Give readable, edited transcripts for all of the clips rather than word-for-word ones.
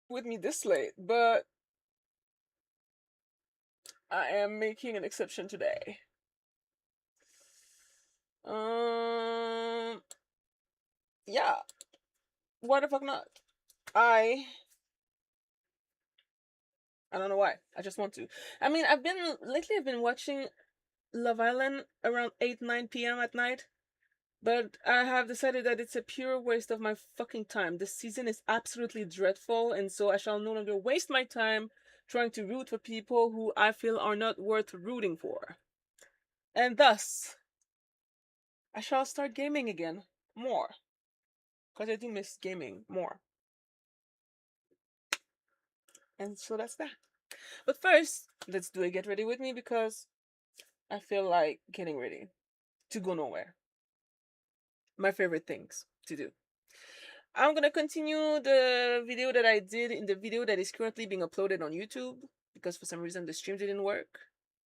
with me this late, but I am making an exception today. Yeah. Why the fuck not? I don't know why. I just want to. I mean, I've been watching Love Island around 8, 9 p.m. at night. But I have decided that it's a pure waste of my fucking time. This season is absolutely dreadful, and so I shall no longer waste my time trying to root for people who I feel are not worth rooting for. And thus, I shall start gaming again. More. Because I do miss gaming more. And so that's that. But first, let's do a get ready with me because I feel like getting ready to go nowhere. My favorite things to do. I'm gonna continue the video that I did in the video that is currently being uploaded on YouTube because for some reason the stream didn't work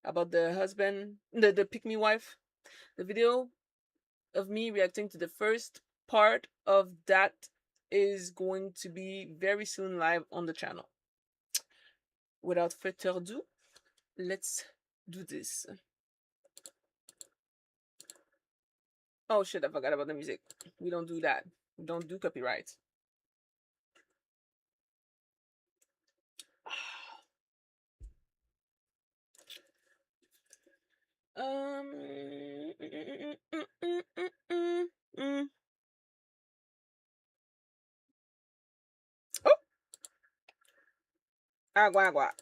about the husband, the pick me wife. The video of me reacting to the first part of that is going to be very soon live on the channel. Without further ado, let's do this. Oh shit, I forgot about the music. We don't do that. We don't do copyright. Mm, mm, mm. Oh, agua, agua.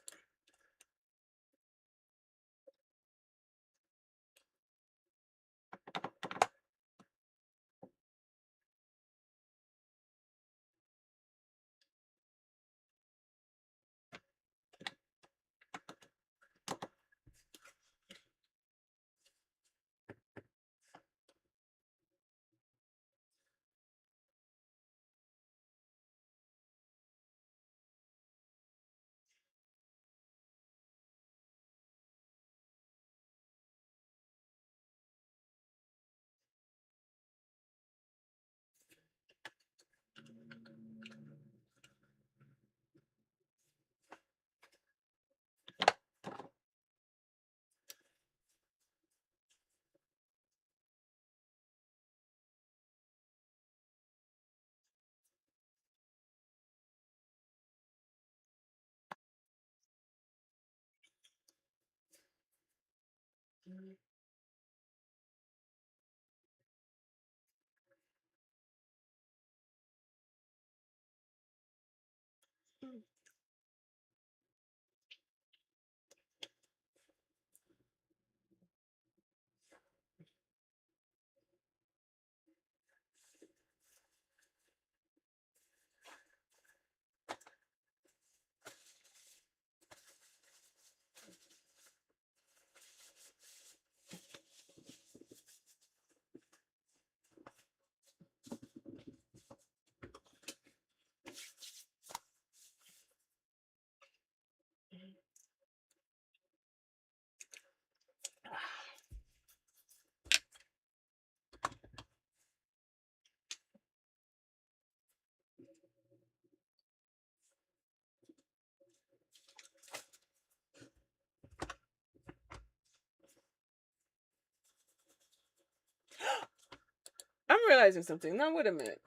I'm realizing something. Now, wait a minute.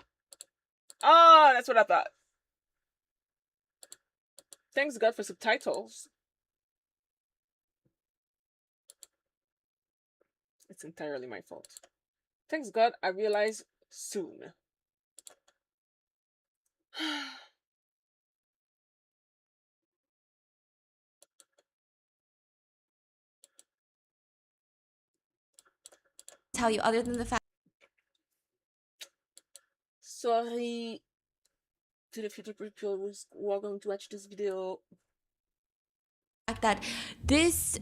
Oh, that's what I thought. Thanks God for subtitles. It's entirely my fault. Thanks God I realize soon. Tell you other than the fact Sorry to the future people who are going to watch this video. that this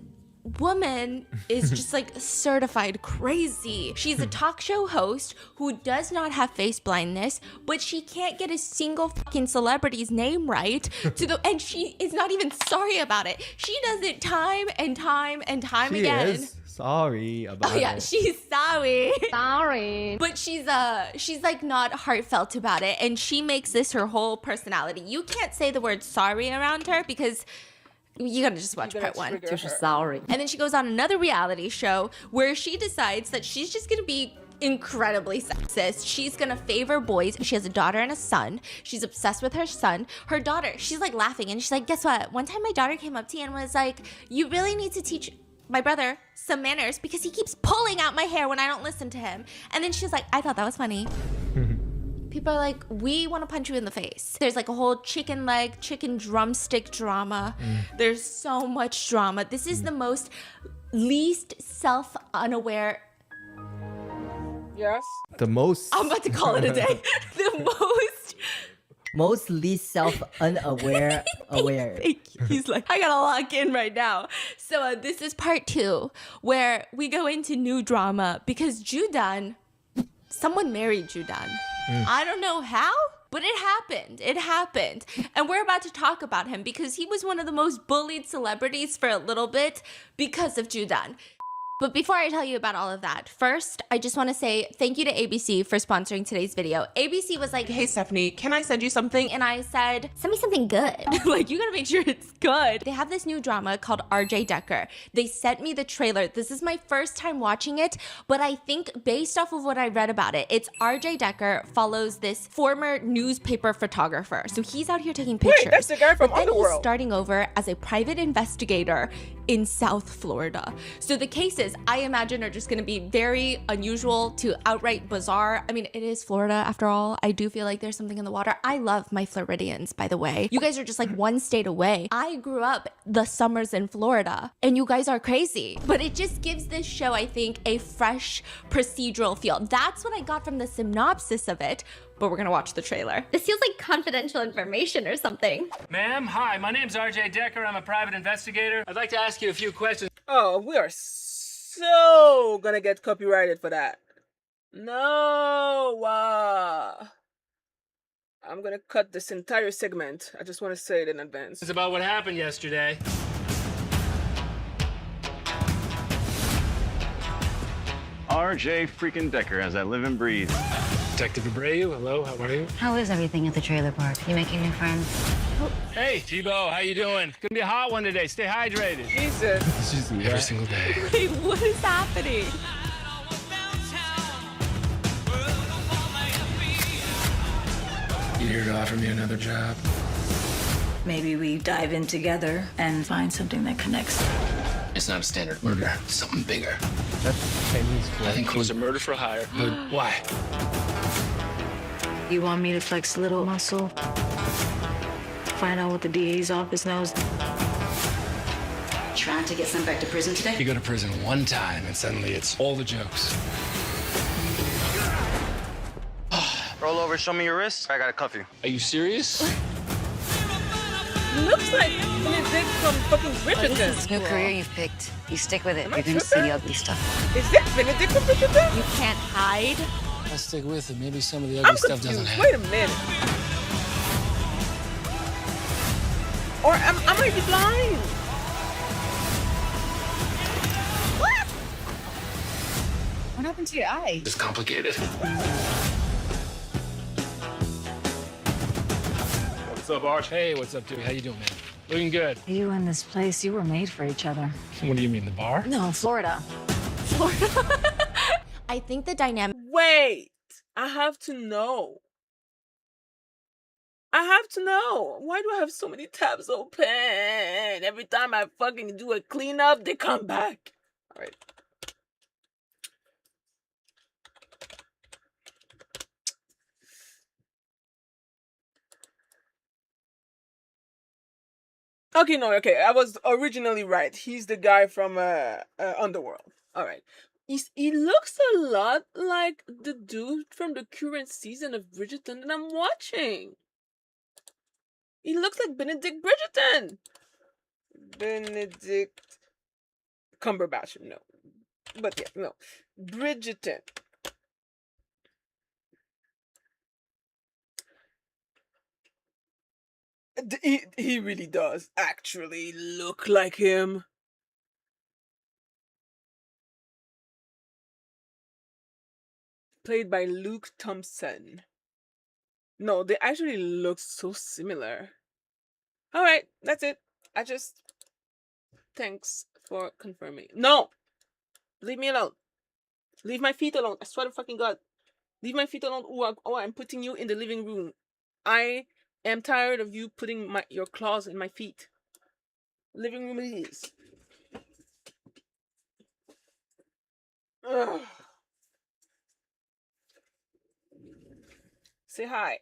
woman is just like certified crazy. She's a talk show host who does not have face blindness, but she can't get a single fucking celebrity's name right and she is not even sorry about it. She does it time and time and time again. sorry about Oh yeah, it. she's sorry. Sorry. But she's like not heartfelt about it, and she makes this her whole personality. You can't say the word sorry around her because you gotta just watch part one. Sorry. And then she goes on another reality show where she decides that she's just gonna be incredibly sexist. She's gonna favor boys. She has a daughter and a son. She's obsessed with her son. Her daughter, she's like laughing and she's like, guess what? One time my daughter came up to me and was like, you really need to teach my brother some manners because he keeps pulling out my hair when I don't listen to him. And then she's like, I thought that was funny. People are like, we want to punch you in the face. There's like a whole chicken leg, chicken drumstick drama. There's so much drama. This is the most least self-unaware. Yes. The most. I'm about to call it a day. The most. Least self-unaware aware. He's like, I gotta lock in right now. So this is part 2 where we go into new drama because Judan, someone married Judan. I don't know how, but it happened. It happened. And we're about to talk about him because he was one of the most bullied celebrities for a little bit because of Judan. But before I tell you about all of that, first, I just want to say thank you to ABC for sponsoring today's video. ABC was like, hey, Stephanie, can I send you something? And I said, send me something good. Like, you gotta make sure it's good. They have this new drama called RJ Decker. They sent me the trailer. This is my first time watching it, but I think based off of what I read about it, it's RJ Decker follows this former newspaper photographer. So he's out here taking pictures. Wait, that's the guy from But then he's Underworld. starting over as a private investigator in South Florida. So the cases, I imagine, are just gonna be very unusual to outright bizarre. I mean, it is Florida after all. I do feel like there's something in the water. I love my Floridians, by the way. You guys are just like one state away. I grew up the summers in Florida, and you guys are crazy. But it just gives this show, I think, a fresh procedural feel. That's what I got from the synopsis of it, but we're gonna watch the trailer. This feels like confidential information or something. Ma'am, hi, my name's RJ Decker. I'm a private investigator. I'd like to ask you a few questions. Oh, we are so gonna get copyrighted for that. No. I'm gonna cut this entire segment. I just want to say it in advance. It's about what happened yesterday. RJ freaking Decker, as I live and breathe. Detective Abreu, hello, how are you? How is everything at the trailer park? You making new friends? Hey, Tebow, how you doing? It's gonna be a hot one today. Stay hydrated. Jesus. Every single day. Wait, what is happening? You here to offer me another job? Maybe we dive in together and find something that connects. It's not a standard murder. It's something bigger. That's Chinese food. I think it was a murder for hire. But why? You want me to flex a little muscle? Find out what the DA's office knows? Trying to get sent back to prison today? You go to prison one time and suddenly it's all the jokes. Roll over, show me your wrist. I gotta cuff you. Are you serious? Looks like Benedict from fucking Bridgerton. New career you've picked. You stick with it. Am I You're gonna see tripping? the ugly stuff. Is that Benedict from Bridgerton? You can't hide. I'll stick with it. Maybe some of the ugly I'm stuff doesn't confused. happen. Wait a minute. Or am I blind? What happened to your eye? It's complicated. What's up, Arch? Hey, what's up, dude? How you doing, man? Looking good. You and this place, you were made for each other. What do you mean, the bar? No, Florida. I think the dynamic. Wait. I have to know. I have to know. Why do I have so many tabs open? Every time I fucking do a cleanup, they come back. All right. Okay, no, okay. I was originally right. He's the guy from Underworld. All right. He looks a lot like the dude from the current season of Bridgerton that I'm watching. He looks like Benedict Bridgerton. Benedict Cumberbatch, no. But yeah, no. Bridgerton. He really does actually look like him. played by Luke Thompson. No, they actually look so similar. All right, that's it. Thanks for confirming. No! Leave me alone. Leave my feet alone. I swear to fucking God. Leave my feet alone. Oh, I'm putting you in the living room. I am tired of you putting your claws in my feet. Living room it is. Ugh. Say hi.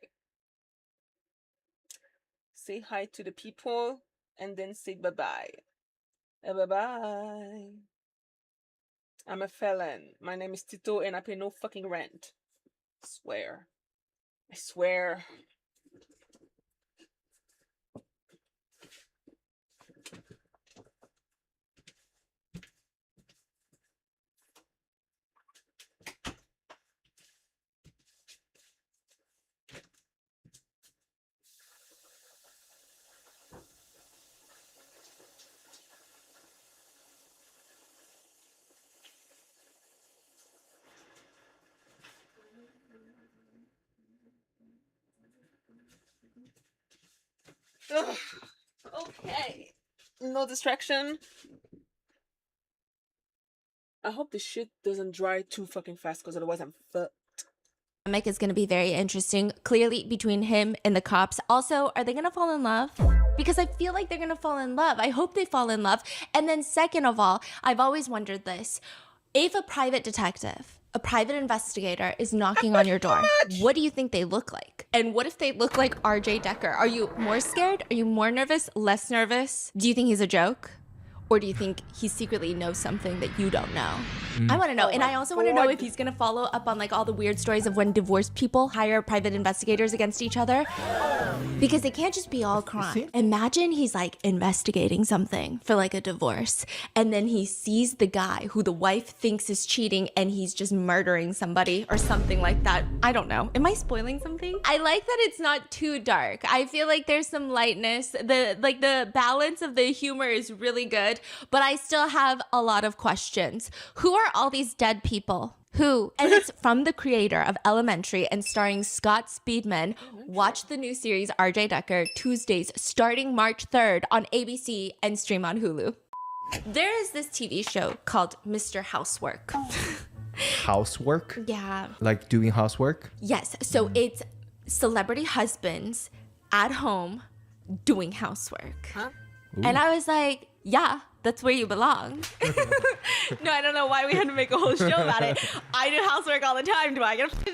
Say hi to the people and then say bye-bye. Bye-bye. I'm a felon. My name is Tito and I pay no fucking rent. I swear. Ugh. Okay. No distraction. I hope this shit doesn't dry too fucking fast because otherwise I'm fucked. Is going to be very interesting, clearly, between him and the cops. Also, are they going to fall in love? Because I feel like they're going to fall in love. I hope they fall in love. And then second of all, I've always wondered this. If a private detective, a private investigator is knocking on your door, what do you think they look like? And what if they look like RJ Decker? Are you more scared? Are you more nervous? Less nervous? Do you think he's a joke? Or do you think he secretly knows something that you don't know? I want to know. And I also want to know if he's going to follow up on like all the weird stories of when divorced people hire private investigators against each other. Because it can't just be all crime. Imagine he's like investigating something for like a divorce. And then he sees the guy who the wife thinks is cheating and he's just murdering somebody or something like that. I don't know. Am I spoiling something? I like that it's not too dark. I feel like there's some lightness. The balance of the humor is really good. But I still have a lot of questions. Who are all these dead people? Who? And it's from the creator of Elementary and starring Scott Speedman. Watch the new series RJ Decker Tuesdays starting March 3rd on ABC and stream on Hulu. There is this TV show called Mr. Housework. Housework? Yeah. Like doing housework? Yes. So it's celebrity husbands at home doing housework. Huh? And I was like, yeah, that's where you belong. No, I don't know why we had to make a whole show about it. I do housework all the time. Do I get a show?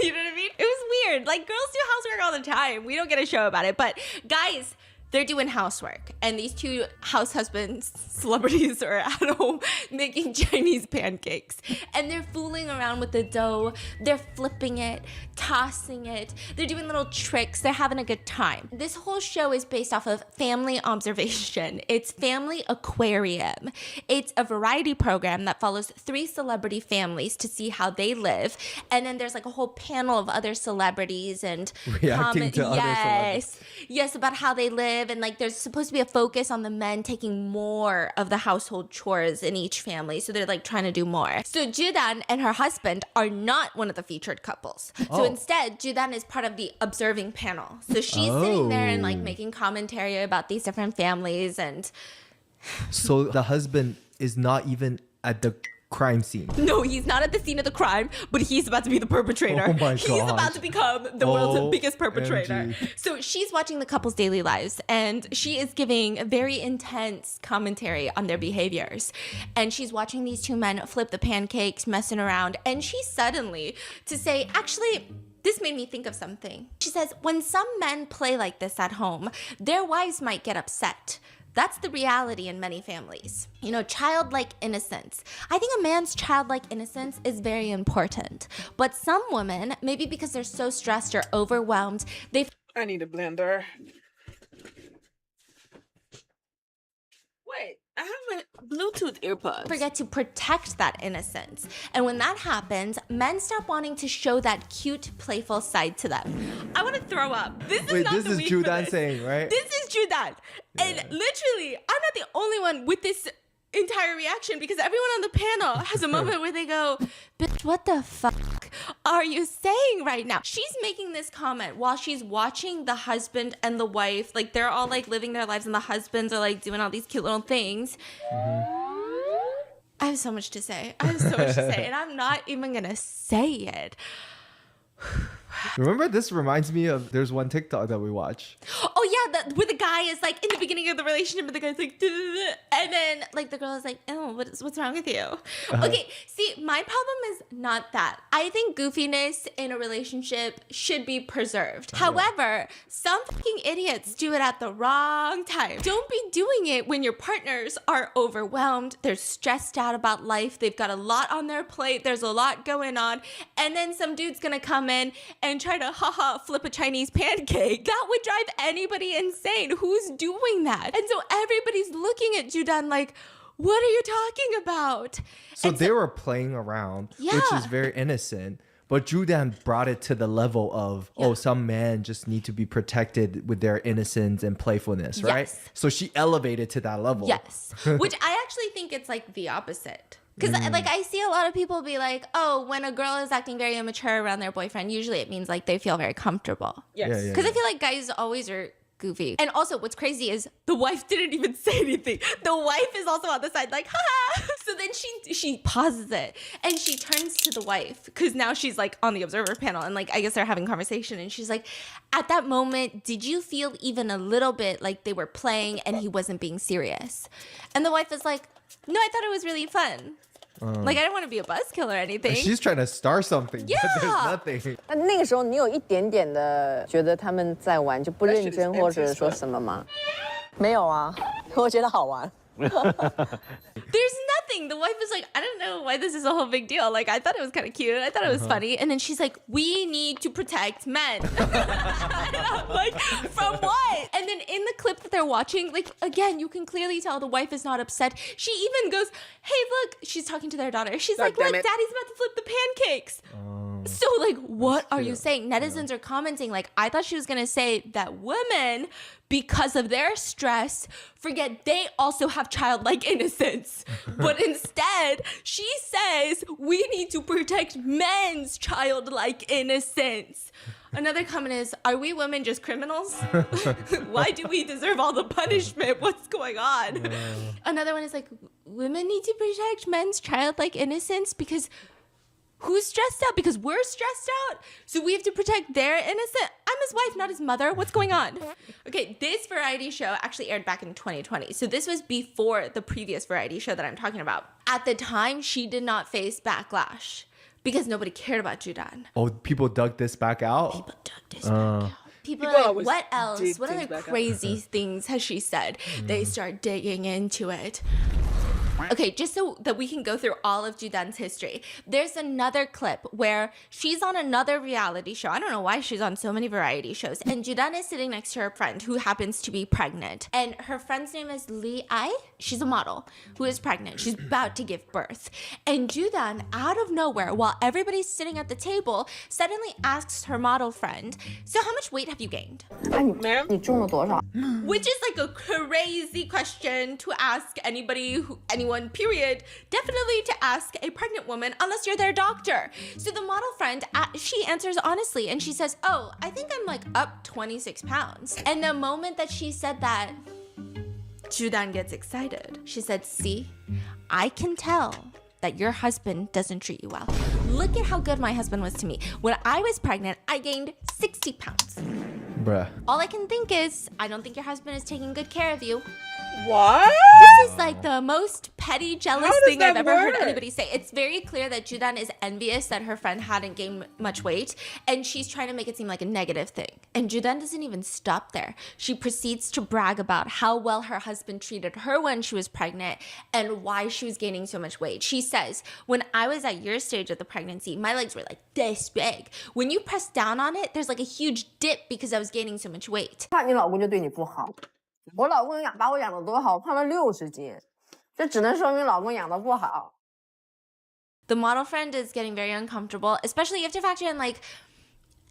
You know what I mean? It was weird. Like, girls do housework all the time. We don't get a show about it. But guys, they're doing housework. And these two house husbands, celebrities, are at home making Chinese pancakes. And they're fooling around with the dough. They're flipping it, tossing it. They're doing little tricks. They're having a good time. This whole show is based off of Family Observation. It's Family Aquarium. It's a variety program that follows 3 celebrity families to see how they live. And then there's like a whole panel of other celebrities and reacting to other celebrities. Yes, about how they live. And like there's supposed to be a focus on the men taking more of the household chores in each family. So they're like trying to do more. So Judan and her husband are not one of the featured couples. So instead, Judan is part of the observing panel. So she's sitting there and like making commentary about these different families. And so the husband is not even at the crime scene. No, he's not at the scene of the crime, but he's about to be the perpetrator. Oh my He's gosh. about to become the world's biggest perpetrator. OMG. So she's watching the couple's daily lives and she is giving very intense commentary on their behaviors. And she's watching these 2 men flip the pancakes, messing around. And she suddenly, to say, actually, this made me think of something. She says, when some men play like this at home, their wives might get upset. That's the reality in many families. You know, childlike innocence. I think a man's childlike innocence is very important. But some women, maybe because they're so stressed or overwhelmed, I need a blender. Wait, I have my Bluetooth earbuds. forget to protect that innocence. And when that happens, men stop wanting to show that cute, playful side to them. I want to throw up. This is Wait, not this the is week for Judan this. saying, right? This is Judan. And literally, I'm not the only one with this entire reaction because everyone on the panel has a moment where they go, bitch, what the fuck are you saying right now? She's making this comment while she's watching the husband and the wife, like they're all like living their lives and the husbands are like doing all these cute little things. I have so much to say. And I'm not even gonna say it. Remember, this reminds me of, there's one TikTok that we watch. Oh yeah, where the guy is like in the beginning of the relationship, and the guy's like, and then like the girl is like, oh, what's wrong with you? Okay, see, my problem is not that. I think goofiness in a relationship should be preserved. However, some fucking idiots do it at the wrong time. Don't be doing it when your partners are overwhelmed, they're stressed out about life, they've got a lot on their plate, there's a lot going on, and then some dude's gonna come in and try to flip a Chinese pancake. That would drive anybody insane. Who's doing that? And so everybody's looking at Judan like, what are you talking about? So they were playing around, which is very innocent. But Judan brought it to the level of, some men just need to be protected with their innocence and playfulness, right? Yes. So she elevated to that level. Yes. Which I actually think it's like the opposite. Because like I see a lot of people be like, oh, when a girl is acting very immature around their boyfriend, usually it means like they feel very comfortable. Yes. Because I feel like guys always are goofy. And also what's crazy is the wife didn't even say anything. The wife is also on the side like, ha. So then she pauses it and she turns to the wife because now she's like on the observer panel and like I guess they're having conversation and she's like, at that moment, did you feel even a little bit like they were playing and he wasn't being serious? And the wife is like, no, I thought it was really fun. Like I don't want to be a buzzkill or anything. She's trying to start something, Yeah. but there's nothing. 那那个时候你有一点点的觉得他们在玩就不认真或者说什么吗？没有啊，我觉得好玩。There's nothing. The wife is like, I don't know why this is a whole big deal. Like, I thought it was kind of cute. I thought it was funny. And then she's like, we need to protect men. Like, from what? And then in the clip that they're watching, like, again, you can clearly tell the wife is not upset. She even goes, hey, look. She's talking to their daughter. She's like, look, daddy's about to flip the pancakes. So, like, what are you saying? Netizens are commenting, like, I thought she was going to say that women, because of their stress, forget they also have childlike innocence. But instead, she says we need to protect men's childlike innocence. Another comment is, are we women just criminals? Why do we deserve all the punishment? What's going on? Another one is like, women need to protect men's childlike innocence because who's stressed out? Because we're stressed out, so we have to protect their innocence. I'm his wife, not his mother. What's going on? Okay, this variety show actually aired back in 2020. So this was before the previous variety show that I'm talking about. At the time, she did not face backlash because nobody cared about Judan. Oh, people dug this back out? People dug this back out. People are like, what else? What other crazy things has she said? They start digging into it. Okay, just so that we can go through all of Judan's history, there's another clip where she's on another reality show. I don't know why she's on so many variety shows. And Judan is sitting next to her friend who happens to be pregnant. And her friend's name is Lee Ai. She's a model who is pregnant. She's about to give birth. And Judan, out of nowhere, while everybody's sitting at the table, suddenly asks her model friend, so how much weight have you gained? Ma'am? 你重了多少？ Which is like a crazy question to ask anyone, period. Definitely to ask a pregnant woman, unless you're their doctor. So the model friend, she answers honestly, and she says, oh, I think I'm like up 26 pounds. And the moment that she said that, Judan gets excited. She said, see, I can tell that your husband doesn't treat you well. Look at how good my husband was to me. When I was pregnant, I gained 60 pounds. Bruh. All I can think is, I don't think your husband is taking good care of you. What? This is like the most petty, jealous thing I've ever heard anybody say. It's very clear that Judan is envious that her friend hadn't gained much weight, and she's trying to make it seem like a negative thing. And Judan doesn't even stop there. She proceeds to brag about how well her husband treated her when she was pregnant and why she was gaining so much weight. She says, when I was at your stage of the pregnancy, my legs were like this big. When you press down on it, there's like a huge dip because I was gaining so much weight. 怕你老公就对你不好。我老公把我养得多好，胖了60斤，这只能说明老公养得不好。 The model friend is getting very uncomfortable, especially you have to factor in like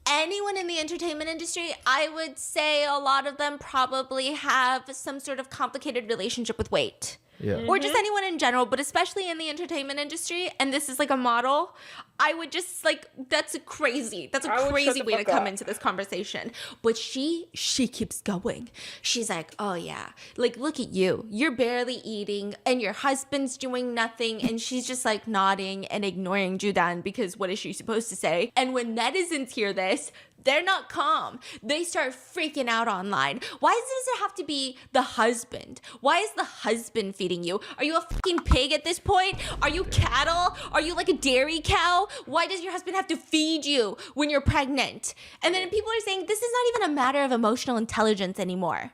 anyone in the entertainment industry. I would say a lot of them probably have some sort of complicated relationship with weight. or just anyone in general, but especially in the entertainment industry, and this is like a model, I would just like, that's crazy. That's a crazy way to come into this conversation. But she keeps going. She's like, oh yeah, like look at you. You're barely eating and your husband's doing nothing. And she's just like nodding and ignoring Judan because what is she supposed to say? And when netizens hear this, they're not calm. They start freaking out online. Why does it have to be the husband? Why is the husband feeding you? Are you a fucking pig at this point? Are you cattle? Are you like a dairy cow? Why does your husband have to feed you when you're pregnant? And then people are saying this is not even a matter of emotional intelligence anymore.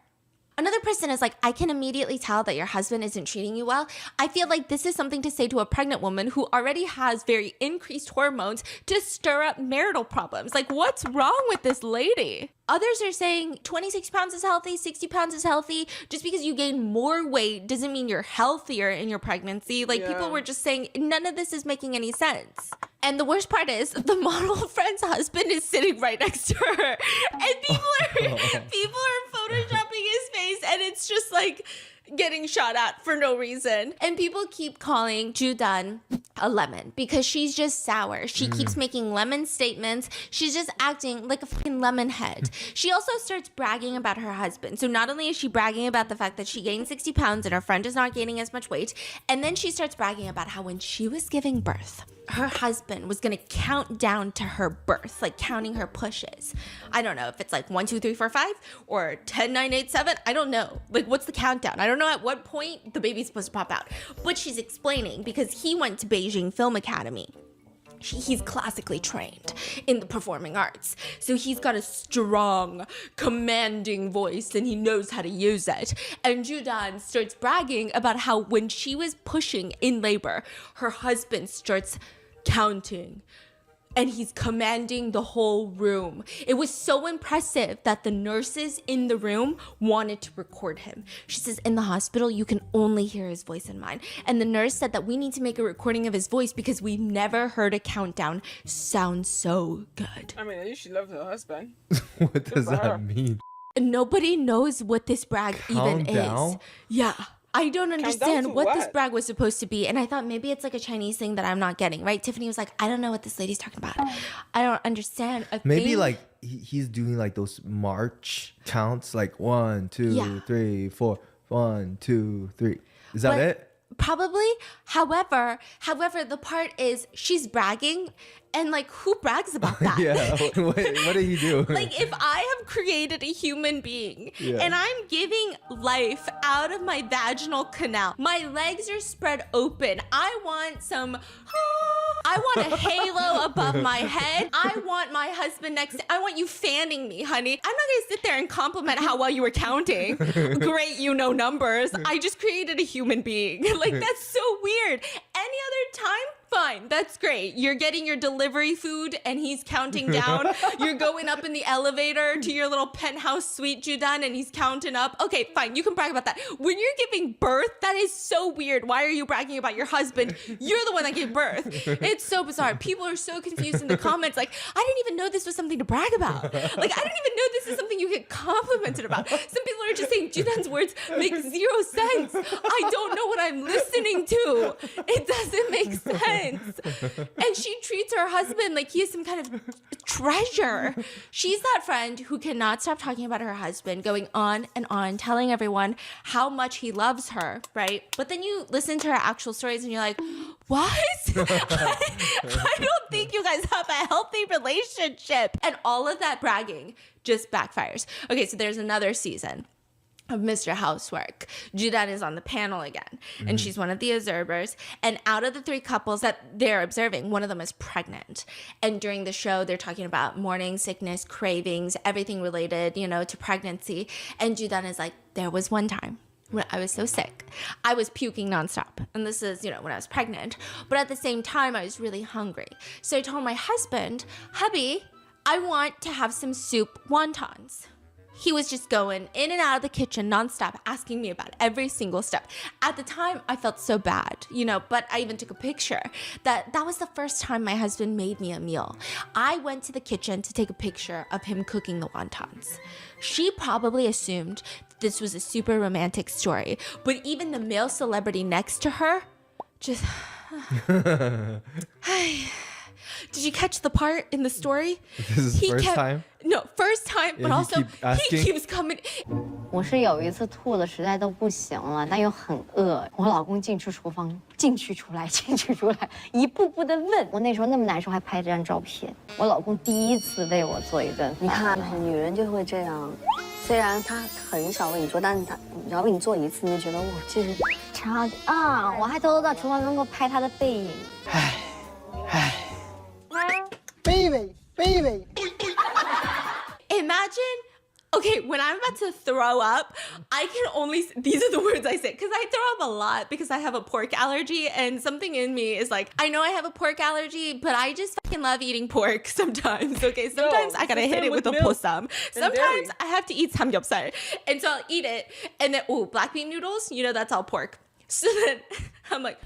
Another person is like, I can immediately tell that your husband isn't treating you well. I feel like this is something to say to a pregnant woman who already has very increased hormones to stir up marital problems. Like, what's wrong with this lady? Others are saying 26 pounds is healthy, 60 pounds is healthy. Just because you gain more weight doesn't mean you're healthier in your pregnancy. Like, people were just saying none of this is making any sense. And the worst part is the model friend's husband is sitting right next to her. And people are photoshopping his face, and it's just like getting shot at for no reason. And people keep calling Judan a lemon because she's just sour. She keeps making lemon statements. She's just acting like a fucking lemon head. She also starts bragging about her husband. So not only is she bragging about the fact that she gained 60 pounds and her friend is not gaining as much weight, and then she starts bragging about how when she was giving birth, her husband was gonna count down to her birth, like counting her pushes. I don't know if it's like 1, 2, 3, 4, 5 or 10, 9, 8, 7. I don't know. Like, what's the countdown? I don't know at what point the baby's supposed to pop out. But she's explaining because he went to Beijing Film Academy. He's classically trained in the performing arts. So he's got a strong, commanding voice and he knows how to use it. And Judan starts bragging about how when she was pushing in labor, her husband starts counting and he's commanding the whole room. It was so impressive that the nurses in the room wanted to record him. She says, in the hospital, you can only hear his voice and mine. And the nurse said that we need to make a recording of his voice because we've never heard a countdown sound so good. I mean, at least she loves her husband. What does that mean? Nobody knows what this brag even is. Yeah. I don't understand what this brag was supposed to be. And I thought maybe it's like a Chinese thing that I'm not getting, right? Tiffany was like, I don't know what this lady's talking about. I don't understand. Maybe like he's doing like those march counts, like 1, 2, 3, 4, 1, 2, 3. Is that it? Probably. However, the part is she's bragging, and like, who brags about that? Yeah. What did he do? Like, if I have created a human being and I'm giving life out of my vaginal canal, my legs are spread open. I want a halo above my head. I want my husband next to, I want you fanning me, honey. I'm not gonna sit there and compliment how well you were counting. Great, you know numbers. I just created a human being. Like, that's so weird. Any other time, fine, that's great. You're getting your delivery food and he's counting down. You're going up in the elevator to your little penthouse suite, Judan, and he's counting up. Okay, fine, you can brag about that. When you're giving birth, that is so weird. Why are you bragging about your husband? You're the one that gave birth. It's so bizarre. People are so confused in the comments. Like, I didn't even know this was something to brag about. Like, I didn't even know this is something you get complimented about. Some people are just saying Judan's words make zero sense. I don't know what I'm listening to. It doesn't make sense. And she treats her husband like he is some kind of treasure. She's that friend who cannot stop talking about her husband, going on and on, telling everyone how much he loves her, right? But then you listen to her actual stories and you're like, what? I don't think you guys have a healthy relationship. And all of that bragging just backfires. Okay, so there's another season of Mr. Housework. Judan is on the panel again, and she's one of the observers. And out of the 3 couples that they're observing, one of them is pregnant. And during the show, they're talking about morning sickness, cravings, everything related, to pregnancy. And Judan is like, there was one time when I was so sick, I was puking nonstop. And this is, when I was pregnant. But at the same time, I was really hungry. So I told my husband, hubby, I want to have some soup wontons. He was just going in and out of the kitchen nonstop, asking me about every single step. At the time, I felt so bad, but I even took a picture. That was the first time my husband made me a meal. I went to the kitchen to take a picture of him cooking the wontons. She probably assumed this was a super romantic story. But even the male celebrity next to her just... Did you catch the part in the story? This is first time? No, first time, but also he keeps coming. 我是有一次吐的实在都不行了，但又很饿。我老公进去厨房，进去出来，进去出来，一步步的问。我那时候那么难受，还拍这张照片。我老公第一次为我做一顿饭。你看，女人就会这样，虽然她很少为你做，但是她只要为你做一次，你就觉得哇，这是超级啊！我还偷偷到厨房门口拍他的背影。baby。Imagine, okay, when I'm about to throw up, I can only, these are the words I say, because I throw up a lot because I have a pork allergy, and something in me is like, I know I have a pork allergy, but I just fucking love eating pork sometimes, okay? Sometimes I gotta hit it with a possum. Sometimes I have to eat samgyeopsal, and so I'll eat it, and then, black bean noodles, you know, that's all pork. So then I'm like,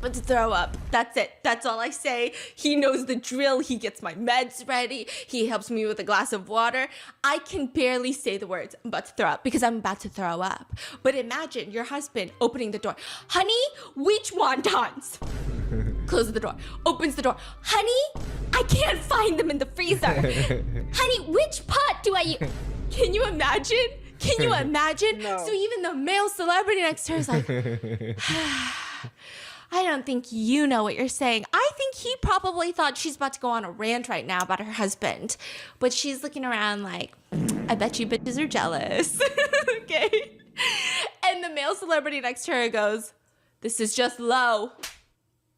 but to throw up. That's it. That's all I say. He knows the drill. He gets my meds ready. He helps me with a glass of water. I can barely say the words, I'm about to throw up, because I'm about to throw up. But imagine your husband opening the door. Honey, which wontons? Closes the door. Opens the door. Honey, I can't find them in the freezer. Honey, which pot do I use? Can you imagine? Can you imagine? No. So even the male celebrity next to her is like... I don't think you know what you're saying. I think he probably thought she's about to go on a rant right now about her husband. But she's looking around like, I bet you bitches are jealous. Okay? And the male celebrity next to her goes, this is just low.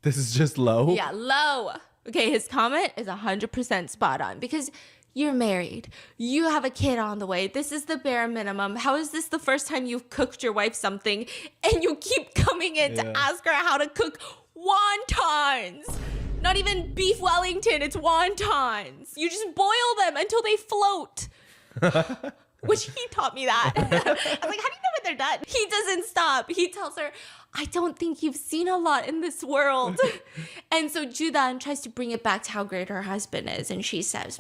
This is just low? Yeah, low. Okay, his comment is 100% spot on, because you're married. You have a kid on the way. This is the bare minimum. How is this the first time you've cooked your wife something and you keep coming in to ask her how to cook wontons? Not even beef Wellington, it's wontons. You just boil them until they float. Which he taught me that. I was like, how do you know when they're done? He doesn't stop. He tells her, I don't think you've seen a lot in this world. And so Judan tries to bring it back to how great her husband is. And she says,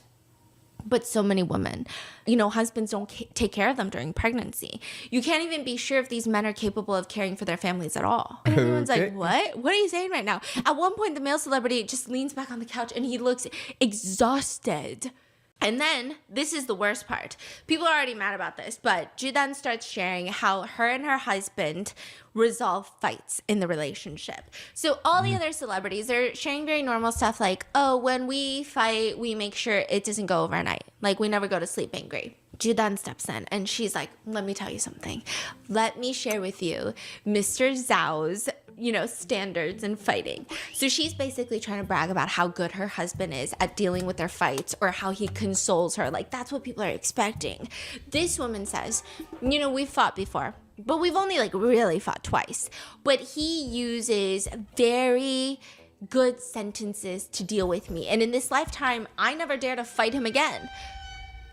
but so many women, you know, husbands don't take care of them during pregnancy. You can't even be sure if these men are capable of caring for their families at all. And everyone's like, what? What are you saying right now? At one point, the male celebrity just leans back on the couch and he looks exhausted. And then, this is the worst part. People are already mad about this, but Judan starts sharing how her and her husband resolve fights in the relationship. So all the other celebrities are sharing very normal stuff like, oh, when we fight, we make sure it doesn't go overnight. Like, we never go to sleep angry. Judan steps in and she's like, let me tell you something. Let me share with you Mr. Zhao's, you know, standards in fighting. So she's basically trying to brag about how good her husband is at dealing with their fights, or how he consoles her. Like, that's what people are expecting. This woman says, you know, we've fought before, but we've only like really fought twice. But he uses very good sentences to deal with me. And in this lifetime, I never dare to fight him again.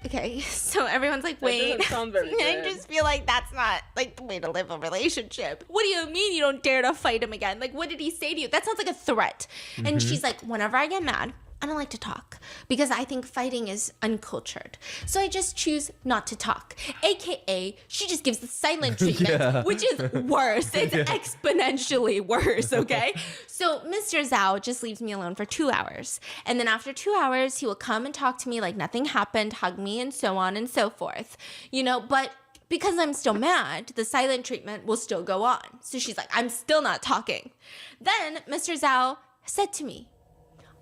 Okay, so everyone's like, wait, That doesn't sound very good. I just feel like that's not like the way to live a relationship. What do you mean you don't dare to fight him again? Like, what did he say to you? That sounds like a threat. And she's like, whenever I get mad, I don't like to talk because I think fighting is uncultured. So I just choose not to talk. AKA, she just gives the silent treatment, which is worse. It's exponentially worse, okay? So Mr. Zhao just leaves me alone for 2 hours. And then after 2 hours, he will come and talk to me like nothing happened, hug me, and so on and so forth. You know, but because I'm still mad, the silent treatment will still go on. So she's like, I'm still not talking. Then Mr. Zhao said to me,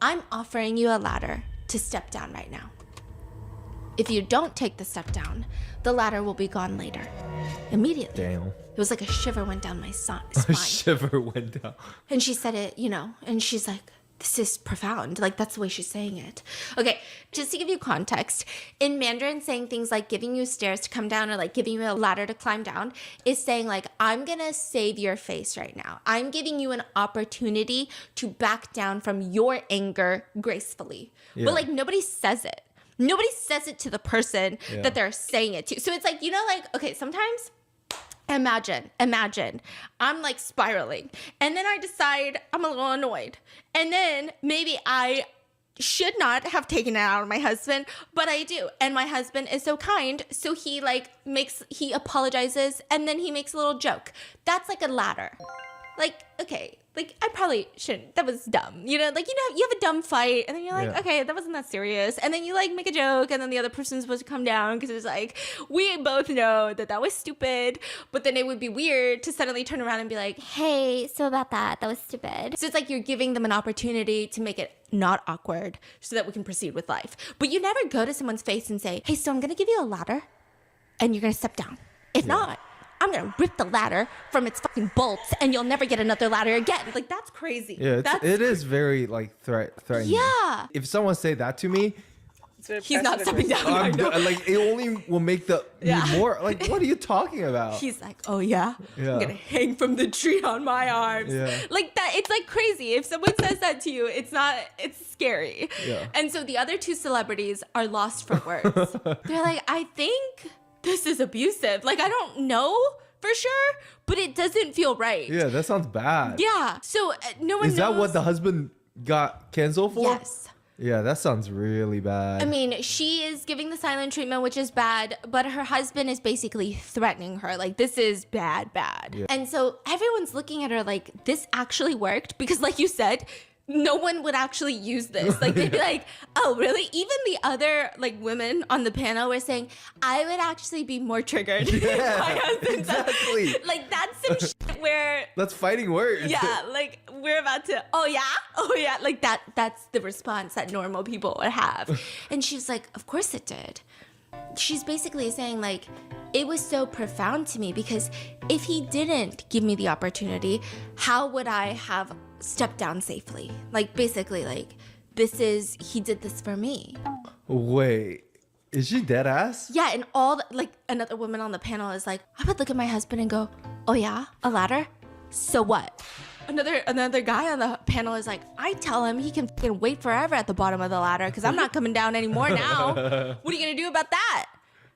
I'm offering you a ladder to step down right now. If you don't take the step down, the ladder will be gone later. Immediately. Damn. It was like a shiver went down my spine. A shiver went down. And she said it, you know, and she's like, this is profound. Like, that's the way she's saying it. Okay, just to give you context, in Mandarin, saying things like giving you stairs to come down or like giving you a ladder to climb down is saying like, I'm gonna save your face right now. I'm giving you an opportunity to back down from your anger gracefully. Yeah. But like, nobody says it. Nobody says it to the person that they're saying it to. So it's like, you know, like, okay, sometimes imagine, I'm like spiraling and then I decide I'm a little annoyed. And then maybe I should not have taken it out on my husband, but I do. And my husband is so kind, so he he apologizes and then he makes a little joke. That's like a ladder. Like, okay, like I probably shouldn't. That was dumb. You know, like you have a dumb fight and then you're like, okay, that wasn't that serious. And then you like make a joke and then the other person's supposed to come down because it's like, we both know that was stupid. But then it would be weird to suddenly turn around and be like, Hey, so about that was stupid. so it's like you're giving them an opportunity to make it not awkward so that we can proceed with life. But you never go to someone's face and say, hey, so I'm going to give you a ladder and you're going to step down. If not, I'm going to rip the ladder from its fucking bolts and you'll never get another ladder again. Like, that's crazy. Yeah, it is very like threatening. Yeah. If someone say that to me, he's not stepping down. Like it only will make me more like, what are you talking about? He's like, oh yeah, I'm gonna hang from the tree on my arms. Like that, it's like crazy. If someone says that to you, it's scary. And so the other two celebrities are lost for words. They're like, I think this is abusive. Like, I don't know for sure, but it doesn't feel right. Yeah, that sounds bad. Yeah. So no one knows. Is that what the husband got canceled for? Yes. Yeah, that sounds really bad. I mean, she is giving the silent treatment, which is bad, but her husband is basically threatening her. Like, this is bad. Yeah. And so everyone's looking at her like, this actually worked? Because like you said, no one would actually use this. Like, they'd be like, oh, really? Even the other, like, women on the panel were saying, I would actually be more triggered. Yeah, exactly. Like, that's some shit where... That's fighting words. Yeah, like, we're about to, oh, yeah. Like, that's the response that normal people would have. And she's like, of course it did. She's basically saying, like, it was so profound to me because if he didn't give me the opportunity, how would I have stepped down safely? Like, basically, like, he did this for me. Wait, is she dead ass? Yeah, and another woman on the panel is like, I would look at my husband and go, oh yeah, a ladder? So what? Another guy on the panel is like, I tell him he can fucking wait forever at the bottom of the ladder because I'm not coming down anymore now. What are you gonna do about that?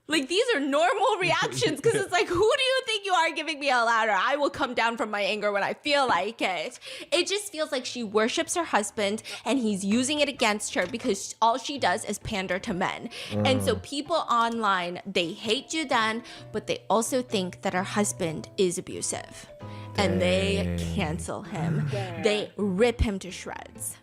Like, these are normal reactions because it's like, who do you think you are giving me a ladder? I will come down from my anger when I feel like it. It just feels like she worships her husband and he's using it against her because all she does is pander to men. And so people online, they hate Judan, but they also think that her husband is abusive. And they cancel him. They rip him to shreds.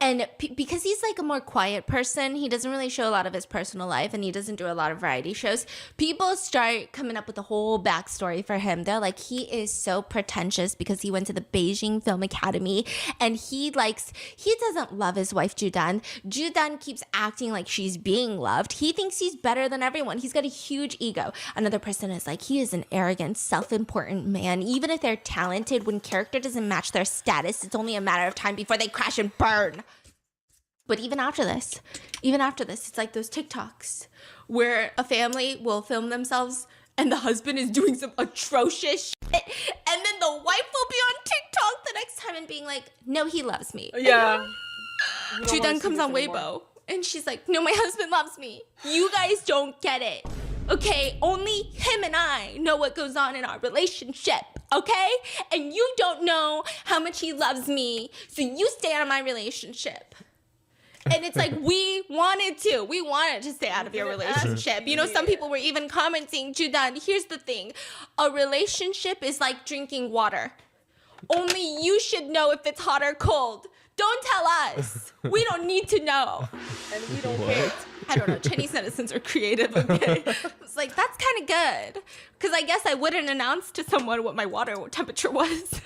And because he's like a more quiet person, he doesn't really show a lot of his personal life and he doesn't do a lot of variety shows. People start coming up with a whole backstory for him. They're like, he is so pretentious because he went to the Beijing Film Academy and he doesn't love his wife, Judan. Judan keeps acting like she's being loved. He thinks he's better than everyone. He's got a huge ego. Another person is like, he is an arrogant, self-important man. Even if they're talented, when character doesn't match their status, it's only a matter of time before they crash and burn. But even after this, it's like those TikToks where a family will film themselves and the husband is doing some atrocious shit. And then the wife will be on TikTok the next time and being like, no, he loves me. Yeah. She then comes on Weibo and she's like, no, my husband loves me. You guys don't get it. Okay, only him and I know what goes on in our relationship, okay? And you don't know how much he loves me, so you stay out of my relationship. And it's like, we wanted to stay out of your relationship. You know, some people were even commenting, Judan, here's the thing. A relationship is like drinking water. Only you should know if it's hot or cold. Don't tell us. We don't need to know. And we don't care. I don't know. Chinese citizens are creative, okay? It's like, that's kind of good. Because I guess I wouldn't announce to someone what my water temperature was.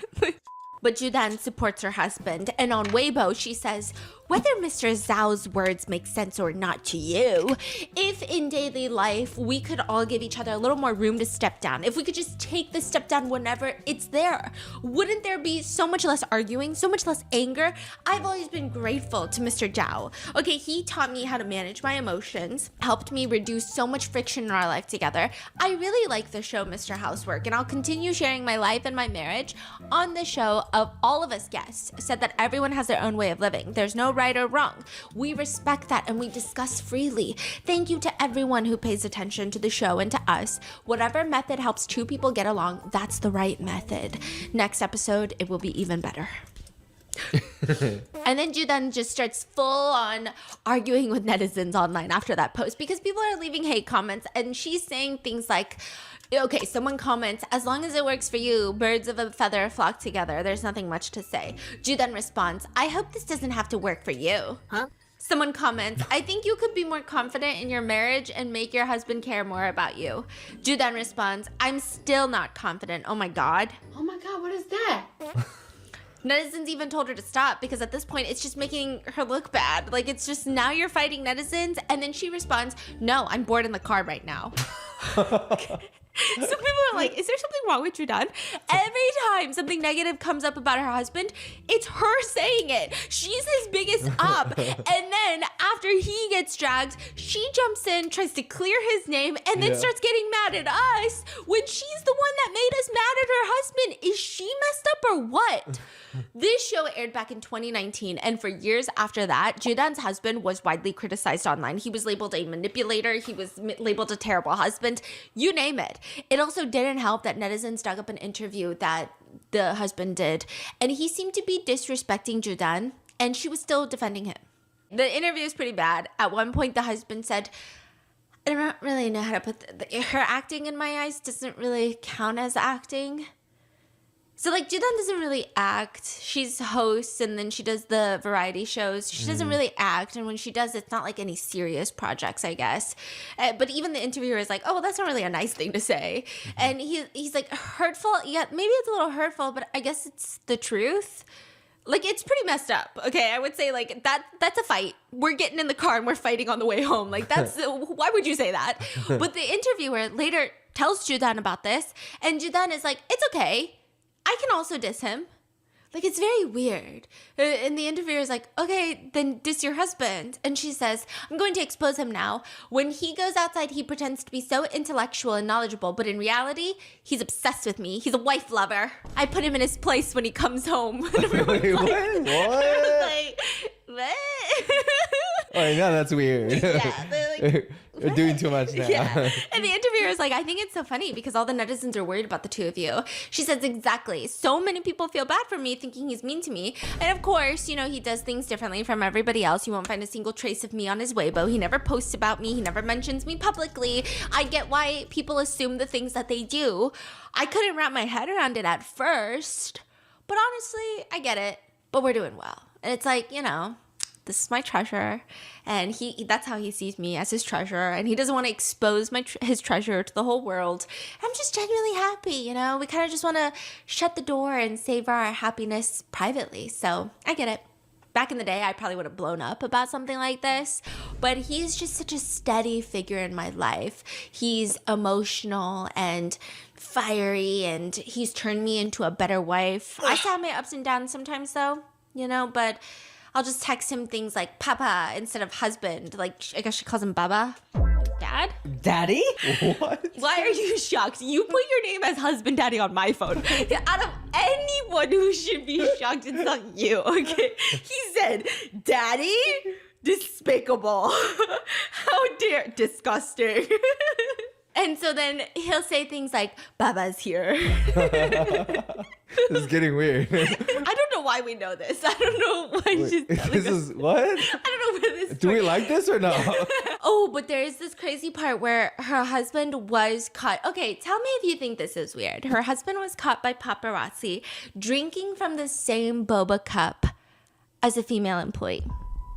But Judan supports her husband, and on Weibo, she says, whether Mr. Zhao's words make sense or not to you, if in daily life we could all give each other a little more room to step down, if we could just take the step down whenever it's there, wouldn't there be so much less arguing, so much less anger? I've always been grateful to Mr. Zhao. Okay, he taught me how to manage my emotions, helped me reduce so much friction in our life together. I really like the show Mr. Housework, and I'll continue sharing my life and my marriage on the show. Of all of us guests said that everyone has their own way of living. There's no right or wrong. We respect that and we discuss freely. Thank you to everyone who pays attention to the show and to us. Whatever method helps two people get along, that's the right method. Next episode, it will be even better. And then Judan just starts full on arguing with netizens online after that post because people are leaving hate comments and she's saying things like, okay, someone comments, as long as it works for you, birds of a feather flock together. There's nothing much to say. Judan responds, I hope this doesn't have to work for you. Huh? Someone comments, I think you could be more confident in your marriage and make your husband care more about you. Judan responds, I'm still not confident. Oh my God. Oh my God, what is that? Netizens even told her to stop because at this point it's just making her look bad. Like it's just now you're fighting netizens, and then she responds, no, I'm bored in the car right now. Some people are like, is there something wrong with Judan? Every time something negative comes up about her husband, it's her saying it. She's his biggest up. And then after he gets dragged, she jumps in, tries to clear his name, and then starts getting mad at us when she's the one that made us mad at her husband. Is she messed up or what? This show aired back in 2019, and for years after that, Judan's husband was widely criticized online. He was labeled a manipulator. He was labeled a terrible husband. You name it. It also didn't help that netizens dug up an interview that the husband did, and he seemed to be disrespecting Judan, and she was still defending him. The interview is pretty bad. At one point, the husband said, I don't really know how to put her acting in my eyes doesn't really count as acting. So, like, Judan doesn't really act. She's host, and then she does the variety shows. She doesn't really act, and when she does, it's not, like, any serious projects, I guess. But even the interviewer is like, oh, well, that's not really a nice thing to say. And he's like, hurtful? Yeah, maybe it's a little hurtful, but I guess it's the truth. Like, it's pretty messed up, okay? I would say, like, that's a fight. We're getting in the car, and we're fighting on the way home. Like, that's... why would you say that? But the interviewer later tells Judan about this, and Judan is like, it's okay. I can also diss him. Like, it's very weird. And the interviewer is like, okay, then diss your husband. And she says, I'm going to expose him now. When he goes outside, he pretends to be so intellectual and knowledgeable, but in reality, he's obsessed with me. He's a wife lover. I put him in his place when he comes home. Wait, what? Like, what? Oh, yeah, that's weird. Yeah, You're doing too much now. Yeah. And the interviewer is like, I think it's so funny because all the netizens are worried about the two of you. She says, exactly. So many people feel bad for me thinking he's mean to me. And of course, you know, he does things differently from everybody else. You won't find a single trace of me on his Weibo. He never posts about me. He never mentions me publicly. I get why people assume the things that they do. I couldn't wrap my head around it at first. But honestly, I get it. But we're doing well. And it's like, you know, this is my treasure, and that's how he sees me, as his treasure, and he doesn't want to expose his treasure to the whole world. I'm just genuinely happy, you know? We kind of just want to shut the door and save our happiness privately, so I get it. Back in the day, I probably would have blown up about something like this, but he's just such a steady figure in my life. He's emotional and fiery, and he's turned me into a better wife. I still have my ups and downs sometimes, though, you know, but I'll just text him things like Papa instead of husband. Like, I guess she calls him Baba. Dad? Daddy? What? Why are you shocked? You put your name as husband daddy on my phone. Out of anyone who should be shocked, it's not you, okay? He said, Daddy? Despicable. How dare. Disgusting. And so then he'll say things like, Baba's here. This is getting weird. I don't know why we know this. I don't know why she's telling This us. is what? I don't know where this Do we like this or no? Oh, but there is this crazy part where her husband was caught. Okay, tell me if you think this is weird. Her husband was caught by paparazzi drinking from the same boba cup as a female employee.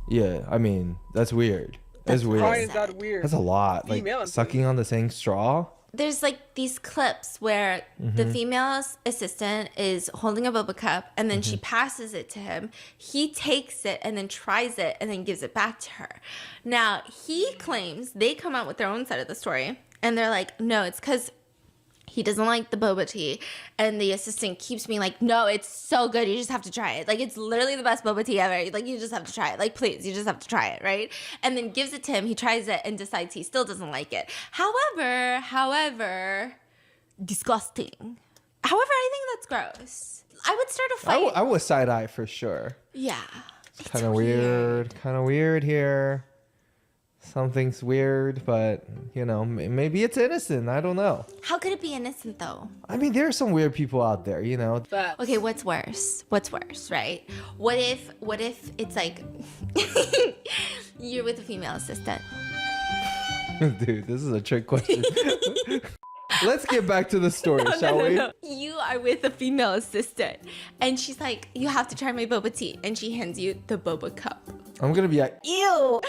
Yeah, I mean, that's weird. That's weird. Why is that weird? That's a lot. Female Like sucking on the same straw. There's like these clips where the female assistant is holding a boba cup and then she passes it to him. He takes it and then tries it and then gives it back to her. Now, he claims they come out with their own side of the story and they're like, no, it's because he doesn't like the boba tea. And the assistant keeps being like, no, it's so good. You just have to try it. Like, it's literally the best boba tea ever. Like, you just have to try it. Like, please, you just have to try it, right? And then gives it to him. He tries it and decides he still doesn't like it. However, disgusting. However, I think that's gross. I would start a fight. I would side eye for sure. Yeah. It's kind of weird. Kind of weird here. something's weird, but you know, maybe it's innocent. I don't know. How could it be innocent though? I mean, there are some weird people out there, you know. Okay, what's worse? What's worse, right? What if it's like you're with a female assistant? Dude, this is a trick question. Let's get back to the story, shall we? No. You are with a female assistant, and she's like, "You have to try my boba tea," and she hands you the boba cup. I'm gonna be like, ew.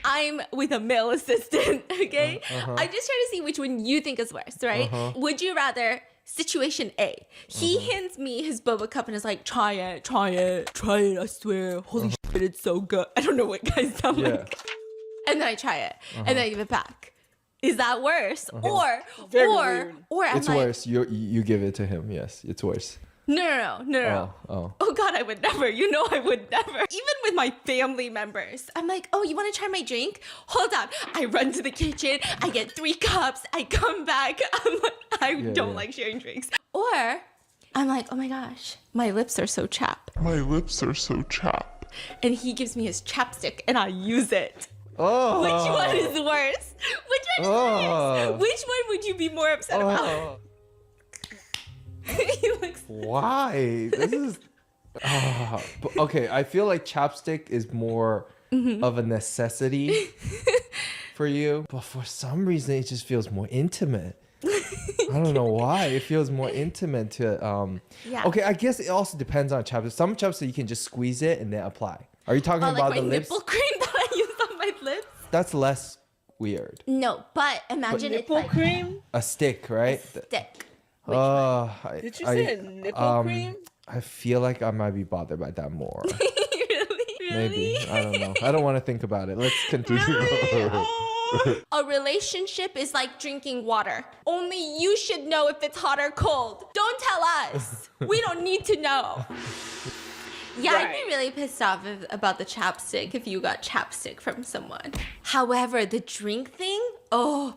I'm with a male assistant, okay? I just try to see which one you think is worse, right? Would you rather situation A, he hands me his boba cup and is like, try it, I swear, holy shit, it's so good. I don't know what guys sound like. And then I try it, and then I give it back. Is that worse? Or I'm it's like, worse. You give it to him. Yes, it's worse. No. Oh God, I would never. You know I would never. Even with my family members, I'm like, oh, you want to try my drink? Hold on. I run to the kitchen. I get 3 cups. I come back. I don't like sharing drinks. Or I'm like, oh my gosh, my lips are so chapped. And he gives me his chapstick and I use it. Oh. Which one is worse? Which one is worse? Which one would you be more upset about? He looks. Why? This is. Okay, I feel like chapstick is more of a necessity for you, but for some reason it just feels more intimate. I don't know why. It feels more intimate to. Yeah. Okay, I guess it also depends on chapstick. Some chapstick you can just squeeze it and then apply. Are you talking about like the my lips? nipple cream that I use on my lips? That's less weird. No, but imagine it's nipple like cream? A stick, right? stick. Did you say a nipple cream? I feel like I might be bothered by that more. Really? Maybe. I don't know. I don't want to think about it. Let's continue. A relationship is like drinking water. Only you should know if it's hot or cold. Don't tell us. We don't need to know. Yeah, I'd be really pissed off about the chapstick if you got chapstick from someone. However, the drink thing, I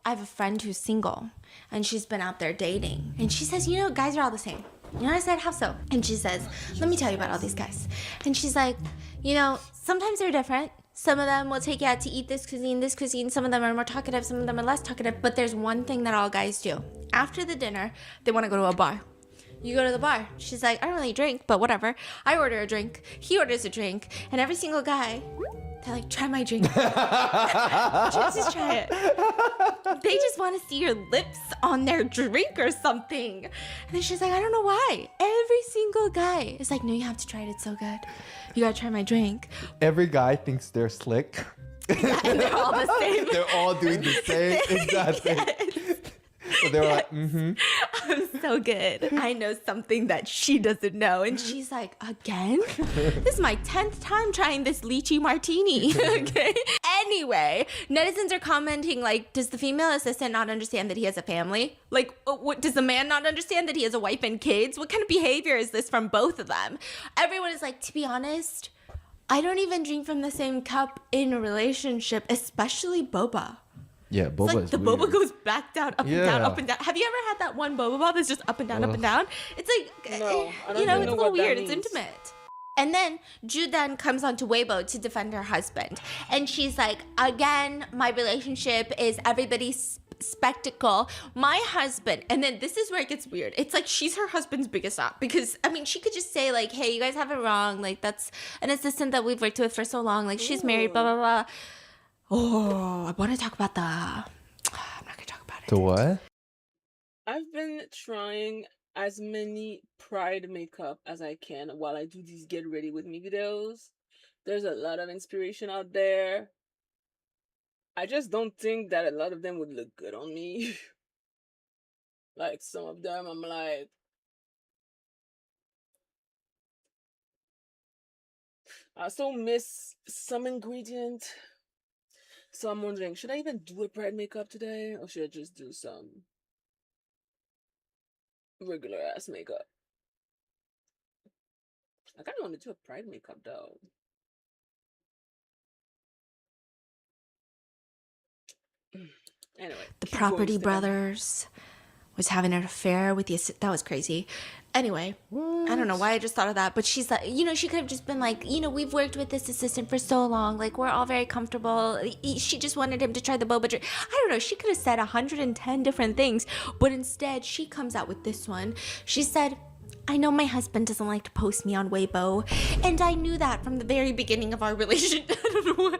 have a friend who's single and she's been out there dating. And she says, you know, guys are all the same. You know, I said, how so? And she says, let me tell you about all these guys. And she's like, you know, sometimes they're different. Some of them will take you out to eat this cuisine. Some of them are more talkative, some of them are less talkative. But there's one thing that all guys do. After the dinner, they want to go to a bar. You go to the bar. She's like, I don't really drink, but whatever. I order a drink. He orders a drink. And every single guy, they're like, try my drink. just try it. They just want to see your lips on their drink or something. And then she's like, I don't know why. Every single guy is like, no, you have to try it. It's so good. You gotta try my drink. Every guy thinks they're slick. Yeah, and they're all the same. They're all doing the same exact thing. So they were like, I'm so good. I know something that she doesn't know. And she's like, again? This is my 10th time trying this lychee martini. Okay. Anyway, netizens are commenting like, does the female assistant not understand that he has a family? Like, what does the man not understand that he has a wife and kids? What kind of behavior is this from both of them? Everyone is like, to be honest, I don't even drink from the same cup in a relationship, especially boba. Yeah, boba It's like is the weird. boba goes back down, up and down, up and down. Have you ever had that one boba bar that's just up and down, up and down? It's like, No, I don't you know, even it's know a little what that weird. It's means. intimate. And then Judan comes onto Weibo to defend her husband. And she's like, again, my relationship is everybody's spectacle. My husband, and then this is where it gets weird. It's like she's her husband's biggest op. Because, I mean, she could just say like, hey, you guys have it wrong. Like, that's an assistant that we've worked with for so long. Like, she's married, blah, blah, blah. Oh, I want to talk about I'm not going to talk about it. The what? I've been trying as many pride makeup as I can while I do these get ready with me videos. There's a lot of inspiration out there. I just don't think that a lot of them would look good on me. Like some of them, I'm like, I still miss some ingredient. So I'm wondering, should I even do a pride makeup today? Or should I just do some regular ass makeup? I kind of want to do a pride makeup though. Anyway. The keep Property going, Steph. Brothers. was having an affair with the that was crazy. Anyway, I don't know why I just thought of that, but she's like, you know, she could have just been like, you know, we've worked with this assistant for so long, like we're all very comfortable. She just wanted him to try the boba drink. I don't know. She could have said 110 different things, but instead she comes out with this one. She said, I know my husband doesn't like to post me on Weibo, and I knew that from the very beginning of our relationship. I don't know why.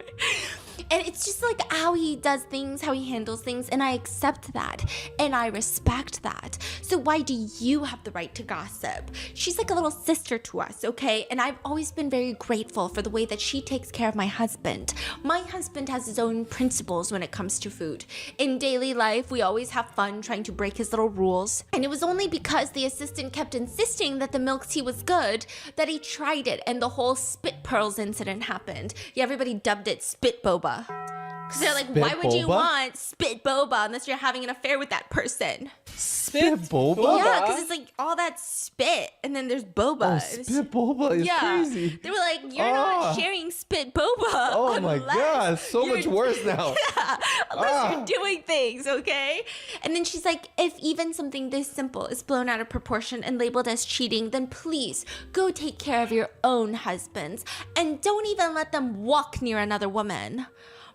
And it's just like how he does things, how he handles things, and I accept that, and I respect that. So why do you have the right to gossip? She's like a little sister to us, okay? And I've always been very grateful for the way that she takes care of my husband. My husband has his own principles when it comes to food. In daily life, we always have fun trying to break his little rules. And it was only because the assistant kept insisting that the milk tea was good that he tried it, and the whole spit pearls incident happened. Yeah, everybody dubbed it spit boba. Because they're like, why would you want spit boba unless you're having an affair with that person? Spit boba? Yeah, because it's like all that spit, and then there's boba. Oh, spit boba is crazy. They were like, you're not sharing spit boba. Oh my god, so much worse now. Yeah, unless you're doing things, okay? And then she's like, if even something this simple is blown out of proportion and labeled as cheating, then please go take care of your own husbands and don't even let them walk near another woman.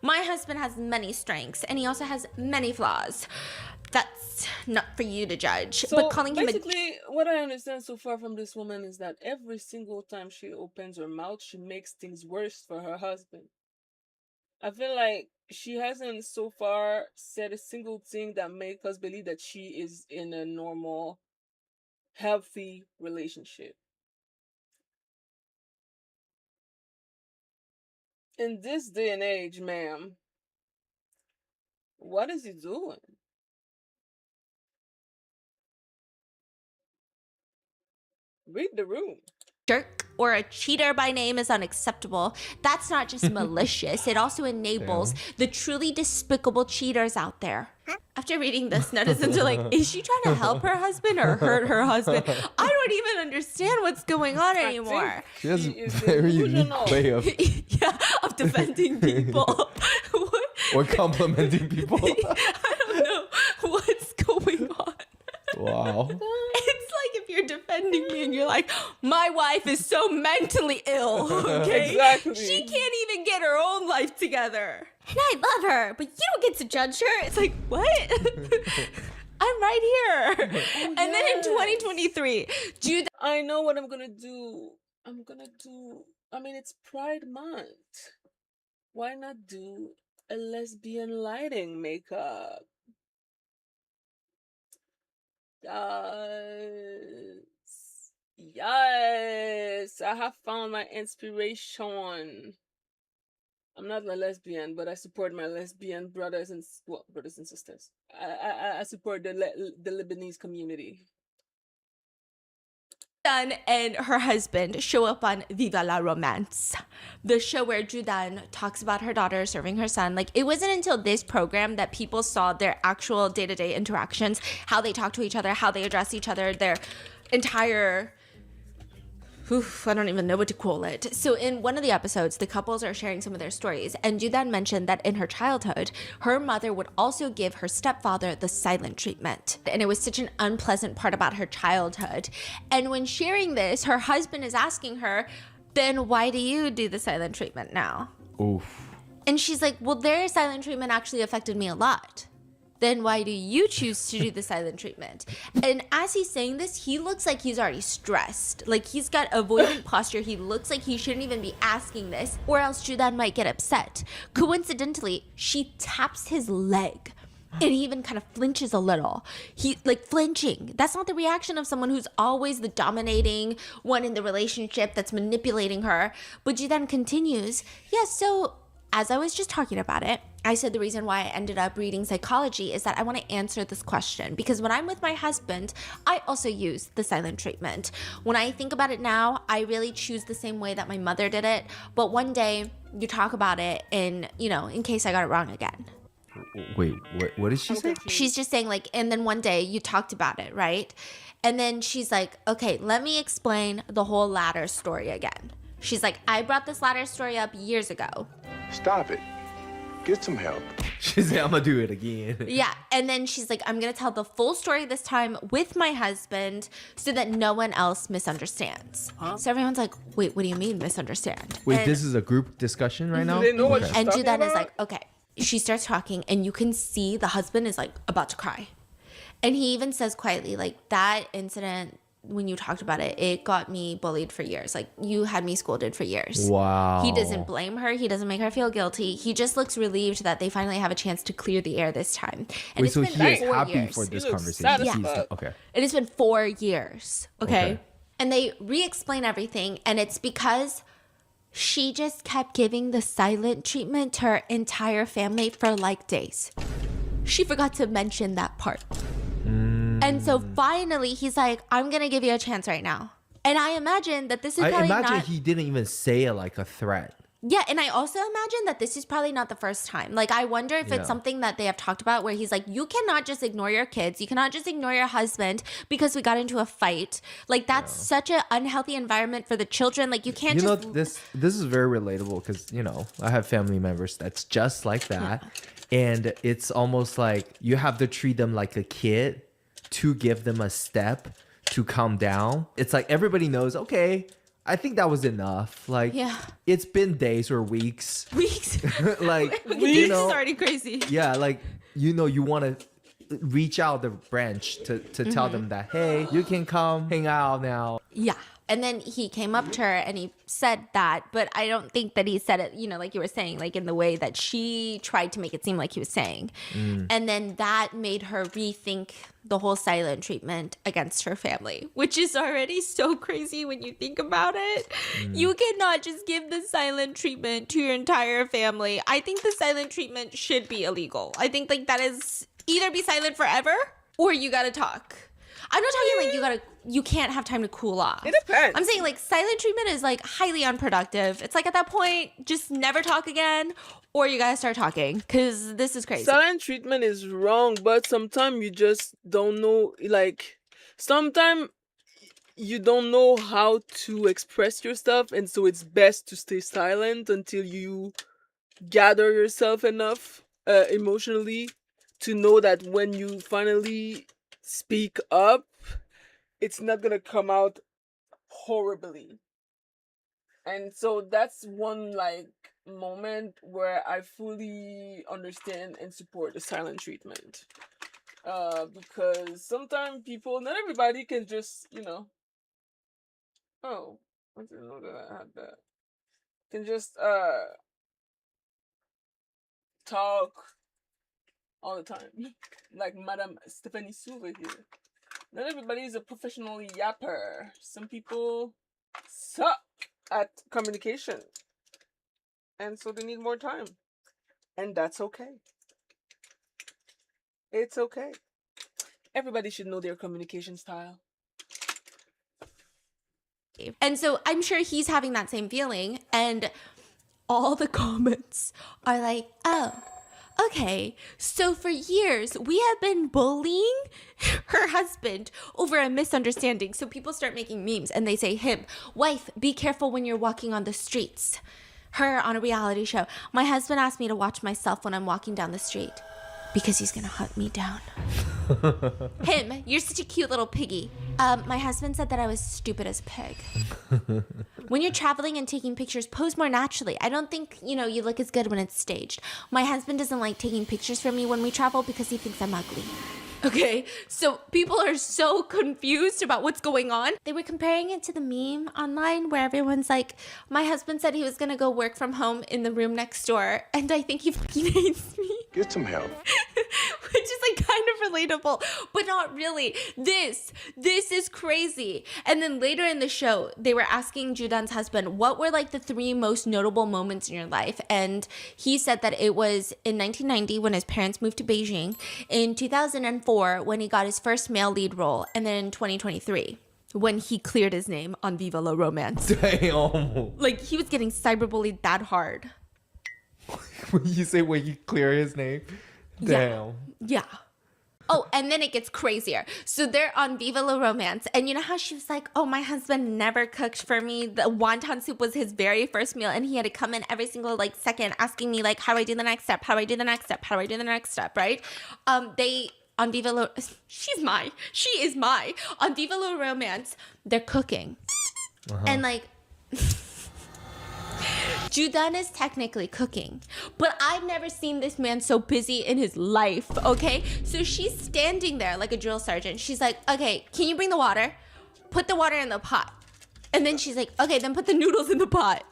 My husband has many strengths, and he also has many flaws. That's not for you to judge. So but calling him basically, what I understand so far from this woman is that every single time she opens her mouth, she makes things worse for her husband. I feel like she hasn't so far said a single thing that make us believe that she is in a normal, healthy relationship. In this day and age, ma'am, what is he doing? Read the room. jerk or a cheater by name is unacceptable. That's not just malicious, it also enables the truly despicable cheaters out there. After reading this, netizens are like, is she trying to help her husband or hurt her husband? I don't even understand what's going on anymore. She has a very unique way of of defending people. or complimenting people. I don't know what's going on. Wow. It's like if you're defending me and you're like, my wife is so mentally ill, okay? Exactly. She can't even get her own life together. And I love her, but you don't get to judge her. It's like, what? I'm right here. And then in 2023, I know what I'm gonna do. I mean, it's Pride Month. Why not do a lesbian lighting makeup? Yes, I have found my inspiration. I'm not a lesbian, but I support my lesbian brothers and sisters. I support the Lebanese community. Judan and her husband show up on Viva la Romance, the show where Judan talks about her daughter serving her son. Like, it wasn't until this program that people saw their actual day-to-day interactions, how they talk to each other, how they address each other, their entire... I don't even know what to call it. So in one of the episodes, the couples are sharing some of their stories, and Judan mentioned that in her childhood, her mother would also give her stepfather the silent treatment. And it was such an unpleasant part about her childhood. And when sharing this, her husband is asking her, then why do you do the silent treatment now? Oof. And she's like, well, their silent treatment actually affected me a lot. Then why do you choose to do the silent treatment? And as he's saying this, he looks like he's already stressed. Like, he's got avoidant posture. He looks like he shouldn't even be asking this, or else Judan might get upset. Coincidentally, she taps his leg, and he even kind of flinches a little. He, like, flinching. That's not the reaction of someone who's always the dominating one in the relationship that's manipulating her. But Judan continues, yeah, so as I was just talking about it, I said the reason why I ended up reading psychology is that I want to answer this question, because when I'm with my husband, I also use the silent treatment. When I think about it now, I really choose the same way that my mother did it, but one day you talk about it in case I got it wrong again. Wait, what did she say? She's just saying, like, and then one day you talked about it, right? And then she's like, okay, let me explain the whole ladder story again. She's like, I brought this ladder story up years ago. Stop it. Get some help. She said, I'm gonna do it again. Yeah, and then she's like, I'm gonna tell the full story this time with my husband so that no one else misunderstands. So everyone's like, wait, what do you mean misunderstand? Wait, And- this is a group discussion right now? They know what she's And talking Judan is about? like, okay. She starts talking, and you can see the husband is like about to cry. And he even says quietly, like, that incident, when you talked about it, it got me bullied for years. Like, you had me scolded for years. Wow. He doesn't blame her. He doesn't make her feel guilty. He just looks relieved that they finally have a chance to clear the air this time. And Wait, so he is 4 happy years. for this He looks conversation. sad as He's- fuck. Okay. It has been 4 years. Okay. Okay. And they re-explain everything, and it's because she just kept giving the silent treatment to her entire family for like days. She forgot to mention that part. And so finally he's like, I'm gonna give you a chance right now. And I imagine that this is I probably imagine not. he didn't even say it like a threat. Yeah, and I also imagine that this is probably not the first time. Like, I wonder if Yeah. it's something that they have talked about where he's like, you cannot just ignore your kids. You cannot just ignore your husband because we got into a fight. Like, that's such an unhealthy environment for the children. Like, you can't You know, just. this is very relatable because, you know, I have family members that's just like that. And it's almost like you have to treat them like a kid to give them a step to calm down. It's like everybody knows, okay, I think that was enough. Like, Yeah. it's been days or weeks. Weeks. Like, This you is know, already crazy. yeah, like, you know, you want to reach out the branch to tell them that, hey, you can come hang out now. Yeah. And then he came up to her and he said that, but I don't think that he said it, you know, like you were saying, like in the way that she tried to make it seem like he was saying. And then that made her rethink the whole silent treatment against her family, which is already so crazy when you think about it. You cannot just give the silent treatment to your entire family. I think the silent treatment should be illegal. I think like that is either be silent forever or you gotta talk. I'm not talking like you can't have time to cool off. It depends. I'm saying like silent treatment is like highly unproductive. It's like at that point, just never talk again, or you gotta start talking because this is crazy. Silent treatment is wrong, but sometimes you just don't know. Like, sometimes you don't know how to express your stuff, and so it's best to stay silent until you gather yourself enough emotionally to know that when you finally speak up, it's not gonna come out horribly. And so that's one like moment where I fully understand and support the silent treatment. Because sometimes people, not everybody can just, you know, oh, I didn't know that I had that. Can just talk all the time. Like Madame Stephanie Souver here. Not everybody is a professional yapper. Some people suck at communication. And so they need more time. And that's okay. It's okay. Everybody should know their communication style. And so I'm sure he's having that same feeling. And all the comments are like, oh, okay, so for years we have been bullying her husband over a misunderstanding. So people start making memes and they say, him, wife, be careful when you're walking on the streets. Her on a reality show. My husband asked me to watch myself when I'm walking down the street because he's gonna hunt me down. Him, you're such a cute little piggy. My husband said that I was stupid as a pig. When you're traveling and taking pictures, pose more naturally. I don't think, you know, you look as good when it's staged. My husband doesn't like taking pictures for me when we travel because he thinks I'm ugly. Okay, so people are so confused about what's going on. They were comparing it to the meme online where everyone's like, my husband said he was gonna go work from home in the room next door, and I think he fucking hates me. Get some help. Which is like kind of relatable, but not really. This is crazy. And then later in the show, they were asking Judan's husband, what were like the 3 most notable moments in your life? And he said that it was in 1990 when his parents moved to Beijing, in 2004 when he got his first male lead role, and then in 2023 when he cleared his name on Viva La Romance. Damn. Like, he was getting cyberbullied that hard. When you say when you clear his name, damn. Yeah. Oh, and then it gets crazier. So they're on Viva La Romance. And you know how she was like, oh, my husband never cooked for me. The wonton soup was his very first meal. And he had to come in every single like second asking me like, how do I do the next step? How do I do the next step? How do I do the next step? Right? They... On Viva La... She is my. On Viva La Romance, they're cooking. And like... Judan is technically cooking, but I've never seen this man so busy in his life, okay? So she's standing there like a drill sergeant. She's like, okay, can you bring the water? Put the water in the pot. And then she's like, okay, then put the noodles in the pot.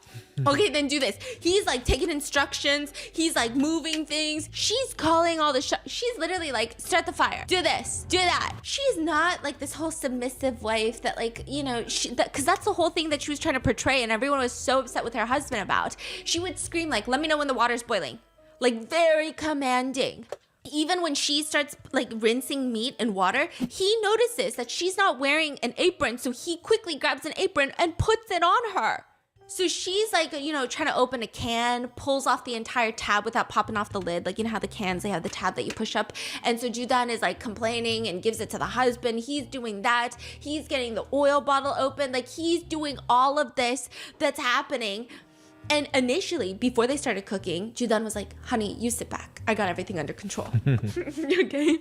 Okay, then do this. He's like taking instructions. He's like moving things. She's calling all the shots. She's literally like, start the fire. Do this. Do that. She's not like this whole submissive wife that like, you know, because that's the whole thing that she was trying to portray and everyone was so upset with her husband about. She would scream like, let me know when the water's boiling. Like very commanding. Even when she starts like rinsing meat in water, he notices that she's not wearing an apron. So he quickly grabs an apron and puts it on her. So she's like, you know, trying to open a can, pulls off the entire tab without popping off the lid. Like, you know how the cans, they have the tab that you push up. And so Judan is like complaining and gives it to the husband. He's doing that. He's getting the oil bottle open. Like he's doing all of this that's happening. And initially, before they started cooking, Judan was like, honey, you sit back. I got everything under control. Okay?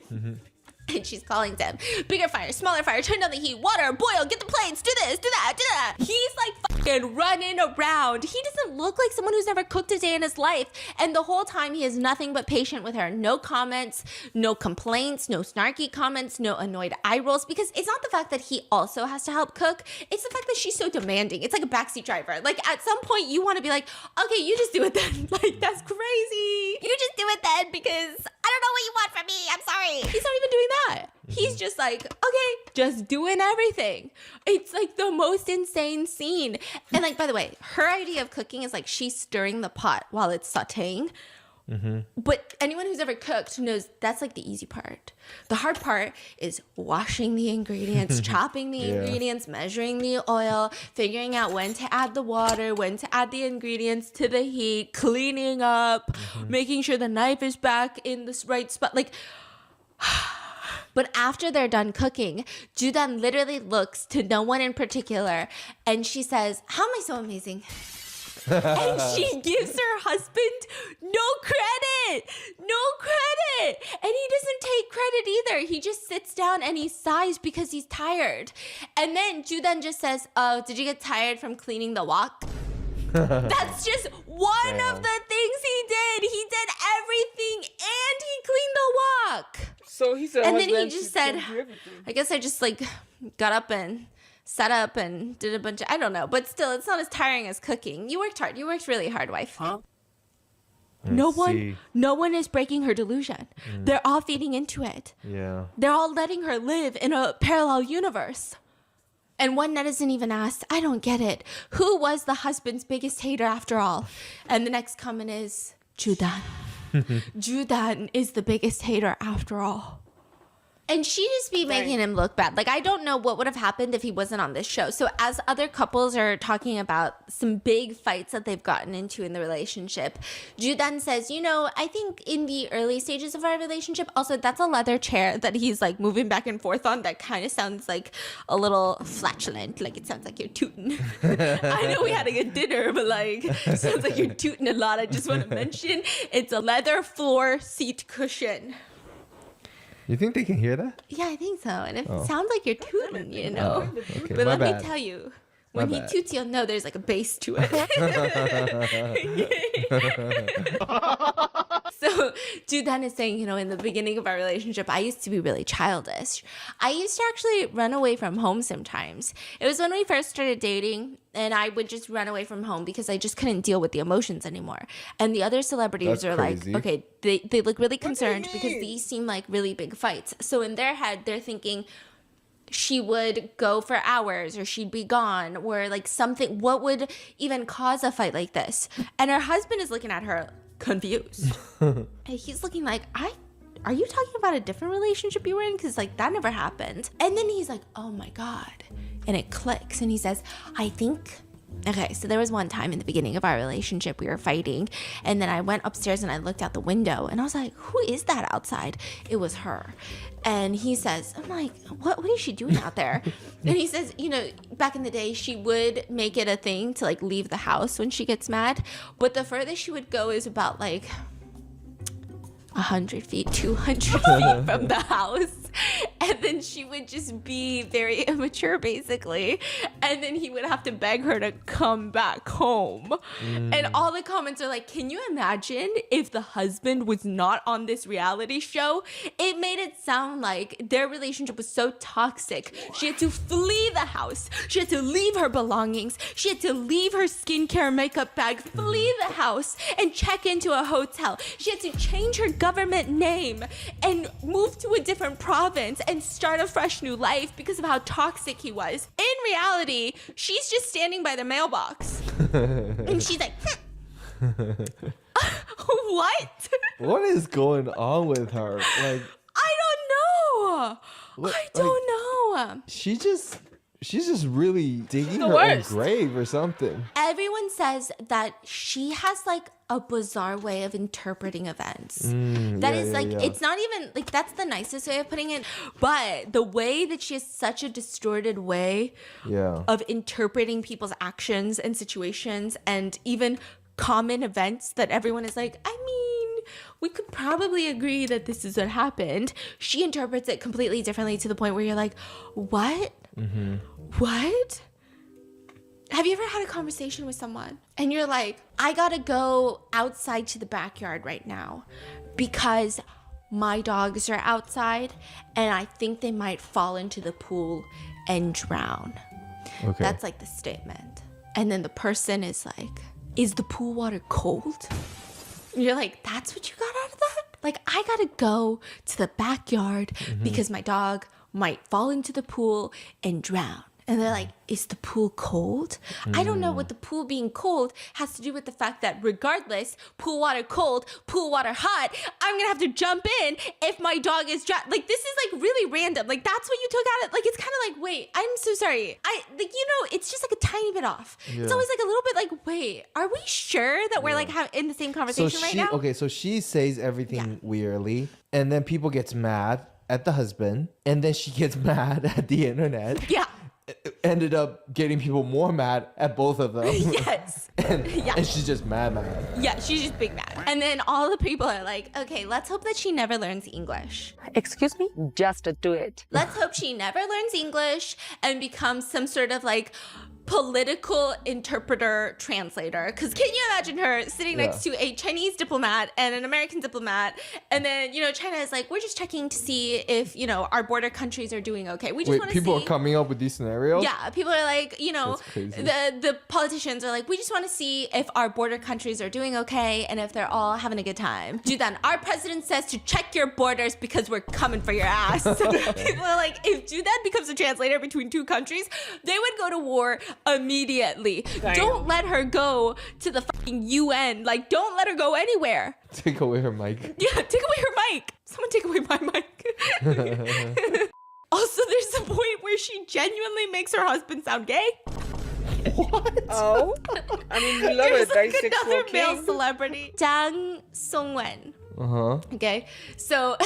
And she's calling to him, bigger fire, smaller fire, turn down the heat, water, boil, get the plates, do this, do that, do that. He's like fucking running around. He doesn't look like someone who's never cooked a day in his life. And the whole time he is nothing but patient with her. No comments, no complaints, no snarky comments, no annoyed eye rolls. Because it's not the fact that he also has to help cook. It's the fact that she's so demanding. It's like a backseat driver. Like at some point you want to be like, okay, you just do it then. Like that's crazy. You just do it then because I don't know what you want from me. I'm sorry. He's not even doing that. He's just like, okay, just doing everything. It's like the most insane scene. And like, by the way, her idea of cooking is like she's stirring the pot while it's sauteing. But anyone who's ever cooked knows that's like the easy part. The hard part is washing the ingredients, chopping the ingredients, measuring the oil, figuring out when to add the water, when to add the ingredients to the heat, cleaning up, making sure the knife is back in the right spot. Like, but after they're done cooking, Judan literally looks to no one in particular and she says, how am I so amazing? And she gives her husband no credit. And he doesn't take credit either. He just sits down and he sighs because he's tired. And then Judan just says, oh, did you get tired from cleaning the wok? That's just one of the things he did. He did everything and he cleaned the wok. So he said, and then he just said, I guess I just like got up and set up and did a bunch of, I don't know, but still, it's not as tiring as cooking. You worked hard. You worked really hard, wife. Huh? No one is breaking her delusion. They're all feeding into it. Yeah. They're all letting her live in a parallel universe. And one netizen even asked, I don't get it. Who was the husband's biggest hater after all? And the next comment is, Judan. Judan is the biggest hater after all. And she just be making him look bad. Like, I don't know what would have happened if he wasn't on this show. So as other couples are talking about some big fights that they've gotten into in the relationship, Judan says, you know, I think in the early stages of our relationship, also that's a leather chair that he's like moving back and forth on that kind of sounds like a little flatulent. Like it sounds like you're tooting. I know we had a good dinner, but like it sounds like you're tooting a lot. I just want to mention it's a leather floor seat cushion. You think they can hear that? Yeah, I think so. And it sounds like you're tooting, you know. Okay, but let me tell you, when he toots, you'll know there's like a bass to it. So Judan is saying, you know, in the beginning of our relationship, I used to be really childish. I used to actually run away from home sometimes. It was when we first started dating, and I would just run away from home because I just couldn't deal with the emotions anymore. And the other celebrities are like, okay, they look really concerned because these seem like really big fights. So in their head, they're thinking she would go for hours or she'd be gone or like something. What would even cause a fight like this? And her husband is looking at her confused. And he's looking like, are you talking about a different relationship you were in? Because like that never happened. And then he's like, oh my God. And it clicks and he says, I think Okay, so there was one time in the beginning of our relationship we were fighting, and then I went upstairs and I looked out the window and I was like, who is that outside? It was her. And he says, I'm like, what is she doing out there? And he says, you know, back in the day she would make it a thing to like leave the house when she gets mad, but the furthest she would go is about like 100 feet, 200 feet from the house. And then she would just be very immature, basically. And then he would have to beg her to come back home. And all the comments are like, can you imagine if the husband was not on this reality show? It made it sound like their relationship was so toxic. She had to flee the house. She had to leave her belongings. She had to leave her skincare makeup bag, flee the house, and check into a hotel. She had to change her government name and move to a different province and start a fresh new life because of how toxic he was. In reality, she's just standing by the mailbox. And she's like, what? What is going on with her? Like, I don't know. I don't know. She's just really digging The her own worst. grave or something. Everyone says that she has like a bizarre way of interpreting events. That is like, it's not even like, that's the nicest way of putting it. But the way that she has such a distorted way of interpreting people's actions and situations and even common events that everyone is like, I mean, we could probably agree that this is what happened. She interprets it completely differently to the point where you're like, what? What? Have you ever had a conversation with someone and you're like, I gotta go outside to the backyard right now because my dogs are outside and I think they might fall into the pool and drown. Okay. That's like the statement. And then the person is like, is the pool water cold? And you're like, that's what you got out of that? Like, I gotta go to the backyard because my dog might fall into the pool and drown. And they're like, is the pool cold? I don't know what the pool being cold has to do with the fact that regardless, pool water cold, pool water hot, I'm gonna have to jump in if my dog is drowned. Like, this is like really random. Like, that's what you took out of, like, it's kind of like, wait, I'm so sorry. Like, you know, it's just like a tiny bit off. It's always like a little bit like, wait, are we sure that we're like in the same conversation right now? Okay, so she says everything weirdly, and then people gets mad at the husband, and then she gets mad at the internet. Yeah. Ended up getting people more mad at both of them. Yes. and she's just mad. Yeah, she's just big mad. And then all the people are like, okay, let's hope that she never learns English. Excuse me? Just do it. Let's hope she never learns English and becomes some sort of like political interpreter translator. Because can you imagine her sitting next to a Chinese diplomat and an American diplomat, and then, you know, China is like, we're just checking to see if, you know, our border countries are doing okay. We just want to see. People are coming up with these scenarios? Yeah, people are like, you know, That's crazy. the politicians are like, we just want to see if our border countries are doing okay and if they're all having a good time. Dude, then our president says to check your borders because we're coming for your ass. People are like, if Judan becomes a translator between two countries, they would go to war immediately. Damn. Don't let her go to the fucking UN. Like, don't let her go anywhere. Take away her mic. Yeah, take away her mic. Someone take away my mic. Also, there's a point where she genuinely makes her husband sound gay. What? Oh, I mean, we love There's it. like Dice another male king. celebrity, Jang Song-wen. Uh-huh. Okay, so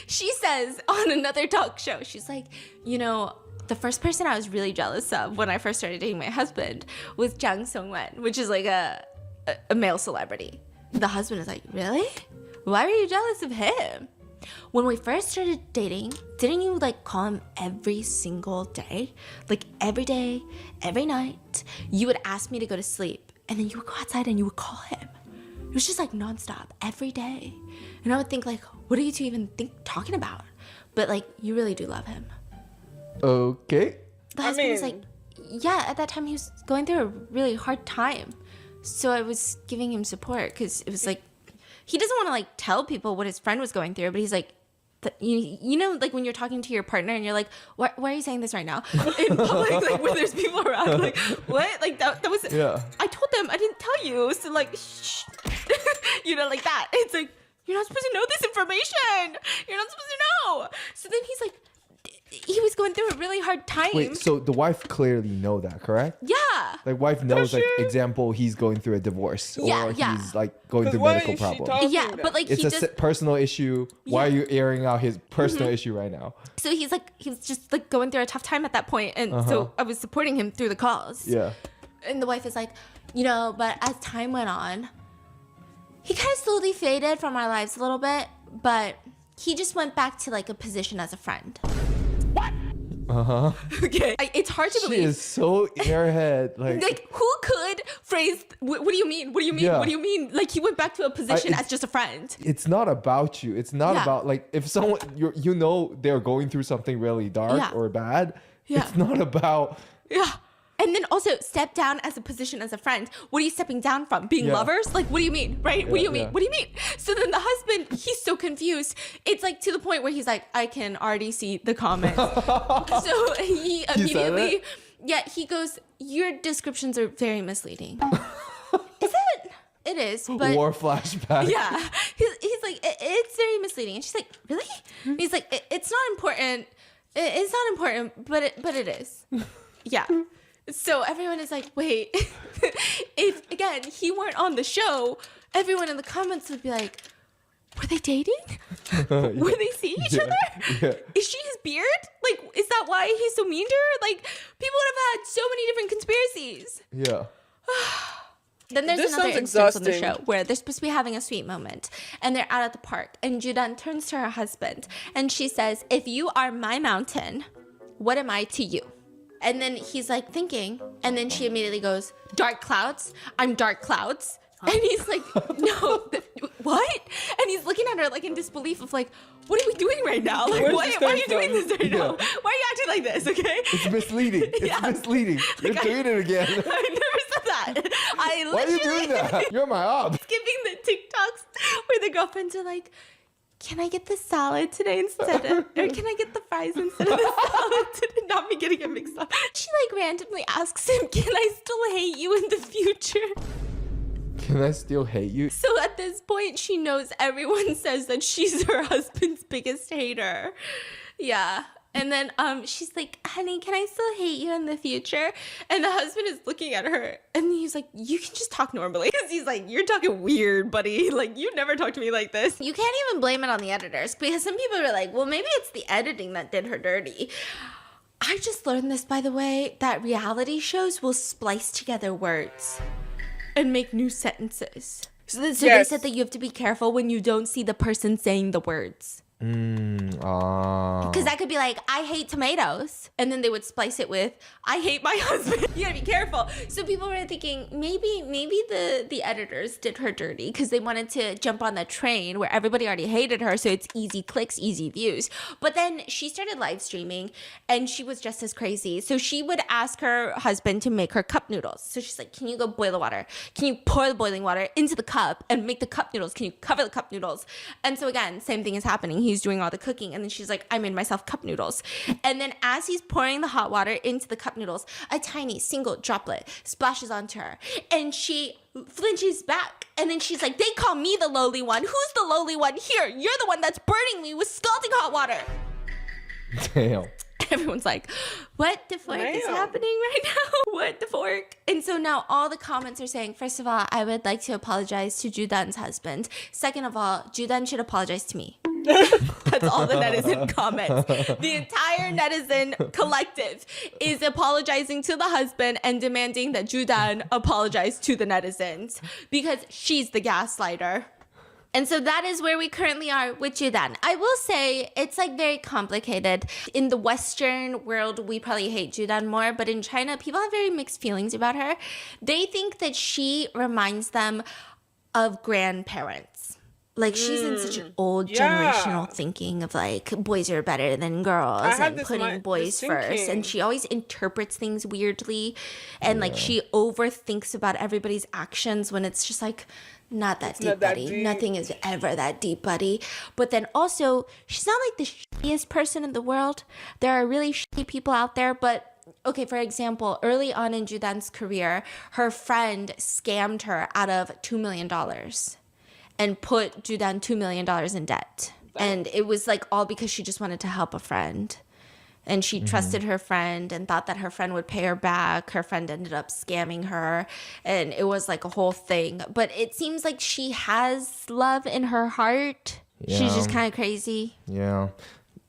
she says on another talk show, she's like, you know, the first person I was really jealous of when I first started dating my husband was Jang Song-wen, which is like a male celebrity. The husband is like, really? Why were you jealous of him? When we first started dating, didn't you like call him every single day? Like every day, every night, you would ask me to go to sleep and then you would go outside and you would call him. It was just like nonstop, every day. And I would think like, what are you two even talking about? But like, you really do love him. Okay. The husband was like, yeah, at that time he was going through a really hard time. So I was giving him support because it was like, he doesn't want to like tell people what his friend was going through, but he's like, you know, like when you're talking to your partner and you're like, why are you saying this right now in public, like when there's people around, like what, like that was I told them I didn't tell you, so like shh. You know, like that. It's like, you're not supposed to know this information, you're not supposed to know. So then he's like, he was going through a really hard time. Wait, so the wife clearly know that, correct? Yeah. Like wife knows, like example, he's going through a divorce or he's like going through medical problems. Yeah, but like it's he a just personal issue. Why are you airing out his personal issue right now? so he was just like going through a tough time at that point, and so I was supporting him through the calls. Yeah. And the wife is like, but as time went on, he kind of slowly faded from our lives a little bit, but he just went back to like a position as a friend. Okay. It's hard to believe. She is so airhead. Like who could phrase, what do you mean? What do you mean? Yeah. What do you mean? Like he went back to a position as just a friend. It's not about you. It's not about like if someone they're going through something really dark or bad. Yeah. It's not about And then also step down as a position as a friend. What are you stepping down from? Being lovers? Like, what do you mean? Right? What do you mean? What do you mean? So then the husband, he's so confused. It's like to the point where he's like, I can already see the comments. So he immediately, he goes, your descriptions are very misleading. Is it? It is. But war flashback. yeah. He's like, it's very misleading. And she's like, really? And he's like, it's not important. It's not important, but it is. Yeah. So everyone is like, wait, if, again, he weren't on the show, everyone in the comments would be like, were they dating? Were they seeing each other? Yeah. Is she his beard? Like, is that why he's so mean to her? Like, people would have had so many different conspiracies. Yeah. Then there's another instance on the show where they're supposed to be having a sweet moment and they're out at the park and Judan turns to her husband and she says, if you are my mountain, what am I to you? And then he's like thinking, and then she immediately goes, dark clouds? I'm dark clouds. And he's like, no, what? And he's looking at her like in disbelief of like, what are we doing right now? Like, why are you doing this right now? Why are you acting like this, okay? It's misleading. It's misleading. You're doing it again. I never said that. Why are you doing that? You're my op. Skipping the TikToks where the girlfriends are like, can I get the salad today instead of, or can I get the fries instead of the salad today? Not me getting it mixed up. She like randomly asks him, can I still hate you in the future? Can I still hate you? So at this point, she knows everyone says that she's her husband's biggest hater. Yeah. And then she's like, honey, can I still hate you in the future? And the husband is looking at her and he's like, you can just talk normally. Because he's like, you're talking weird, buddy. Like, you never talk to me like this. You can't even blame it on the editors because some people are like, well, maybe it's the editing that did her dirty. I just learned this, by the way, that reality shows will splice together words and make new sentences. So they said that you have to be careful when you don't see the person saying the words. Because that could be like, I hate tomatoes. And then they would splice it with, I hate my husband. You gotta be careful. So people were thinking, maybe the editors did her dirty because they wanted to jump on the train where everybody already hated her. So it's easy clicks, easy views. But then she started live streaming and she was just as crazy. So she would ask her husband to make her cup noodles. So she's like, can you go boil the water? Can you pour the boiling water into the cup and make the cup noodles? Can you cover the cup noodles? And so again, same thing is happening. He's doing all the cooking and then she's like, I made myself cup noodles. And then as he's pouring the hot water into the cup noodles, a tiny single droplet splashes onto her and she flinches back. And then she's like, they call me the lowly one. Who's the lowly one? Here, you're the one that's burning me with scalding hot water. Damn. Everyone's like, what the fork is happening right now? What the fork? And so now all the comments are saying, first of all, I would like to apologize to Judan's husband. Second of all, Judan should apologize to me. That's all the netizen comments. The entire netizen collective is apologizing to the husband and demanding that Judan apologize to the netizens because she's the gaslighter. And so that is where we currently are with Judan. I will say it's like very complicated. In the Western world, we probably hate Judan more, but in China, people have very mixed feelings about her. They think that she reminds them of grandparents. Like she's in such an old generational thinking of like boys are better than girls and putting boys first. And she always interprets things weirdly. And like she overthinks about everybody's actions when it's just like, not that deep, buddy. Nothing is ever that deep, buddy. But then also, she's not like the shittiest person in the world. There are really shitty people out there, but okay, for example, early on in Judan's career, her friend scammed her out of $2 million and put Judan $2 million in debt. And it was like all because she just wanted to help a friend. and she trusted her friend and thought that her friend would pay her back. Her friend ended up scamming her, and it was like a whole thing. But it seems like she has love in her heart. Yeah. She's just kind of crazy. Yeah.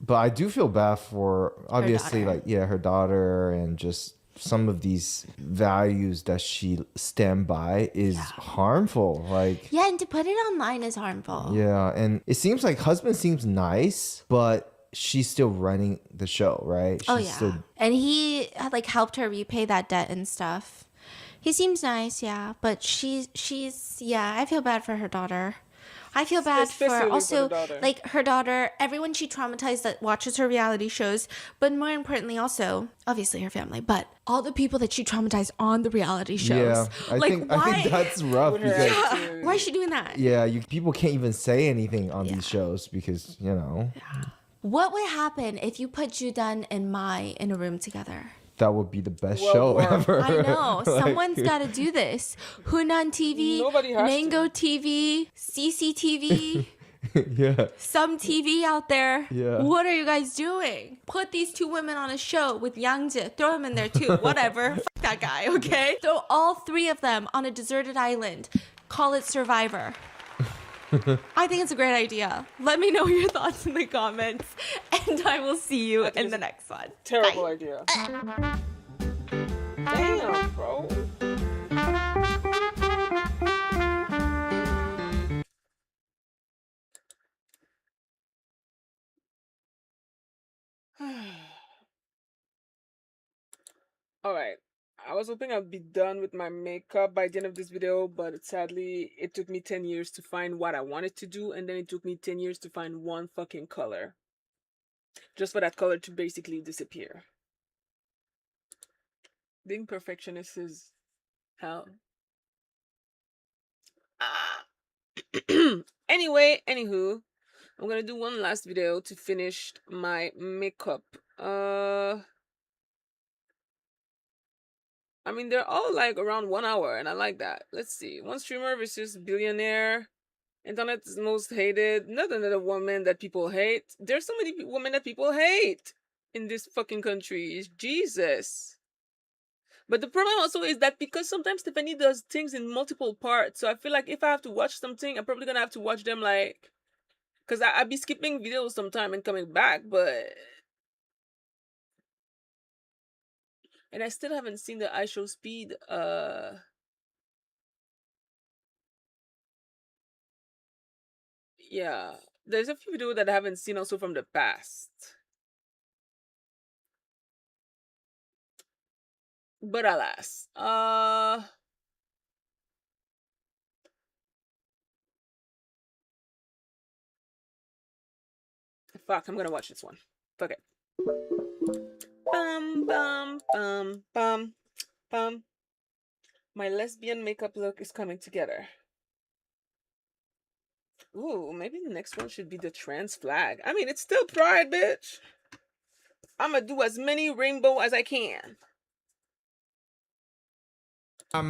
But I do feel bad for, obviously, her daughter, and just some of these values that she stand by is harmful. Like, yeah, and to put it online is harmful. Yeah, and it seems like husband seems nice, but she's still running the show, right? She's still... And he like helped her repay that debt and stuff. He seems nice, yeah, but she's I feel bad for her daughter. I feel bad for also like her daughter, everyone she traumatized that watches her reality shows, but more importantly also, obviously her family, but all the people that she traumatized on the reality shows. Yeah, I think that's rough because why is she doing that? Yeah, people can't even say anything on these shows because, you know. Yeah. What would happen if you put Judan and Mai in a room together? That would be the best show ever. I know. Someone's got to do this. Hunan TV, Mango TV, CCTV. Yeah. Some TV out there. Yeah. What are you guys doing? Put these two women on a show with Yangji. Throw him in there too. Whatever. F that guy, okay? Throw all three of them on a deserted island. Call it Survivor. I think it's a great idea. Let me know your thoughts in the comments, and I will see you in the next one. Terrible idea. Damn, bro. All right. I was hoping I'd be done with my makeup by the end of this video, but sadly, it took me 10 years to find what I wanted to do, and then it took me 10 years to find one fucking color. Just for that color to basically disappear. Being perfectionist is hell. Anyway, anywho, I'm gonna do one last video to finish my makeup. I mean, they're all like around 1 hour, and I like that. Let's see. One streamer versus billionaire. Internet's most hated. Not another woman that people hate. There's so many women that people hate in this fucking country. Jesus. But the problem also is that because sometimes Stephanie does things in multiple parts, so I feel like if I have to watch something, I'm probably gonna have to watch them like... Because I'd be skipping videos sometime and coming back, but... And I still haven't seen the iShow Speed, yeah. There's a few videos that I haven't seen also from the past. But alas. Fuck, I'm gonna watch this one. Fuck it. Bum, bum, bum, bum, bum. My lesbian makeup look is coming together. Ooh, maybe the next one should be the trans flag. I mean, it's still Pride, bitch. I'm gonna do as many rainbow as I can. All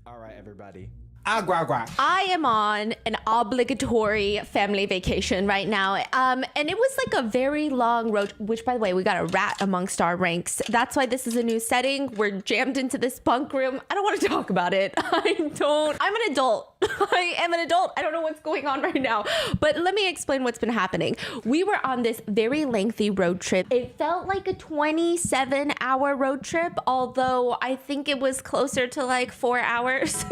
right, everybody. I am on an obligatory family vacation right now. And it was like a very long road, which by the way, we got a rat amongst our ranks. That's why this is a new setting. We're jammed into this bunk room. I don't want to talk about it. I'm an adult. I am an adult. I don't know what's going on right now. But let me explain what's been happening. We were on this very lengthy road trip. It felt like a 27-hour road trip, although I think it was closer to like 4 hours.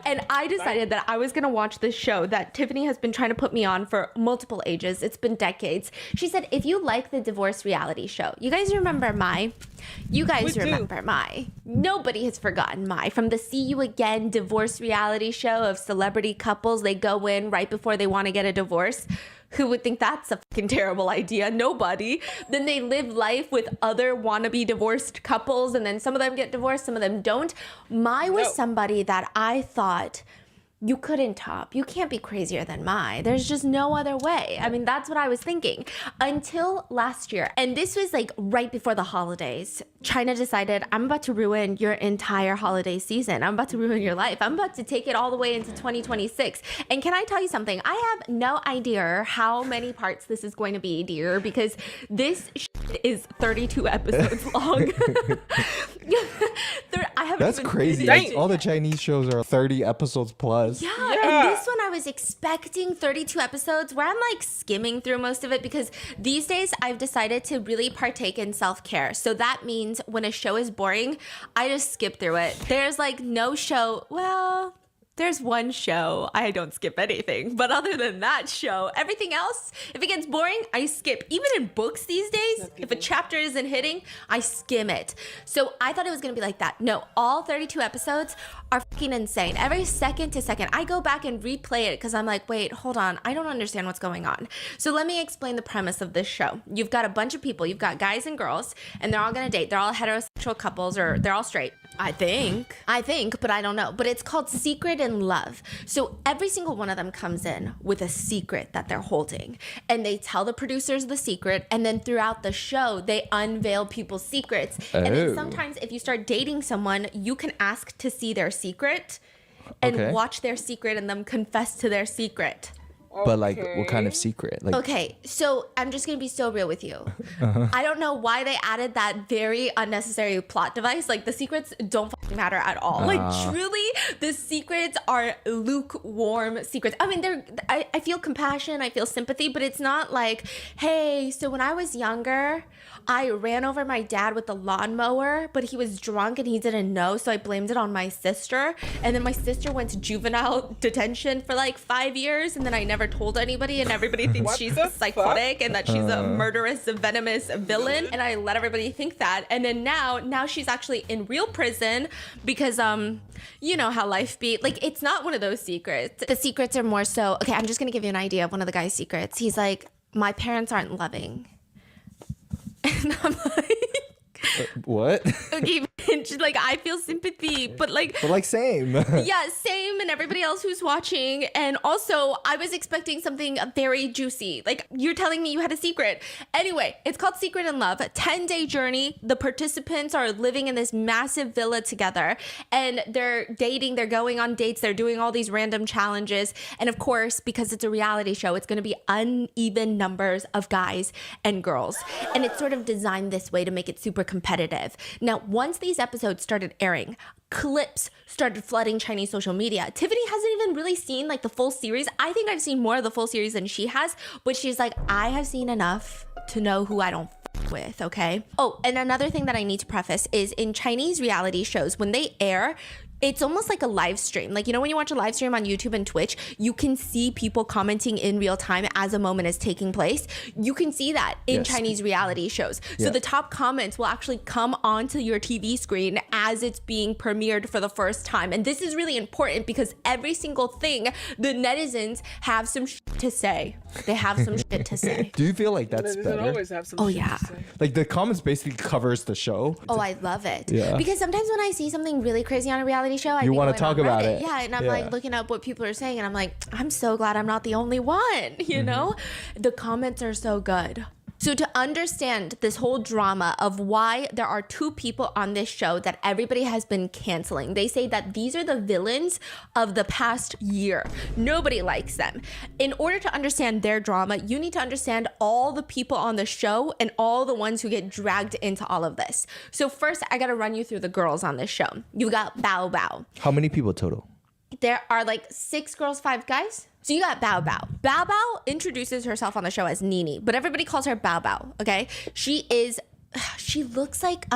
And I decided that I was going to watch this show that Tiffany has been trying to put me on for multiple ages. It's been decades. She said, if you like the divorce reality show, you guys remember Mai? You guys remember Mai. Nobody has forgotten Mai from the See You Again divorce reality show of celebrity couples. They go in right before they want to get a divorce. Who would think that's a fucking terrible idea? Nobody. Then they live life with other wannabe divorced couples, and then some of them get divorced, some of them don't. Mai was somebody that I thought you couldn't top. You can't be crazier than Mai. There's just no other way. I mean, that's what I was thinking until last year. And this was like right before the holidays. China decided, I'm about to ruin your entire holiday season. I'm about to ruin your life. I'm about to take it all the way into 2026. And can I tell you something? I have no idea how many parts this is going to be, dear, because this is 32 episodes long. That's crazy. Like, all the Chinese shows are 30 episodes plus. Yeah, and this one I was expecting 32 episodes where I'm like skimming through most of it because these days I've decided to really partake in self-care. So that means when a show is boring, I just skip through it. There's like no show, well, there's one show, I don't skip anything. But other than that show, everything else, if it gets boring, I skip. Even in books these days, if a chapter isn't hitting, I skim it. So I thought it was gonna be like that. No, all 32 episodes are fucking insane. Every second to second, I go back and replay it because I'm like, wait, hold on, I don't understand what's going on. So let me explain the premise of this show. You've got a bunch of people, you've got guys and girls, and they're all gonna date. They're all heterosexual couples, or they're all straight. I think, but I don't know. But it's called Secret in Love. So every single one of them comes in with a secret that they're holding. And they tell the producers the secret. And then throughout the show, they unveil people's secrets. And then sometimes if you start dating someone, you can ask to see their secret and watch their secret and them confess to their secret. But like, what kind of secret? Like, okay, so I'm just gonna be so real with you. I don't know why they added that very unnecessary plot device. Like the secrets don't fucking matter at all. Like truly, the secrets are lukewarm secrets. I mean, I feel compassion, I feel sympathy, but it's not like, hey, so when I was younger, I ran over my dad with the lawnmower, but he was drunk and he didn't know, so I blamed it on my sister. And then my sister went to juvenile detention for like 5 years, and then I never told anybody, and everybody thinks she's psychotic and that she's a murderous, venomous villain. And I let everybody think that. And then now she's actually in real prison because you know how life be. Like, it's not one of those secrets. The secrets are more so, okay, I'm just gonna give you an idea of one of the guy's secrets. He's like, my parents aren't loving. And I'm like, what? Okay, like I feel sympathy, but like same. Yeah, same, and everybody else who's watching. And also, I was expecting something very juicy. Like, you're telling me you had a secret. Anyway, it's called Secret in Love, a 10-day journey. The participants are living in this massive villa together, and they're dating, they're going on dates, they're doing all these random challenges. And of course, because it's a reality show, it's going to be uneven numbers of guys and girls. And it's sort of designed this way to make it super competitive. Now, once these episodes started airing, clips started flooding Chinese social media. Tiffany hasn't even really seen like the full series. I think I've seen more of the full series than she has, but she's like, I have seen enough to know who I don't with, okay? Oh, and another thing that I need to preface is in Chinese reality shows, when they air, it's almost like a live stream. Like, you know, when you watch a live stream on YouTube and Twitch, you can see people commenting in real time as a moment is taking place. You can see that in Chinese reality shows. So the top comments will actually come onto your TV screen as it's being premiered for the first time. And this is really important because every single thing, the netizens have some shit to say. They have some shit to say. Do you feel like that's better? Always have some shit to say. Like, the comments basically covers the show. Oh, I love it. Yeah. Because sometimes when I see something really crazy on a reality show, I you want to talk about it. Yeah, and I'm like looking up what people are saying, and I'm like, I'm so glad I'm not the only one, you know? The comments are so good. So to understand this whole drama of why there are two people on this show that everybody has been canceling, they say that these are the villains of the past year. Nobody likes them. In order to understand their drama, you need to understand all the people on the show and all the ones who get dragged into all of this. So first, I gotta run you through the girls on this show. You got Bao Bao. How many people total? There are like 6 girls, 5 guys. So you got Bao Bao. Bao Bao introduces herself on the show as Nini, but everybody calls her Bao Bao, okay? She looks like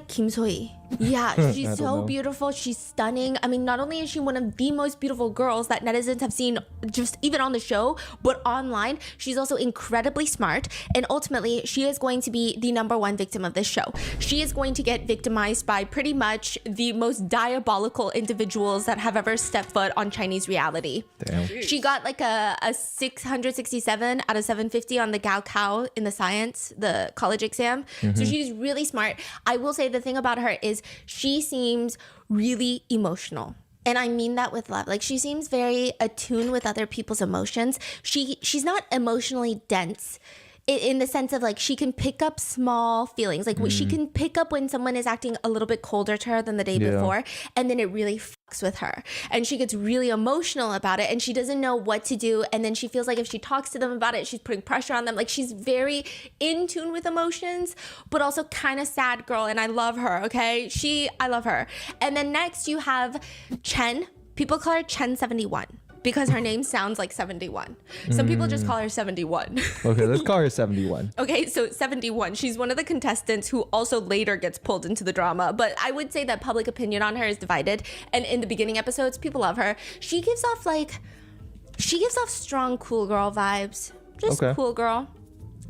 Kim So-hee. Yeah, she's so beautiful. She's stunning. I mean, not only is she one of the most beautiful girls that netizens have seen just even on the show, but online, she's also incredibly smart. And ultimately, she is going to be the #1 victim of this show. She is going to get victimized by pretty much the most diabolical individuals that have ever stepped foot on Chinese reality. Damn. She got like a 667 out of 750 on the Gaokao in the science, the college exam. So she's really smart. I will say the thing about her is she seems really emotional. And I mean that with love. Like, she seems very attuned with other people's emotions. She's not emotionally dense in the sense of like she can pick up small feelings. Like she can pick up when someone is acting a little bit colder to her than the day before, and then it really fucks with her. And she gets really emotional about it and she doesn't know what to do. And then she feels like if she talks to them about it, she's putting pressure on them. Like, she's very in tune with emotions, but also kind of sad girl. And I love her, okay? I love her. And then next you have Chen. People call her Chen 71. Because her name sounds like 71. Some people just call her 71. Okay, let's call her 71. Okay, so 71. She's one of the contestants who also later gets pulled into the drama. But I would say that public opinion on her is divided. And in the beginning episodes, people love her. She gives off strong cool girl vibes. Just cool girl.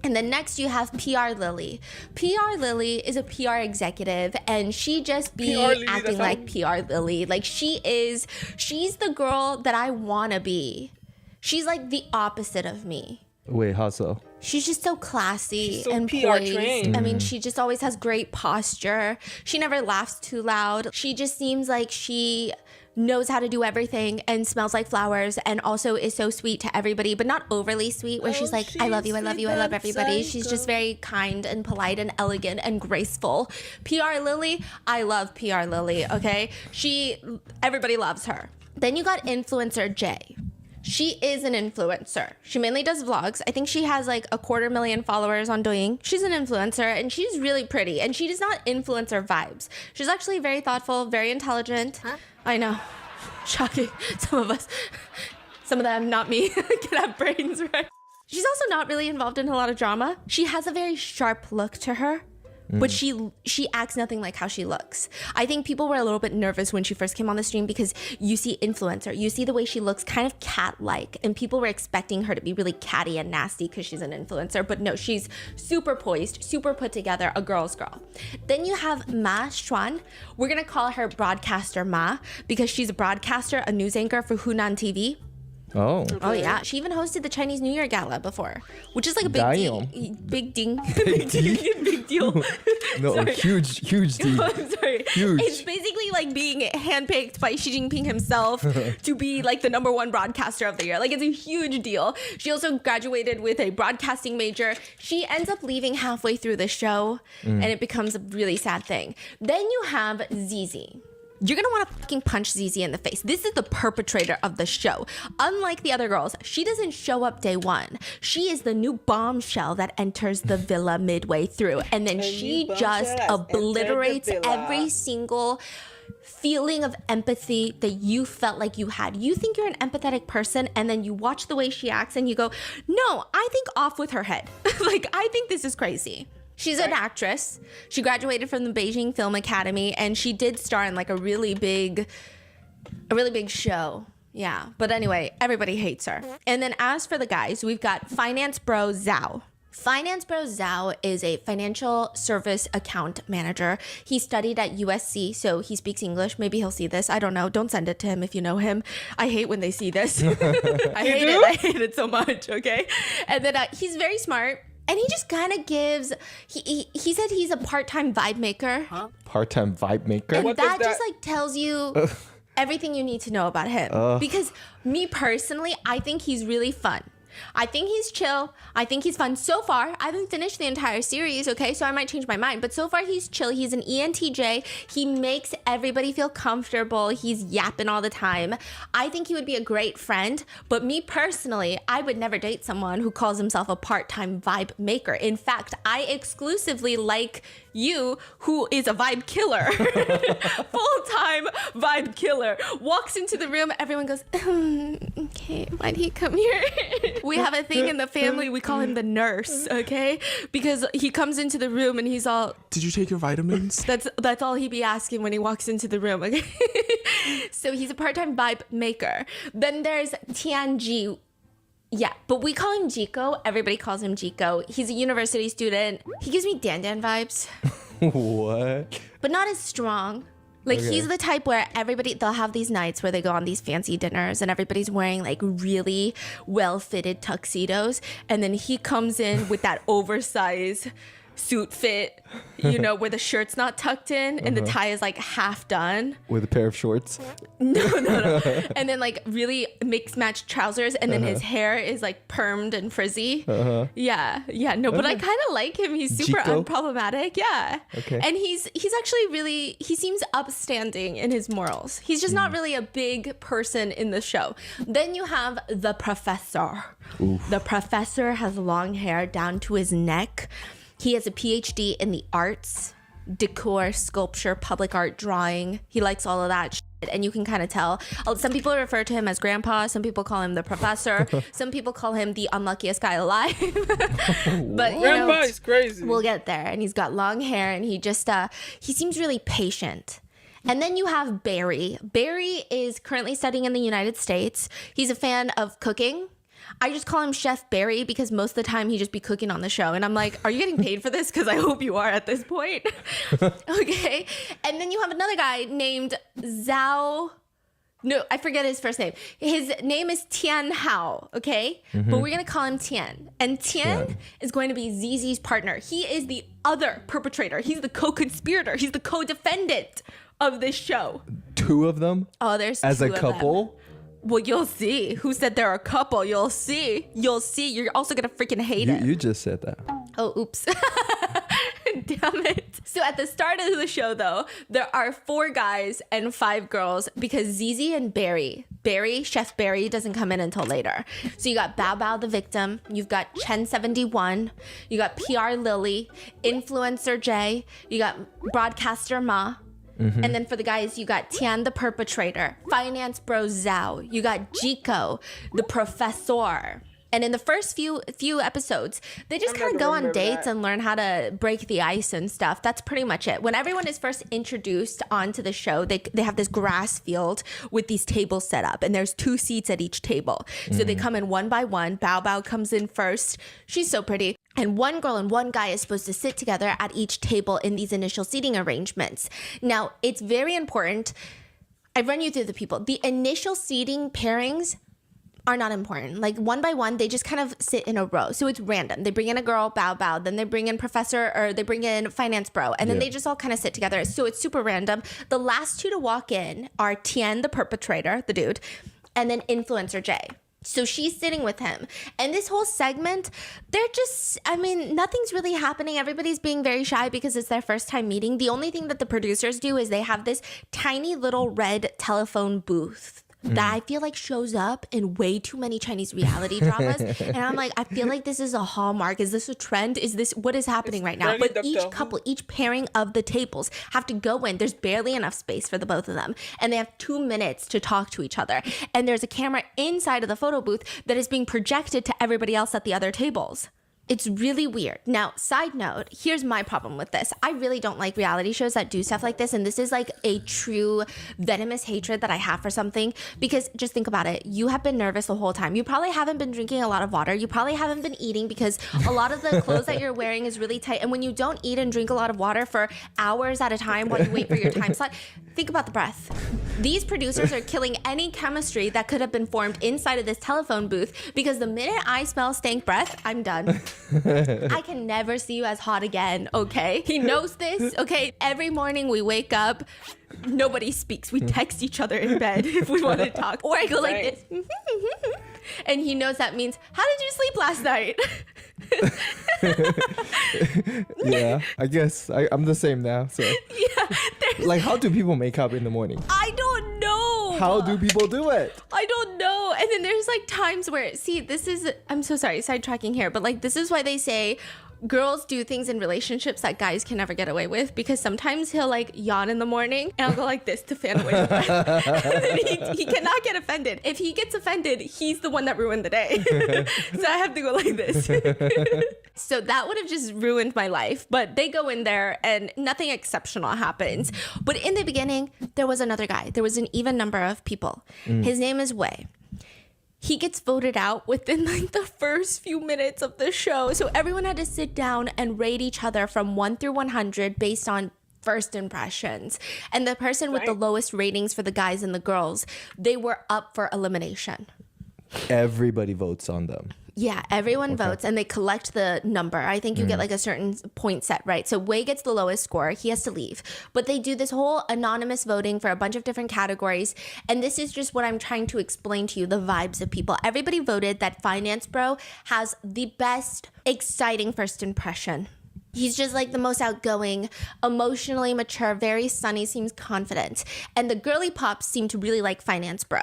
And then next you have PR Lily. PR Lily is a PR executive and she just be acting like PR Lily. Like, she's the girl that I want to be. She's like the opposite of me. Wait, how so? She's just so classy so and PR poised. trained. I mean, she just always has great posture. She never laughs too loud. She just seems like she knows how to do everything and smells like flowers and also is so sweet to everybody, but not overly sweet where she's like, I love you, I love you, I love everybody. She's just very kind and polite and elegant and graceful. PR Lily, I love PR Lily, okay? Everybody loves her. Then you got influencer Jay. She is an influencer. She mainly does vlogs. I think she has like 250,000 followers on Douyin. She's an influencer and she's really pretty and she does not influencer vibes. She's actually very thoughtful, very intelligent. Huh? I know. Shocking. Some of them, not me, can have brains, right? She's also not really involved in a lot of drama. She has a very sharp look to her. But she acts nothing like how she looks. I think people were a little bit nervous when she first came on the stream because you see influencer, you see the way she looks kind of cat-like, and people were expecting her to be really catty and nasty because she's an influencer. But no, she's super poised, super put together, a girl's girl. Then you have Ma Xuan. We're gonna call her Broadcaster Ma because she's a broadcaster, a news anchor for Hunan TV. Oh Yeah, she even hosted the Chinese New Year Gala before, which is like a big deal. Big deal. No, Sorry. huge deal. I'm sorry. Huge. It's basically like being handpicked by Xi Jinping himself to be like the #1 broadcaster of the year. Like, it's a huge deal. She also graduated with a broadcasting major. She ends up leaving halfway through the show and it becomes a really sad thing. Then you have Zizi. You're gonna want to fucking punch Zizi in the face. This is the perpetrator of the show. Unlike the other girls, she doesn't show up day one. She is the new bombshell that enters the villa midway through. And then she just obliterates every single feeling of empathy that you felt like you had. You think you're an empathetic person and then you watch the way she acts and you go, no, I think off with her head. Like, I think this is crazy. She's an actress. She graduated from the Beijing Film Academy and she did star in like a really big show. Yeah. But anyway, everybody hates her. And then as for the guys, we've got Finance Bro Zhao. Finance Bro Zhao is a financial service account manager. He studied at USC, so he speaks English. Maybe he'll see this. I don't know. Don't send it to him if you know him. I hate when they see this. I hate it so much, okay? And then he's very smart. And he just kind of gives, he said he's a part-time vibe maker. Huh? Part-time vibe maker? And that just like tells you everything you need to know about him. Because me personally, I think he's really fun. I think he's chill. I think he's fun. So far, I haven't finished the entire series, okay? So I might change my mind. But so far, he's chill. He's an ENTJ. He makes everybody feel comfortable. He's yapping all the time. I think he would be a great friend. But me personally, I would never date someone who calls himself a part-time vibe maker. In fact, I exclusively like you, who is a vibe killer. Full-time vibe killer. Walks into the room, everyone goes, okay, why'd he come here? We have a thing in the family, we call him the nurse, okay? Because he comes into the room and he's all, did you take your vitamins? That's all he be asking when he walks into the room, okay? So he's a part-time vibe maker. Then there's Tianji. Yeah, but we call him Jico. Everybody calls him Jico. He's a university student. He gives me Dan Dan vibes. What? But not as strong. Like, he's the type where they'll have these nights where they go on these fancy dinners and everybody's wearing like really well-fitted tuxedos. And then he comes in with that oversized suit fit, you know, where the shirt's not tucked in and the tie is like half done. With a pair of shorts. No. And then like really mix match trousers, and then his hair is like permed and frizzy. Yeah. No, but I kind of like him. He's super Chico? unproblematic. Yeah. Okay. And he's actually really, he seems upstanding in his morals. He's just not really a big person in the show. Then you have the professor. The professor has long hair down to his neck. He has a PhD in the arts, decor, sculpture, public art, drawing. He likes all of that shit, and you can kind of tell. Some people refer to him as grandpa. Some people call him the professor. Some people call him the unluckiest guy alive. But you know, Grandpa is crazy. we'll get there. And he's got long hair, and he just he seems really patient. And then you have Barry. Barry is currently studying in the United States. He's a fan of cooking. I just call him Chef Barry because most of the time he just be cooking on the show. And I'm like, are you getting paid for this? Because I hope you are at this point. Okay. And then you have another guy named Zhao. No, I forget his first name. His name is Tian Hao, okay? But we're going to call him Tian. And Tian is going to be Zizi's partner. He is the other perpetrator. He's the co-conspirator. He's the co-defendant of this show. Two of them? Oh, there's As two a of them. couple? Well, you'll see. Who said they're a couple? You'll see. You'll see. You're also going to freaking hate it. You just said that. Oh, oops. Damn it. So at the start of the show, though, there are 4 guys and 5 girls because Zizi and Chef Barry doesn't come in until later. So you got Bao Bao the victim, you've got Chen71, you got PR Lily, Influencer Jay, you got Broadcaster Ma. And then for the guys, you got Tian the perpetrator, Finance Bro Zhao, you got Jico, the professor. And in the first few episodes, they just kind of go on dates and learn how to break the ice and stuff. That's pretty much it. When everyone is first introduced onto the show, they have this grass field with these tables set up, and there's 2 seats at each table. So they come in one by one. Bao Bao comes in first. She's so pretty. And one girl and one guy is supposed to sit together at each table in these initial seating arrangements. Now, it's very important. I run you through the people. The initial seating pairings are not important. Like one by one, they just kind of sit in a row. So it's random. They bring in a girl, Bao Bao, then they bring in professor, or they bring in finance bro, and then they just all kind of sit together. So it's super random. The last 2 to walk in are Tian, the perpetrator, the dude, and then influencer Jay. So she's sitting with him. And this whole segment, they're just, I mean, nothing's really happening. Everybody's being very shy because it's their first time meeting. The only thing that the producers do is they have this tiny little red telephone booth that I feel like shows up in way too many Chinese reality dramas. And I'm like, I feel like this is a hallmark. Is this a trend? Is this what is happening right now? But each couple, each pairing of the tables have to go in. There's barely enough space for the both of them. And they have 2 minutes to talk to each other. And there's a camera inside of the photo booth that is being projected to everybody else at the other tables. It's really weird. Now, side note, here's my problem with this. I really don't like reality shows that do stuff like this. And this is like a true venomous hatred that I have for something. Because just think about it. You have been nervous the whole time. You probably haven't been drinking a lot of water. You probably haven't been eating because a lot of the clothes that you're wearing is really tight. And when you don't eat and drink a lot of water for hours at a time while you wait for your time slot, think about the breath. These producers are killing any chemistry that could have been formed inside of this telephone booth because the minute I smell stank breath, I'm done. I can never see you as hot again, okay? He knows this, okay? Every morning we wake up, nobody speaks. We text each other in bed if we want to talk. Or I go like this. And he knows that means, how did you sleep last night? Yeah, I guess I'm the same now. So Yeah. Like, how do people make up in the morning? I don't know. How do people do it? I don't know. And then there's like times where, see, this is, I'm so sorry, sidetracking here, but like this is why they say girls do things in relationships that guys can never get away with, because sometimes he'll like yawn in the morning and I'll go like this to fan away the breath. And then he cannot get offended. If he gets offended, he's the one that ruined the day. So I have to go like this. So that would have just ruined my life. But they go in there and nothing exceptional happens. But in the beginning, there was another guy. There was an even number of people. His name is Wei. He gets voted out within like the first few minutes of the show. So everyone had to sit down and rate each other from 1 through 100 based on first impressions. And the person with the lowest ratings for the guys and the girls, they were up for elimination. Everybody votes on them. Yeah, everyone votes and they collect the number. I think you get like a certain point set, right? So Wei gets the lowest score. He has to leave. But they do this whole anonymous voting for a bunch of different categories. And this is just what I'm trying to explain to you, the vibes of people. Everybody voted that Finance Bro has the best, exciting first impression. He's just like the most outgoing, emotionally mature, very sunny, seems confident. And the girly pops seem to really like Finance Bro.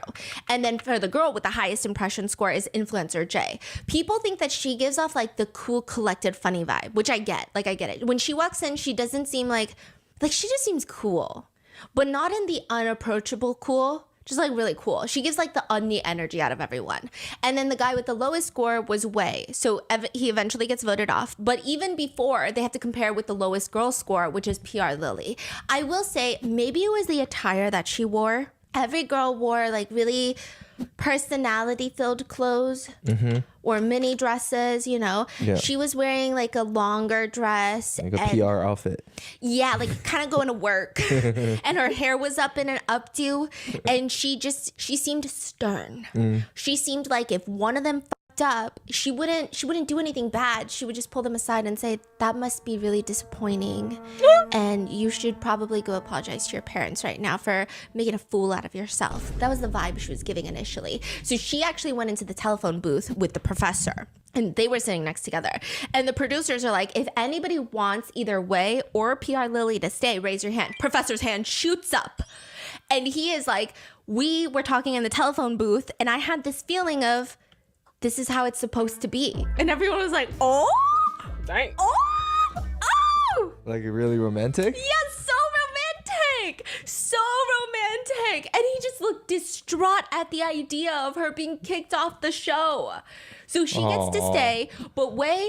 And then for the girl with the highest impression score is Influencer J. People think that she gives off like the cool, collected, funny vibe, which I get. Like, I get it. When she walks in, she doesn't seem like she just seems cool, but not in the unapproachable cool. Just like really cool. She gives like the ugly energy out of everyone. And then the guy with the lowest score was Wei. So he eventually gets voted off. But even before, they have to compare with the lowest girl score, which is PR Lily. I will say maybe it was the attire that she wore. Every girl wore like really personality filled clothes or mini dresses, you know. Yeah. She was wearing like a longer dress, like a PR outfit. Yeah, like kind of going to work. And her hair was up in an updo, and she seemed stern. She seemed like if one of them fucked up, she wouldn't do anything bad. She would just pull them aside and say, that must be really disappointing, and you should probably go apologize to your parents right now for making a fool out of yourself. That was the vibe she was giving initially. So she actually went into the telephone booth with the professor, and they were sitting next together. And the producers are like, if anybody wants either Wei or PR Lily to stay, raise your hand. Professor's hand shoots up. And he is like, we were talking in the telephone booth, and I had this feeling of, this is how it's supposed to be. And everyone was like, oh, Dang. oh. Like really romantic? Yes, so romantic. So romantic. And he just looked distraught at the idea of her being kicked off the show. So she gets to stay, but Wei's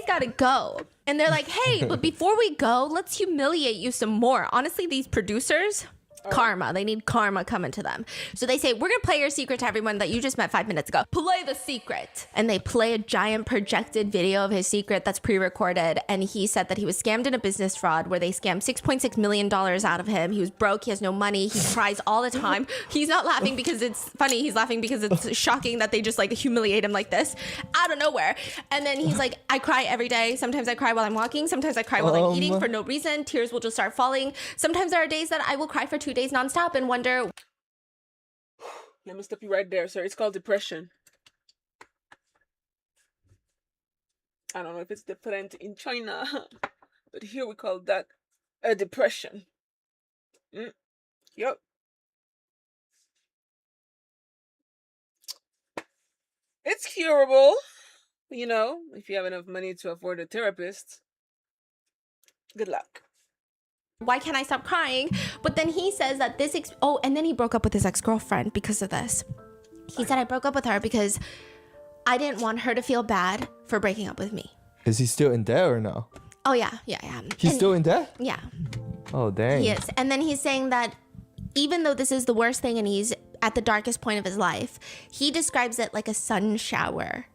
got to go. And they're like, hey, but before we go, let's humiliate you some more. Honestly, these producers, karma. They need karma coming to them. So they say, we're going to play your secret to everyone that you just met 5 minutes ago. Play the secret. And they play a giant projected video of his secret that's pre-recorded. And he said that he was scammed in a business fraud where they scammed $6.6 million out of him. He was broke. He has no money. He cries all the time. He's not laughing because it's funny. He's laughing because it's shocking that they just like humiliate him like this out of nowhere. And then he's like, I cry every day. Sometimes I cry while I'm walking. Sometimes I cry while I'm eating for no reason. Tears will just start falling. Sometimes there are days that I will cry for 2 days nonstop and wonder. Let me stop you right there, sir. It's called depression. I don't know if it's different in China, but here we call that a depression. Yep. It's curable, you know, if you have enough money to afford a therapist. Good luck. Why can't I stop crying? But then he says that this and then he broke up with his ex-girlfriend because of this. He said, I broke up with her because I didn't want her to feel bad for breaking up with me. Is he still in debt or no? Oh yeah. He's still in debt? Yeah. Oh dang. He is. And then he's saying that even though this is the worst thing and he's at the darkest point of his life, he describes it like a sun shower.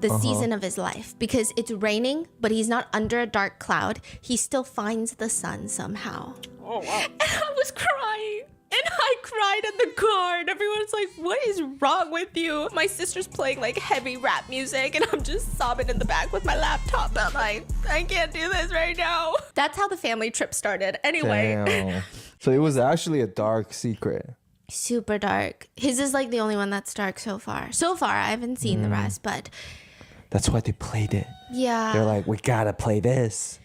The season of his life, because it's raining, but he's not under a dark cloud. He still finds the sun somehow. Oh, wow. And I was crying. And I cried in the car. And everyone's like, what is wrong with you? My sister's playing like heavy rap music. And I'm just sobbing in the back with my laptop. I'm like, I can't do this right now. That's how the family trip started. Anyway. Damn. So it was actually a dark secret. Super dark. His is like the only one that's dark so far. So far, I haven't seen the rest, but that's why they played it. Yeah. They're like, we gotta play this.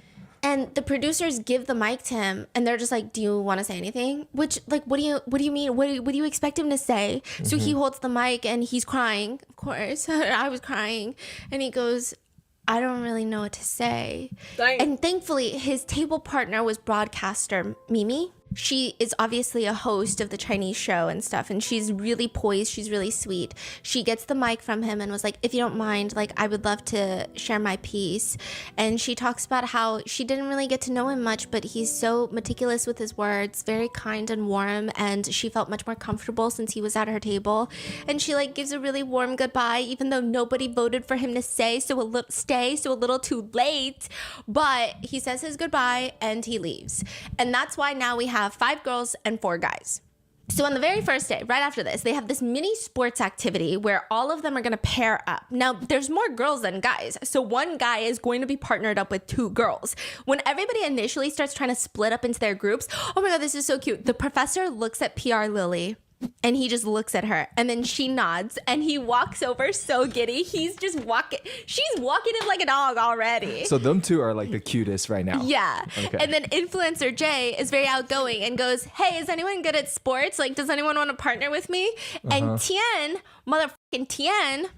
And the producers give the mic to him, and they're just like, "Do you want to say anything?" Which, like, what do you mean? What do you expect him to say? So he holds the mic, and he's crying. Of course, I was crying, and he goes, "I don't really know what to say." Dang. And thankfully, his table partner was broadcaster Mimi. She is obviously a host of the Chinese show and stuff, and she's really poised. She's really sweet. She gets the mic from him and was like, if you don't mind, like, I would love to share my piece. And she talks about how she didn't really get to know him much, but he's so meticulous with his words, very kind and warm, and she felt much more comfortable since he was at her table. And she, like, gives a really warm goodbye, even though nobody voted for him to stay, so a little too late. But he says his goodbye, and he leaves. And that's why now we have 5 girls and 4 guys. So on the very first day, right after this, they have this mini sports activity where all of them are going to pair up. Now, there's more girls than guys. So one guy is going to be partnered up with 2 girls. When everybody initially starts trying to split up into their groups, oh my God, this is so cute. The professor looks at PR Lily and he just looks at her and then she nods and he walks over so giddy. He's just walking. She's walking him like a dog already. So them two are like the cutest right now. Yeah. Okay. And then influencer Jay is very outgoing and goes, hey, is anyone good at sports? Like, does anyone want to partner with me? And Tien, motherfucking Tien,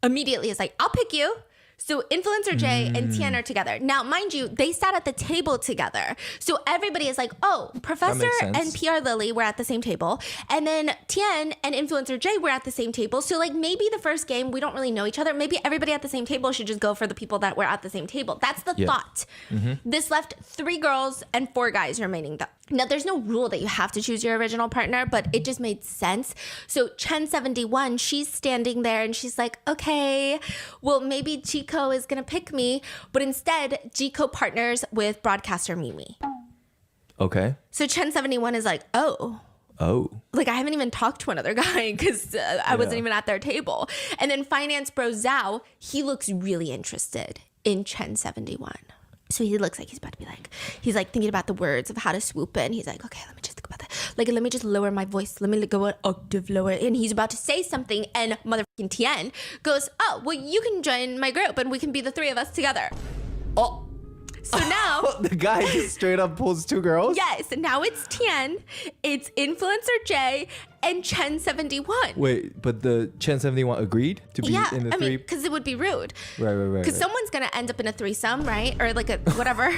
immediately is like, I'll pick you. So influencer Jay and Tien are together. Now, mind you, they sat at the table together. So everybody is like, oh, Professor and PR Lily were at the same table. And then Tien and influencer Jay were at the same table. So like maybe the first game, we don't really know each other. Maybe everybody at the same table should just go for the people that were at the same table. That's the thought. This left 3 girls and 4 guys remaining though. Now, there's no rule that you have to choose your original partner, but it just made sense. So Chen71, she's standing there and she's like, okay, well, maybe Chico is going to pick me. But instead, Chico partners with broadcaster Mimi. Okay. So Chen71 is like, oh. Like, I haven't even talked to another guy because I wasn't even at their table. And then finance bro Zhao, he looks really interested in Chen71. So he looks like he's about to be like, he's like thinking about the words of how to swoop in. He's like, okay, let me just think about that. Like, let me just lower my voice. Let me go an octave lower. And he's about to say something. And motherfucking Tien goes, oh, well, you can join my group and we can be the 3 of us together. Oh. So now the guy just straight up pulls 2 girls? Yes. Now it's Tien, it's influencer Jay, and Chen71. Wait, but the Chen71 agreed to be in the 3? I mean, because it would be rude. Right. Because someone's going to end up in a threesome, right? Or like a whatever.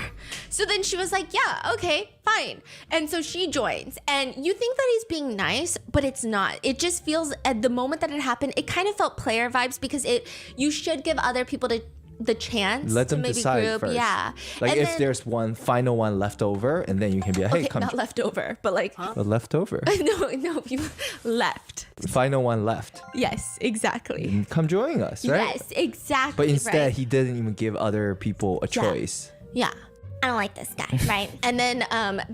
So then she was like, yeah, okay, fine. And so she joins. And you think that he's being nice, but it's not. It just feels, at the moment that it happened, it kind of felt player vibes because you should give other people the chance let them to maybe decide group. first. Yeah. Like, and if then, there's one final one left over, and then you can be like, hey, come. Not left over, but like. But left over. No, you left. Final one left. Yes, exactly. And come join us, right? Yes, exactly. But instead, right. he didn't even give other people a choice. Yeah. I don't like this guy, right? And then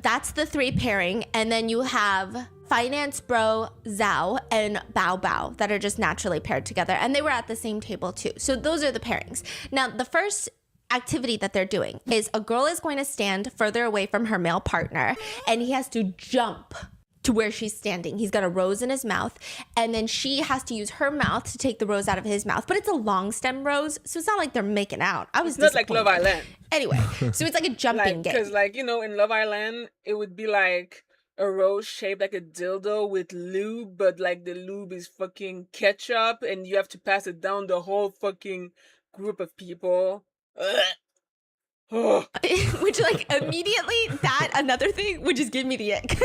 that's the 3 pairing. And then you have finance bro Zhao and Bao Bao that are just naturally paired together. And they were at the same table too. So those are the pairings. Now, the first activity that they're doing is a girl is going to stand further away from her male partner and he has to jump to where she's standing. He's got a rose in his mouth, and then she has to use her mouth to take the rose out of his mouth. But it's a long stem rose, so it's not like they're making out. I was not like Love Island. Anyway, so it's like a jumping game. Because, like, you know, in Love Island, it would be like a rose shaped like a dildo with lube, but like the lube is fucking ketchup, and you have to pass it down the whole fucking group of people. Which, like, immediately that another thing would just give me the ick.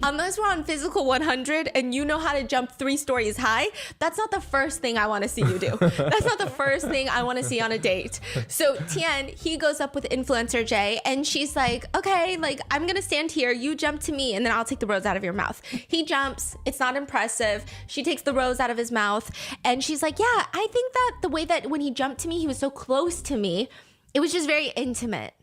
Unless we're on physical 100 and you know how to jump 3 stories high, that's not the first thing I want to see you do. That's not the first thing I want to see on a date. So Tien, he goes up with influencer Jay and she's like, okay, like, I'm gonna stand here, you jump to me, and then I'll take the rose out of your mouth. He jumps, it's not impressive. She takes the rose out of his mouth and she's like, yeah, I think that the way that when he jumped to me, he was so close to me, it was just very intimate.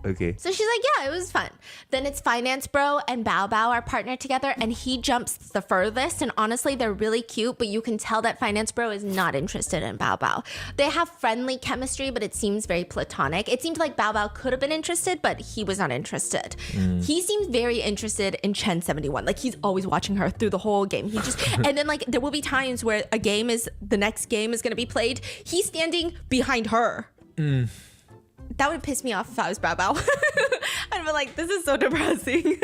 Okay. So she's like, yeah, it was fun. Then it's Finance Bro and Bao Bao are partnered together and he jumps the furthest. And honestly, they're really cute, but you can tell that Finance Bro is not interested in Bao Bao. They have friendly chemistry, but it seems very platonic. It seemed like Bao Bao could have been interested, but he was not interested. He seems very interested in Chen71. Like, he's always watching her through the whole game. He just, and then like, there will be times where the next game is going to be played. He's standing behind her. That would piss me off if I was Bao Bao. I'd be like, this is so depressing.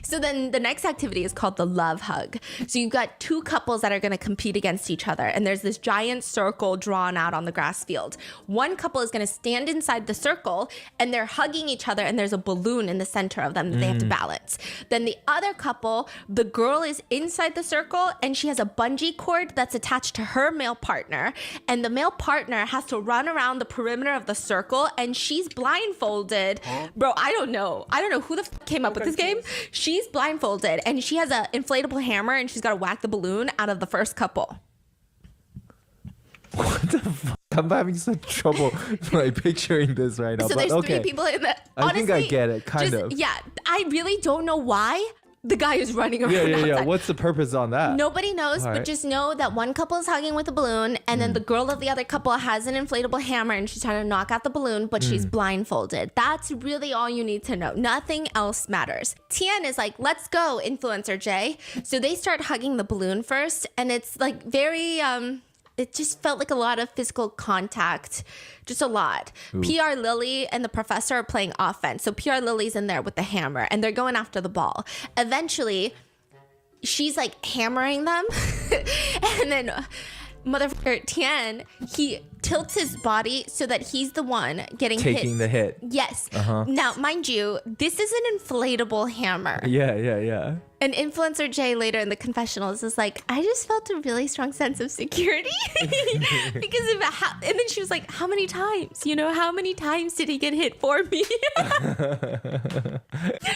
So then the next activity is called the love hug. So you've got 2 couples that are going to compete against each other. And there's this giant circle drawn out on the grass field. One couple is going to stand inside the circle and they're hugging each other. And there's a balloon in the center of them that they have to balance. Then the other couple, the girl is inside the circle and she has a bungee cord that's attached to her male partner. And the male partner has to run around the perimeter of the circle and she's blindfolded. Bro, I don't know who the came up with this game. She's blindfolded and she has an inflatable hammer and she's got to whack the balloon out of the first couple. What the fuck? I'm having such trouble like picturing this right now. So but there's okay. 3 people in the. I think I get it, kind of. Yeah, I really don't know why, the guy is running around Yeah. outside. What's the purpose on that? Nobody knows, All but right. just know that one couple is hugging with a balloon, and then the girl of the other couple has an inflatable hammer, and she's trying to knock out the balloon, but she's blindfolded. That's really all you need to know. Nothing else matters. Tian is like, let's go, Influencer J. So they start hugging the balloon first, and it's like very, it just felt like a lot of physical contact, just a lot. PR Lily and the professor are playing offense. So PR Lily's in there with the hammer, and they're going after the ball. Eventually, she's like hammering them, and then motherfucker Tian, he tilts his body so that he's the one getting Taking hit. the hit. Yes. Now, mind you, this is an inflatable hammer. Yeah. And Influencer Jay later in the confessionals is like, I just felt a really strong sense of security because of how, and then she was like, how many times? You know, how many times did he get hit for me?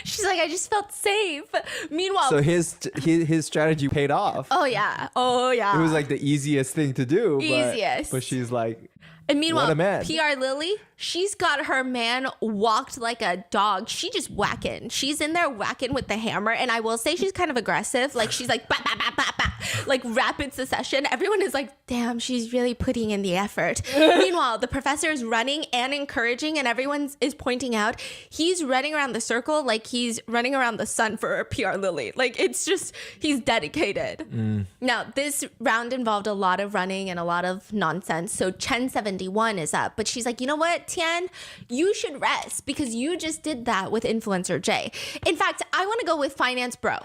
She's like, I just felt safe. Meanwhile, So his strategy paid off. oh yeah. It was like the easiest thing to do. Easiest. But she's like, And meanwhile, what a man. PR Lily, she's got her man walked like a dog. She just whacking. She's in there whacking with the hammer. And I will say she's kind of aggressive. Like she's like, bah, bah, bah, bah, bah, like rapid succession. Everyone is like, damn, she's really putting in the effort. Meanwhile, the professor is running and encouraging, and everyone is pointing out he's running around the circle like he's running around the sun for PR Lily. Like it's just, he's dedicated. Now, this round involved a lot of running and a lot of nonsense. So Chen 71 is up, but she's like, you know what, Tian, you should rest because you just did that with Influencer J. In fact, I want to go with Finance Bro.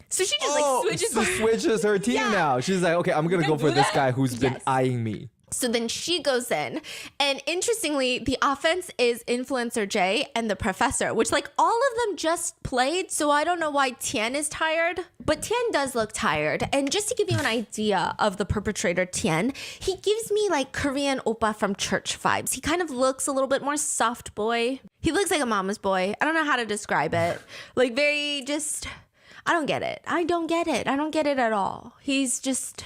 So she just switches her team now. She's like, okay, I'm gonna go for this guy who's been Yes. eyeing me. So then she goes in, and interestingly, the offense is Influencer J and the professor, which like all of them just played. So I don't know why Tian is tired, but Tian does look tired. And just to give you an idea of the perpetrator, Tian, he gives me like Korean oppa from church vibes. He kind of looks a little bit more soft boy. He looks like a mama's boy. I don't know how to describe it. Like very just, I don't get it. I don't get it at all. He's just,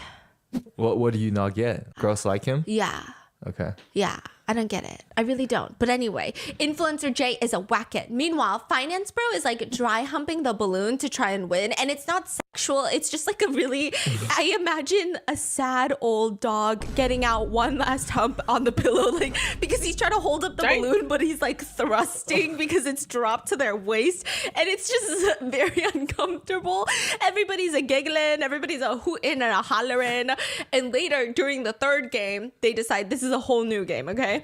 What do you not get? Girls like him? yeah. Okay. Yeah, I don't get it. I really don't. But anyway, Influencer J is a whack-it. Meanwhile, Finance Bro is like dry humping the balloon to try and win. And it's not sexual. It's just like a really, I imagine a sad old dog getting out one last hump on the pillow. Like, because he's trying to hold up the balloon, but he's like thrusting because it's dropped to their waist. And it's just very uncomfortable. Everybody's a giggling. Everybody's a hooting and a hollering. And later, during the third game, they decide this is a whole new game, okay?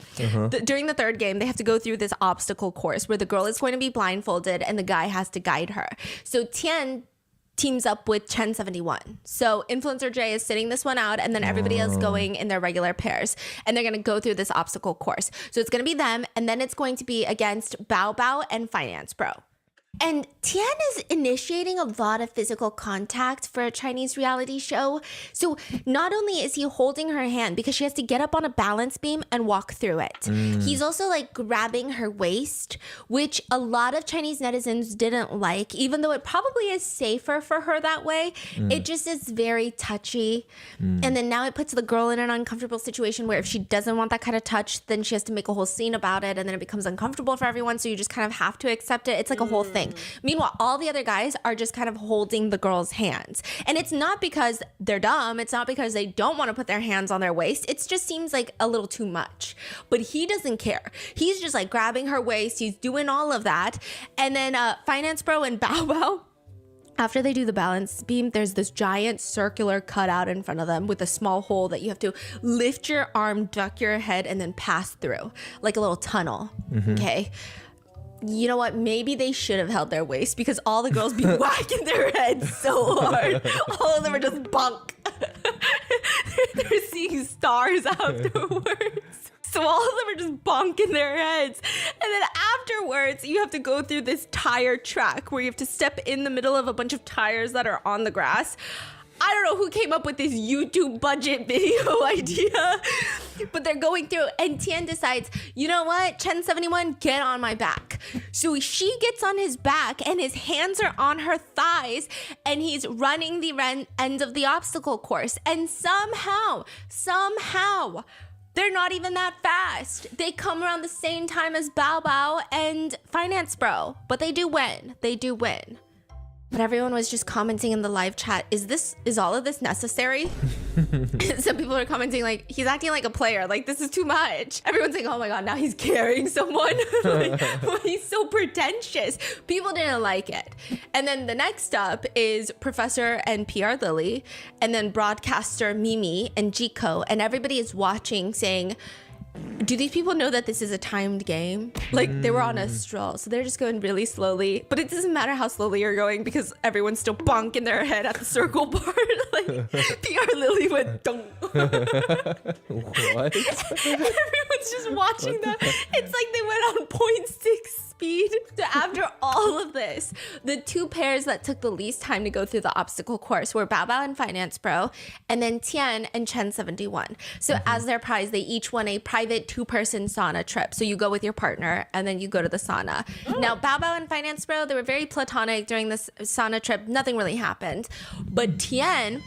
During the third game, they have to go through this obstacle course where the girl is going to be blindfolded and the guy has to guide her. So Tian teams up with Chen 71. So Influencer J is sitting this one out, and then everybody else going in their regular pairs. And they're going to go through this obstacle course. So it's going to be them, and then it's going to be against Bao Bao and Finance Bro. And Tian is initiating a lot of physical contact for a Chinese reality show. So not only is he holding her hand because she has to get up on a balance beam and walk through it, he's also like grabbing her waist, which a lot of Chinese netizens didn't like, even though it probably is safer for her that way. It just is very touchy. And then now it puts the girl in an uncomfortable situation where if she doesn't want that kind of touch, then she has to make a whole scene about it, and then it becomes uncomfortable for everyone. So you just kind of have to accept it. It's like a whole thing. Meanwhile, all the other guys are just kind of holding the girl's hands. And it's not because they're dumb. It's not because they don't want to put their hands on their waist. It just seems like a little too much. But he doesn't care. He's just like grabbing her waist. He's doing all of that. And then Finance Bro and Bao Bao, after they do the balance beam, there's this giant circular cutout in front of them with a small hole that you have to lift your arm, duck your head, and then pass through, like a little tunnel. Okay. You know what? Maybe they should have held their waist because all the girls be whacking their heads so hard. All of them are just bunk. They're seeing stars afterwards. So all of them are just bonking their heads. And then afterwards, you have to go through this tire track where you have to step in the middle of a bunch of tires that are on the grass. I don't know who came up with this YouTube budget video idea, but they're going through, and Tian decides, you know what, Chen 71, get on my back. So she gets on his back, and his hands are on her thighs, and he's running the end of the obstacle course. And somehow, they're not even that fast. They come around the same time as Bao Bao and Finance Bro, but they do win. But everyone was just commenting in the live chat, is all of this necessary? Some people are commenting like, he's acting like a player, like this is too much. Everyone's like, oh my god, now he's carrying someone. Like, he's so pretentious. People didn't like it. And then the next up is Professor and PR Lily, and then broadcaster Mimi and Jiko, and everybody is watching saying, do these people know that this is a timed game? Like, they were on a stroll, so they're just going really slowly. But it doesn't matter how slowly you're going because everyone's still bonking their head at the circle part. Like, PR Lily went dunk. What? Everyone's just watching them. It's like they went on 0.6 speed. So after all of this, the two pairs that took the least time to go through the obstacle course were Bao Bao and Finance Bro, and then Tian and Chen 71. So as their prize, they each won a private 2-person sauna trip. So you go with your partner and then you go to the sauna. Now, Bao Bao and Finance Bro, they were very platonic during this sauna trip. Nothing really happened. But Tian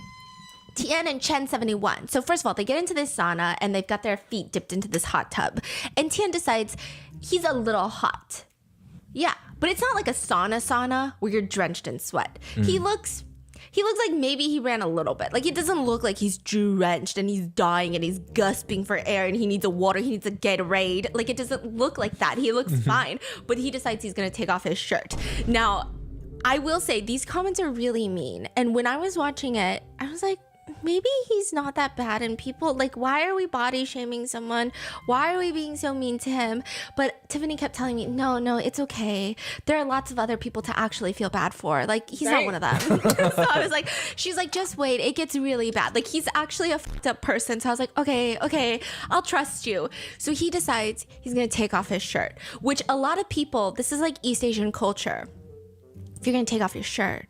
and Chen 71. So first of all, they get into this sauna and they've got their feet dipped into this hot tub. And Tian decides he's a little hot. Yeah, but it's not like a sauna where you're drenched in sweat. He looks like maybe he ran a little bit. Like, it doesn't look like he's drenched and he's dying and he's gasping for air and he needs a water, he needs a Gatorade. Like, it doesn't look like that. He looks fine, but he decides he's gonna take off his shirt. Now, I will say these comments are really mean. And when I was watching it, I was like, maybe he's not that bad, and people like, why are we body shaming someone? Why are we being so mean to him? But Tiffany kept telling me, no, it's okay. There are lots of other people to actually feel bad for. Like, he's not one of them. So I was like, she's like, just wait, it gets really bad. Like, he's actually a fucked up person. So I was like, okay, I'll trust you. So he decides he's gonna take off his shirt, which a lot of people, this is like East Asian culture. If you're gonna take off your shirt,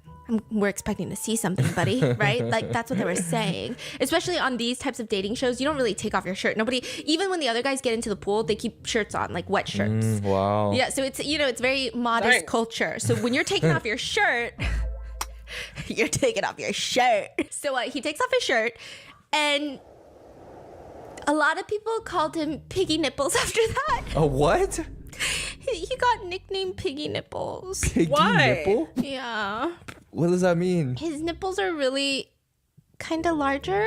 we're expecting to see something, buddy, right? Like, that's what they were saying. Especially on these types of dating shows, you don't really take off your shirt. Nobody, even when the other guys get into the pool, they keep shirts on, like wet shirts. Wow. Yeah, so it's, it's very modest culture. So when you're taking off your shirt, you're taking off your shirt. So he takes off his shirt, and a lot of people called him Piggy Nipples after that. A what? He got nicknamed Piggy Nipples. Piggy nipple? Yeah. What does that mean? His nipples are really kind of larger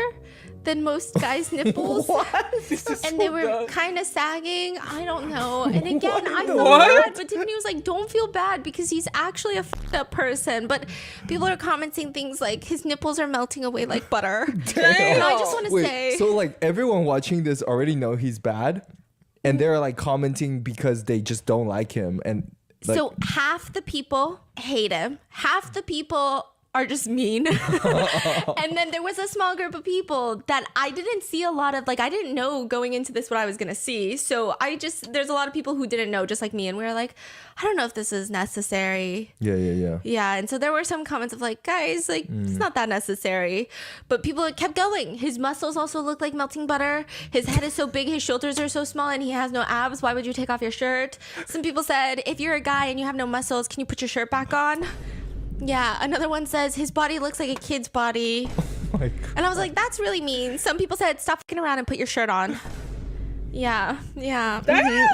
than most guys' nipples. And they were kind of sagging. I don't know. And again, I felt bad, but Tiffany was like, don't feel bad because he's actually a fucked up person. But people are commenting things like his nipples are melting away like butter. And I just want to say. So like everyone watching this already know he's bad, and they're like commenting because they just don't like him. And like, so half the people hate him. Half the people are just mean. And then there was a small group of people that I didn't see a lot of, like, I didn't know going into this what I was going to see. So there's a lot of people who didn't know, just like me. And we were like, I don't know if this is necessary. Yeah. Yeah. And so there were some comments of like, guys, like, it's not that necessary. But people kept going. His muscles also look like melting butter. His head is so big. His shoulders are so small and he has no abs. Why would you take off your shirt? Some people said, if you're a guy and you have no muscles, can you put your shirt back on? Yeah, another one says his body looks like a kid's body. Oh my God. And I was like, that's really mean. Some people said, stop fucking around and put your shirt on. Yeah.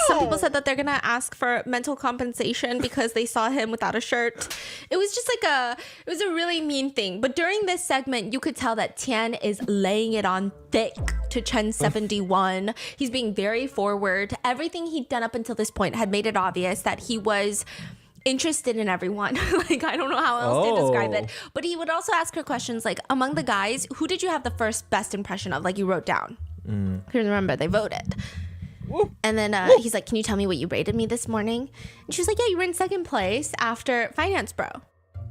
Some people said that they're gonna ask for mental compensation because they saw him without a shirt. It was just like it was a really mean thing. But during this segment, you could tell that Tian is laying it on thick to Chen 71. He's being very forward. Everything he'd done up until this point had made it obvious that he was interested in everyone. Like, I don't know how else to describe it. But he would also ask her questions like, among the guys, who did you have the first best impression of? Like, you wrote down. Because remember, they voted. And then he's like, can you tell me what you rated me this morning? And she was like, yeah, you were in second place after Finance Bro.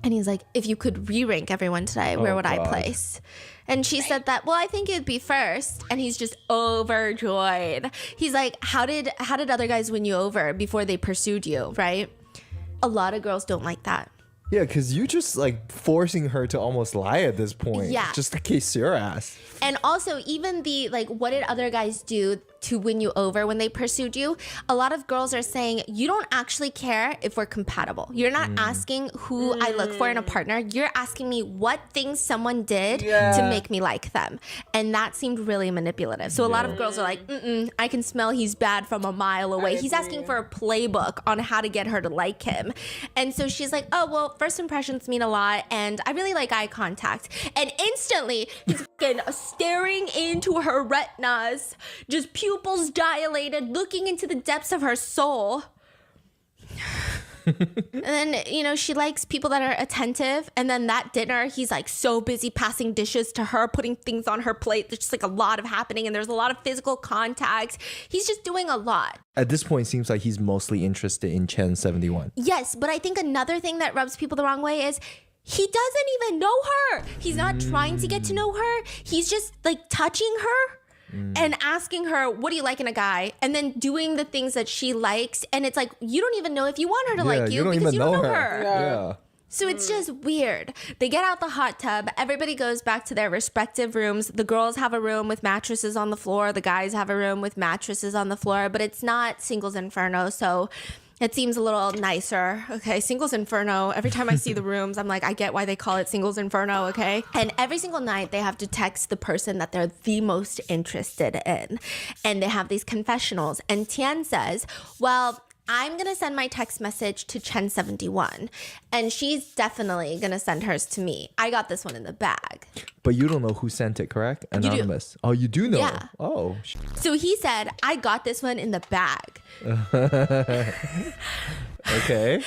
And he's like, if you could re-rank everyone today, where would I place? And she said that, well, I think it'd be first. And he's just overjoyed. He's like, how did other guys win you over before they pursued you, right? A lot of girls don't like that. Yeah, because you just like forcing her to almost lie at this point. Yeah. Just to kiss your ass. And also, even the, like, what did other guys do to win you over when they pursued you. A lot of girls are saying, you don't actually care if we're compatible. You're not asking who I look for in a partner. You're asking me what things someone did to make me like them. And that seemed really manipulative. So a lot of girls are like, I can smell he's bad from a mile away. He's asking for a playbook on how to get her to like him. And so she's like, oh, well, first impressions mean a lot. And I really like eye contact. And instantly, he's fucking staring into her retinas, just pupils dilated, looking into the depths of her soul. And then, you know, she likes people that are attentive. And then that dinner, he's like so busy passing dishes to her, putting things on her plate. There's just like a lot of happening and there's a lot of physical contact. He's just doing a lot. At this point, it seems like he's mostly interested in Chen 71. Yes, but I think another thing that rubs people the wrong way is he doesn't even know her. He's not trying to get to know her. He's just like touching her. And asking her, what do you like in a guy? And then doing the things that she likes. And it's like, you don't even know if you want her to like you because you don't know her. Yeah. So it's just weird. They get out the hot tub. Everybody goes back to their respective rooms. The girls have a room with mattresses on the floor. The guys have a room with mattresses on the floor. But it's not Singles Inferno. So it seems a little nicer. Okay, Singles Inferno. Every time I see the rooms, I'm like, I get why they call it Singles Inferno, okay? And every single night, they have to text the person that they're the most interested in. And they have these confessionals. And Tian says, well, I'm going to send my text message to Chen 71. And she's definitely going to send hers to me. I got this one in the bag. But you don't know who sent it, correct? Anonymous. Oh, you do know? Yeah. Oh. So he said, I got this one in the bag. Okay.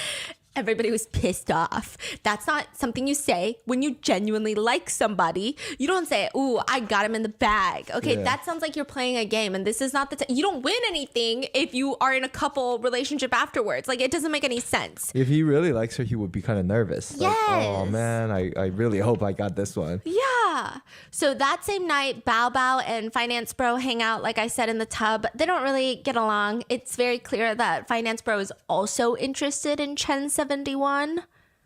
Everybody was pissed off. That's not something you say when you genuinely like somebody. You don't say, ooh, I got him in the bag. Okay, that sounds like you're playing a game. And this is not the you don't win anything if you are in a couple relationship afterwards. Like, it doesn't make any sense. If he really likes her, he would be kind of nervous. Yes. Like, oh, man, I really hope I got this one. Yeah. So that same night, Bao Bao and Finance Bro hang out, like I said, in the tub. They don't really get along. It's very clear that Finance Bro is also interested in Chen 71.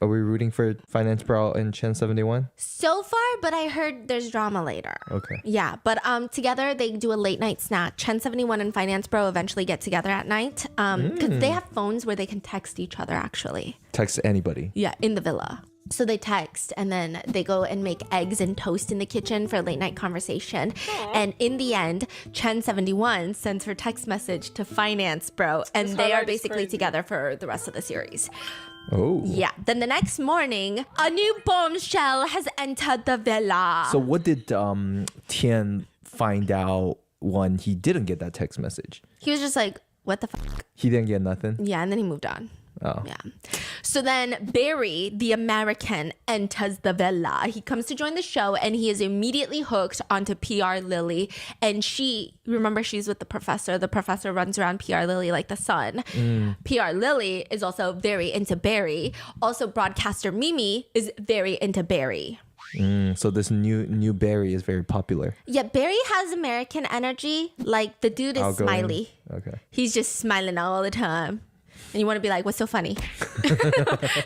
Are we rooting for Finance Bro and Chen 71? So far, but I heard there's drama later. Okay. Yeah, but together they do a late night snack. Chen 71 and Finance Bro eventually get together at night because they have phones where they can text each other, actually. Text anybody. Yeah, in the villa. So they text and then they go and make eggs and toast in the kitchen for a late night conversation. Aww. And in the end, Chen 71 sends her text message to Finance Bro and they are basically together for the rest of the series. Oh. Yeah. Then the next morning, a new bombshell has entered the villa. So what did Tian find out when he didn't get that text message? He was just like, what the fuck? He didn't get nothing? Yeah, and then he moved on. Oh. Yeah. So then Barry, the American, enters the villa. He comes to join the show and he is immediately hooked onto PR Lily. And remember, she's with the professor. The professor runs around PR Lily like the sun. PR Lily is also very into Barry. Also, broadcaster Mimi is very into Barry. So this new Barry is very popular. Yeah, Barry has American energy. Like, the dude is smiley. Okay. He's just smiling all the time. And you want to be like, what's so funny?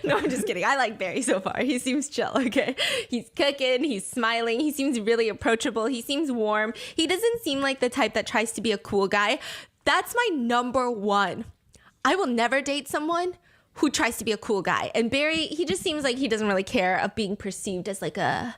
No, I'm just kidding. I like Barry so far. He seems chill, okay? He's cooking. He's smiling. He seems really approachable. He seems warm. He doesn't seem like the type that tries to be a cool guy. That's my number one. I will never date someone who tries to be a cool guy. And Barry, he just seems like he doesn't really care of being perceived as like a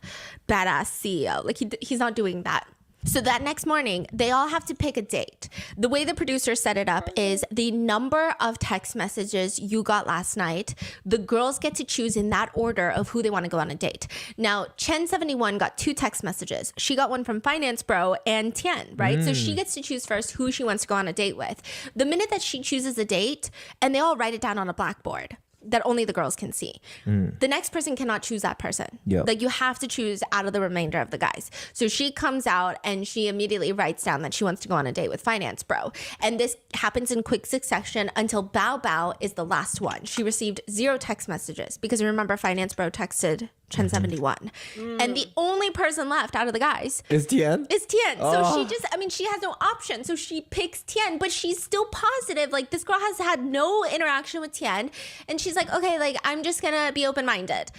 badass CEO. Like he's not doing that. So that next morning, they all have to pick a date. The way the producer set it up is the number of text messages you got last night, the girls get to choose in that order of who they want to go on a date. Now, Chen 71 got 2 text messages. She got one from Finance Bro and Tian, right? So she gets to choose first who she wants to go on a date with. The minute that she chooses a date, and they all write it down on a blackboard that only the girls can see. The next person cannot choose that person. Yep. Like, you have to choose out of the remainder of the guys. So she comes out and she immediately writes down that she wants to go on a date with Finance Bro. And this happens in quick succession until Bao Bao is the last one. She received 0 text messages because remember, Finance Bro texted Chen 71. And the only person left out of the guys is Tian. So she has no option. So she picks Tian, but she's still positive. Like, this girl has had no interaction with Tian. And she's like, okay, like, I'm just gonna be open-minded.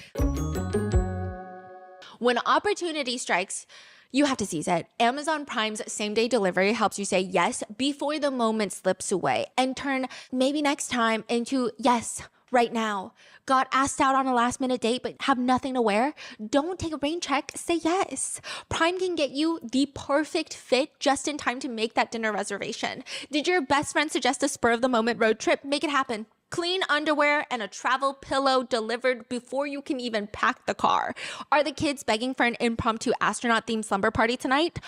When opportunity strikes, You have to seize it. Amazon Prime's same-day delivery helps you say yes before the moment slips away and turn maybe next time into yes right now. Got asked out on a last-minute date but have nothing to wear? Don't take a rain check. Say yes. Prime can get you the perfect fit just in time to make that dinner reservation. Did your best friend suggest a spur-of-the-moment road trip? Make it happen. Clean underwear and a travel pillow delivered before you can even pack the car. Are the kids begging for an impromptu astronaut-themed slumber party tonight?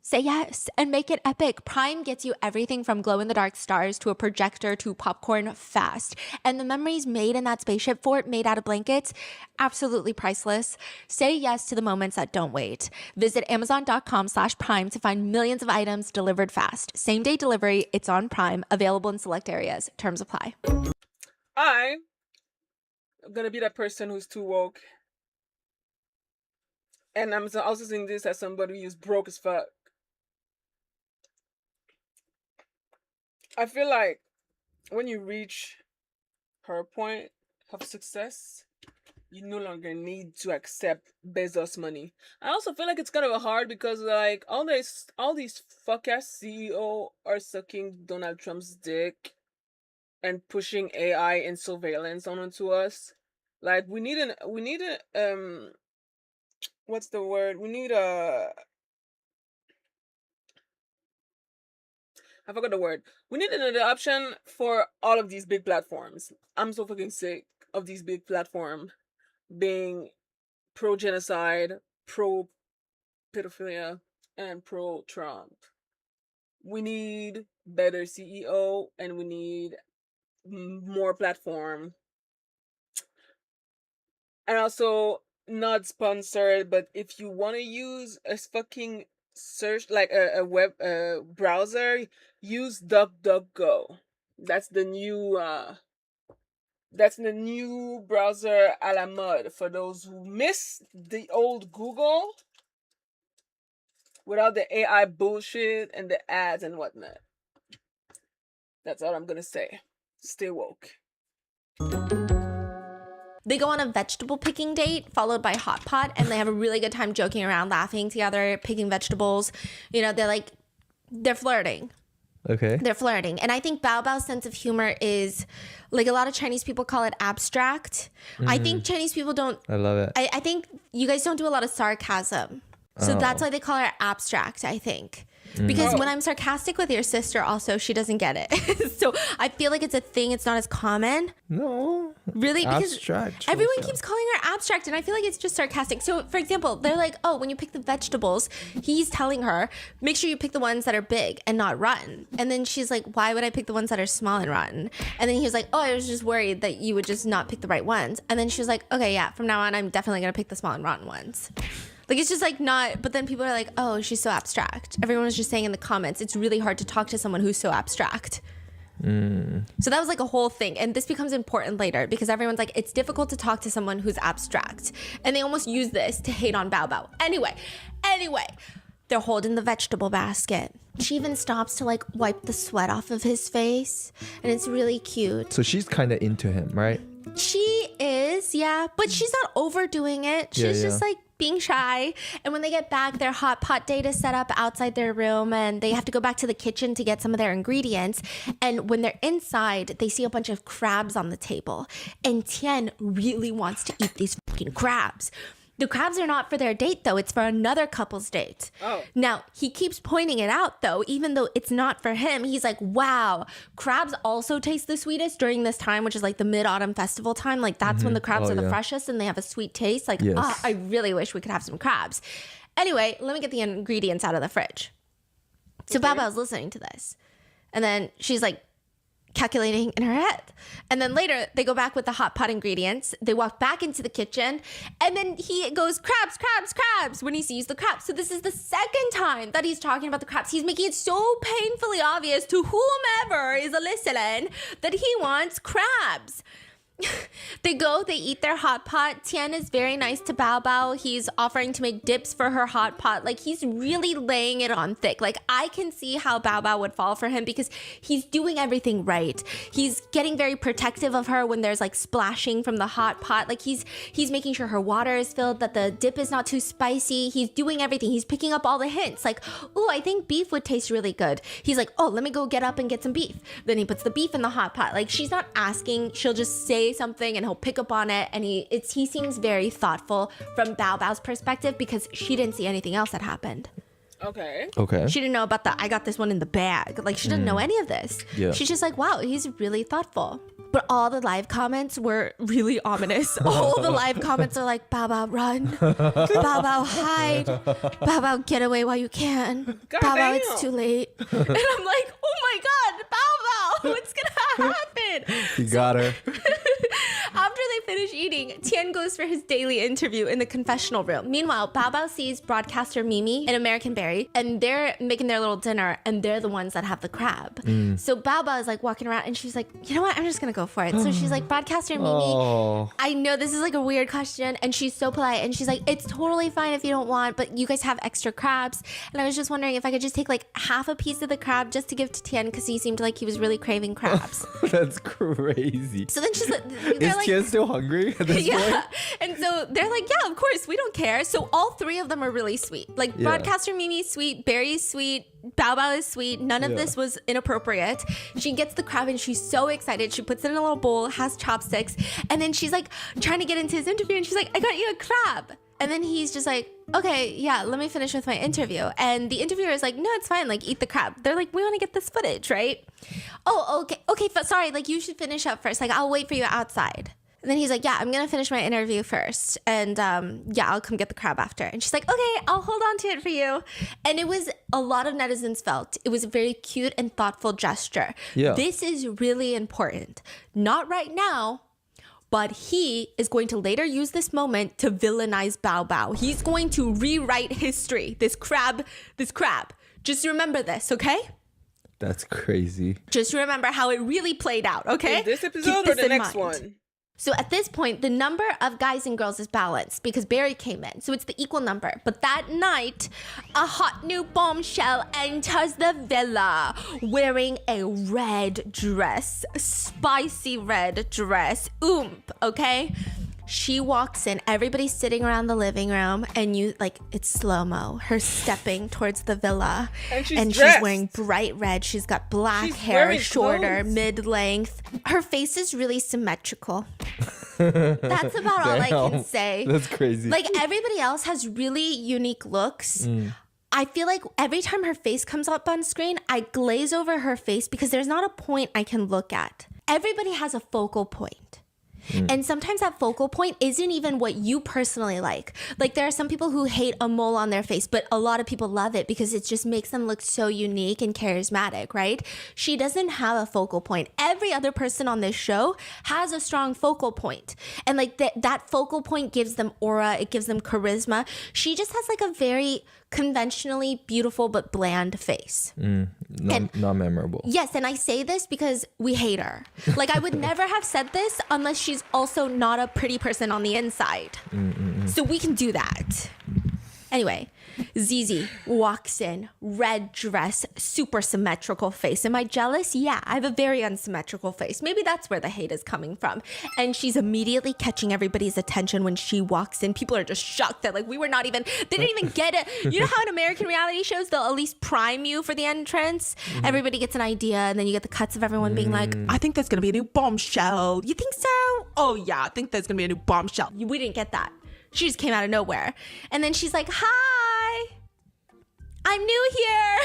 Say yes and make it epic. Prime gets you everything from glow-in-the-dark stars to a projector to popcorn fast. And the memories made in that spaceship fort made out of blankets, absolutely priceless. Say yes to the moments that don't wait. Visit amazon.com/prime to find millions of items delivered fast. Same-day delivery, it's on Prime, available in select areas. Terms apply. I'm gonna be that person who's too woke. And I'm also saying this as somebody who's broke as fuck. I feel like when you reach her point of success, you no longer need to accept Bezos money. I also feel like it's kind of hard because like all these fuck ass CEO are sucking Donald Trump's dick and pushing AI and surveillance onto us. Like we need a what's the word? We need a I forgot the word. We need another option for all of these big platforms. I'm so fucking sick of these big platforms being pro-genocide, pro-pedophilia, and pro-Trump. We need better CEO and we need more platform. And also, not sponsored, but if you want to use a fucking search, like a web browser, use DuckDuckGo. That's the new browser a la mode for those who miss the old Google without the AI bullshit and the ads and whatnot. That's all I'm gonna say. Stay woke. They go on a vegetable picking date followed by hot pot, and they have a really good time joking around, laughing together, picking vegetables. You know, they're flirting. Okay. They're flirting. And I think Bao Bao's sense of humor is, like, a lot of Chinese people call it abstract. I think Chinese people don't. I love it. I think you guys don't do a lot of sarcasm. So that's why they call her abstract, I think. Because when I'm sarcastic with your sister also, she doesn't get it. So I feel like it's a thing. It's not as common. No. Really? Because abstract. everyone keeps calling her abstract, and I feel like it's just sarcastic. So, for example, they're like, oh, when you pick the vegetables, he's telling her, make sure you pick the ones that are big and not rotten. And then she's like, why would I pick the ones that are small and rotten? And then he was like, oh, I was just worried that you would just not pick the right ones. And then she was like, okay, yeah, from now on, I'm definitely going to pick the small and rotten ones. Like, it's just like not, but then people are like, oh, she's so abstract. Everyone was just saying in the comments, it's really hard to talk to someone who's so abstract. So that was like a whole thing. And this becomes important later because everyone's like, it's difficult to talk to someone who's abstract. And they almost use this to hate on Bao Bao. Anyway, they're holding the vegetable basket. She even stops to like wipe the sweat off of his face. And it's really cute. So she's kind of into him, right? She is, yeah. But she's not overdoing it. She's just like being shy. And when they get back, their hot pot date is set up outside their room and they have to go back to the kitchen to get some of their ingredients. And when they're inside, they see a bunch of crabs on the table. And Tian really wants to eat these fucking crabs. The crabs are not for their date, though. It's for another couple's date. Oh. Now, he keeps pointing it out, though, even though it's not for him. He's like, wow, crabs also taste the sweetest during this time, which is like the mid-autumn festival time. Like, that's when the crabs are the freshest and they have a sweet taste. Like, I really wish we could have some crabs. Anyway, let me get the ingredients out of the fridge. So Bao Bao's listening to this. And then she's like, calculating in her head. And then later they go back with the hot pot ingredients. They walk back into the kitchen and then he goes, crabs, crabs, crabs, when he sees the crabs. So this is the second time that he's talking about the crabs. He's making it so painfully obvious to whomever is listening that he wants crabs. They eat their hot pot. Tian is very nice to Bao Bao. He's offering to make dips for her hot pot. Like, he's really laying it on thick. Like, I can see how Bao Bao would fall for him because he's doing everything right. He's getting very protective of her when there's like splashing from the hot pot. Like, he's making sure her water is filled, that the dip is not too spicy. He's doing everything. He's picking up all the hints. Like, oh, I think beef would taste really good. He's like, oh, let me go get up and get some beef. Then he puts the beef in the hot pot. Like, she's not asking. She'll just say something and he'll pick up on it. And he seems very thoughtful from Bao Bao's perspective because she didn't see anything else that happened. Okay. She didn't know about I got this one in the bag. Like, she didn't know any of this. Yeah. She's just like, wow, he's really thoughtful. But all the live comments were really ominous. All the live comments are like, Bao Bao, run. Bao Bao, hide. Bao Bao, get away while you can. God Bao Bao, damn. it's too late. And I'm like, oh my God, Bao Bao, what's gonna happen? You got her. After they finish eating, Tian goes for his daily interview in the confessional room. Meanwhile, Bao Bao sees broadcaster Mimi and American Berry, and they're making their little dinner, and they're the ones that have the crab. So Bao Bao is like walking around, and she's like, you know what? I'm just gonna go for it. So she's like, broadcaster Mimi, I know this is like a weird question, and she's so polite, and she's like, it's totally fine if you don't want, but you guys have extra crabs, and I was just wondering if I could just take like half a piece of the crab just to give to Tian because he seemed like he was really craving crabs. That's crazy. So then she's like, Is Tian still hungry at this point? And so they're like, yeah, of course, we don't care. So all three of them are really sweet. Like, broadcaster Mimi's sweet, Barry's sweet, Bao Bao is sweet. None of this was inappropriate. She gets the crab and she's so excited. She puts it in a little bowl, has chopsticks, and then she's like trying to get into his interview and she's like, I got you a crab. And then he's just like, okay, yeah, let me finish with my interview. And the interviewer is like, no, it's fine. Like, eat the crab. They're like, we want to get this footage, right? Oh, okay, sorry. Like, you should finish up first. Like, I'll wait for you outside. And then he's like, yeah, I'm going to finish my interview first. And yeah, I'll come get the crab after. And she's like, okay, I'll hold on to it for you. And it was, a lot of netizens felt it was a very cute and thoughtful gesture. Yeah. This is really important. Not right now, but he is going to later use this moment to villainize Bao Bao. He's going to rewrite history. This crab. Just remember this, okay? That's crazy. Just remember how it really played out, okay? In this Keep episode or this the in next mind. one? So at this point, the number of guys and girls is balanced because Barry came in. So it's the equal number. But that night, a hot new bombshell enters the villa wearing a red dress, spicy red dress, okay? She walks in, everybody's sitting around the living room, and you, like, it's slow-mo. Her stepping towards the villa. And she's wearing bright red. She's got black hair, shorter, mid-length. Her face is really symmetrical. That's about all I can say. That's crazy. Like, everybody else has really unique looks. I feel like every time her face comes up on screen, I glaze over her face because there's not a point I can look at. Everybody has a focal point. And sometimes that focal point isn't even what you personally like. Like, there are some people who hate a mole on their face, but a lot of people love it because it just makes them look so unique and charismatic, right? She doesn't have a focal point. Every other person on this show has a strong focal point. And like that focal point gives them aura, it gives them charisma. She just has like a very conventionally beautiful but bland face. Not memorable. Yes, and I say this because we hate her. Like, I would never have said this unless she's also not a pretty person on the inside. So we can do that. Anyway, Zizi walks in, red dress, super symmetrical face. Am I jealous? Yeah, I have a very unsymmetrical face. Maybe that's where the hate is coming from. And she's immediately catching everybody's attention when she walks in. People are just shocked that, like, they didn't even get it. You know how in American reality shows, they'll at least prime you for the entrance? Everybody gets an idea, and then you get the cuts of everyone being like, I think there's gonna be a new bombshell. You think so? Oh yeah, I think there's gonna be a new bombshell. We didn't get that. She just came out of nowhere. And then she's like, hi, I'm new here.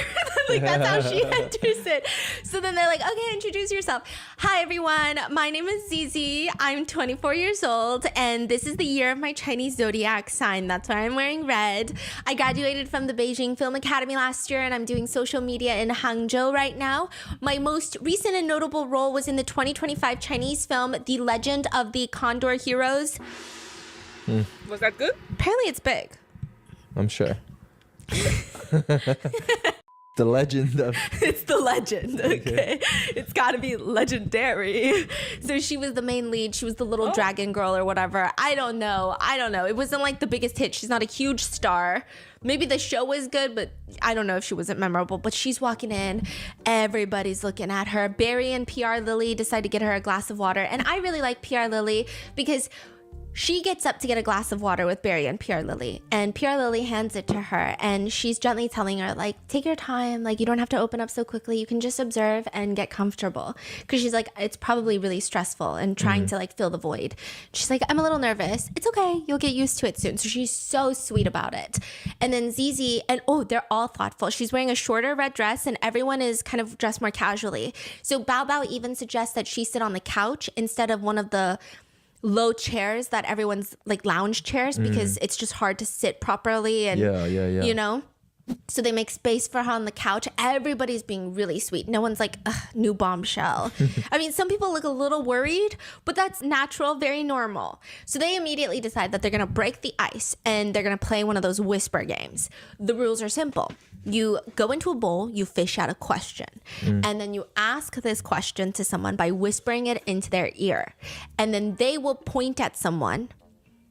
Like, that's how she enters it. So then they're like, okay, introduce yourself. Hi, everyone. My name is Zizi. I'm 24 years old, and this is the year of my Chinese zodiac sign. That's why I'm wearing red. I graduated from the Beijing Film Academy last year, and I'm doing social media in Hangzhou right now. My most recent and notable role was in the 2025 Chinese film, The Legend of the Condor Heroes. Was that good? Apparently it's big. I'm sure. The legend of It's the legend, okay? It's got to be legendary. So she was the main lead. She was the little dragon girl or whatever. I don't know. It wasn't like the biggest hit. She's not a huge star. Maybe the show was good, but I don't know if she wasn't memorable. But she's walking in. Everybody's looking at her. Barry and PR Lily decide to get her a glass of water. And I really like PR Lily because she gets up to get a glass of water with Barry and PR Lily, and PR Lily hands it to her, and she's gently telling her, like, take your time, like, you don't have to open up so quickly, you can just observe and get comfortable, because she's like, it's probably really stressful and trying to, like, fill the void. She's like, I'm a little nervous. It's okay, you'll get used to it soon. So she's so sweet about it. And then Zizi, and they're all thoughtful. She's wearing a shorter red dress, and everyone is kind of dressed more casually. So Bao Bao even suggests that she sit on the couch instead of one of the low chairs that everyone's like lounge chairs, because it's just hard to sit properly and you know, so they make space for her on the couch. Everybody's being really sweet. No one's like, new bombshell. I mean, some people look a little worried, but that's natural, very normal. So they immediately decide that they're gonna break the ice and they're gonna play one of those whisper games. The rules are simple. You go into a bowl, you fish out a question, and then you ask this question to someone by whispering it into their ear. And then they will point at someone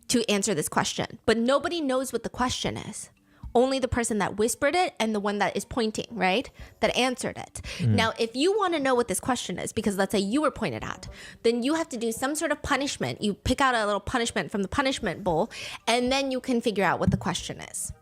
to answer this question. But nobody knows what the question is. Only the person that whispered it and the one that is pointing, right? That answered it. Now, if you want to know what this question is, because let's say you were pointed at, then you have to do some sort of punishment. You pick out a little punishment from the punishment bowl, and then you can figure out what the question is.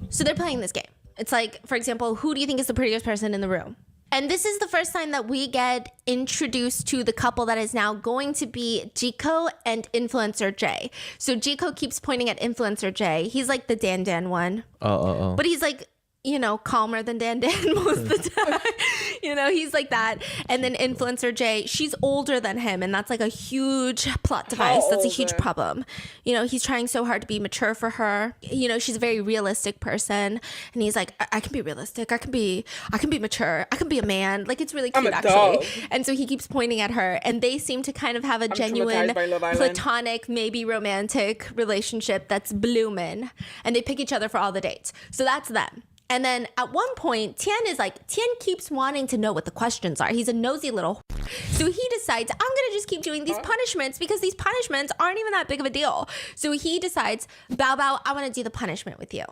So they're playing this game. It's like, for example, who do you think is the prettiest person in the room? And this is the first time that we get introduced to the couple that is now going to be Jiko and Influencer J. So Jiko keeps pointing at Influencer J. He's like the Dan one. But he's like, you know, calmer than Dan most of the time. You know, he's like that. And then Influencer J, she's older than him, and that's like a huge plot device. That's a huge problem. You know, he's trying so hard to be mature for her. You know, she's a very realistic person, and he's like, I can be realistic. I can be mature. I can be a man. Like, it's really cute, actually. And so he keeps pointing at her, and they seem to kind of have a genuine platonic, maybe romantic relationship that's blooming, and they pick each other for all the dates. So that's them. And then at one point, Tian keeps wanting to know what the questions are. He's a nosy little. So he decides, I'm going to just keep doing these punishments because these punishments aren't even that big of a deal. So he decides, Bao Bao, I want to do the punishment with you.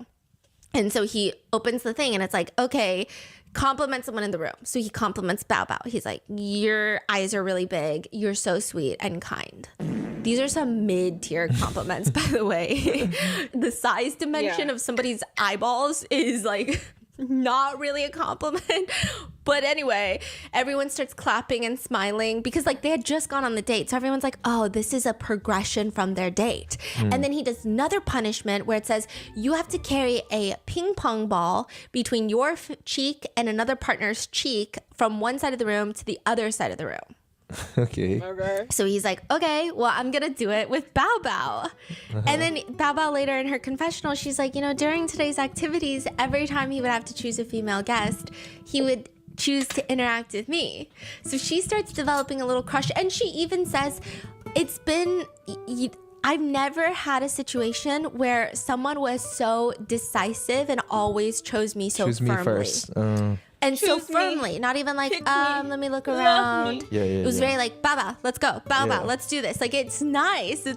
And so he opens the thing and it's like, okay, compliment someone in the room. So he compliments Bao Bao. He's like, your eyes are really big. You're so sweet and kind. These are some mid-tier compliments, by the way. The size dimension of somebody's eyeballs is like not really a compliment. But anyway, everyone starts clapping and smiling because like they had just gone on the date. So everyone's like, oh, this is a progression from their date. And then he does another punishment where it says you have to carry a ping pong ball between your cheek and another partner's cheek from one side of the room to the other side of the room. Okay. So he's like, okay, well, I'm going to do it with Bao Bao. And then Bao Bao later in her confessional, she's like, you know, during today's activities, every time he would have to choose a female guest, he would choose to interact with me. So she starts developing a little crush. And she even says, I've never had a situation where someone was so decisive and always chose me so firmly. Me first. And so firmly, not even like, let me look around. It was very like, Baba, let's go. Baba, let's do this. Like, it's nice.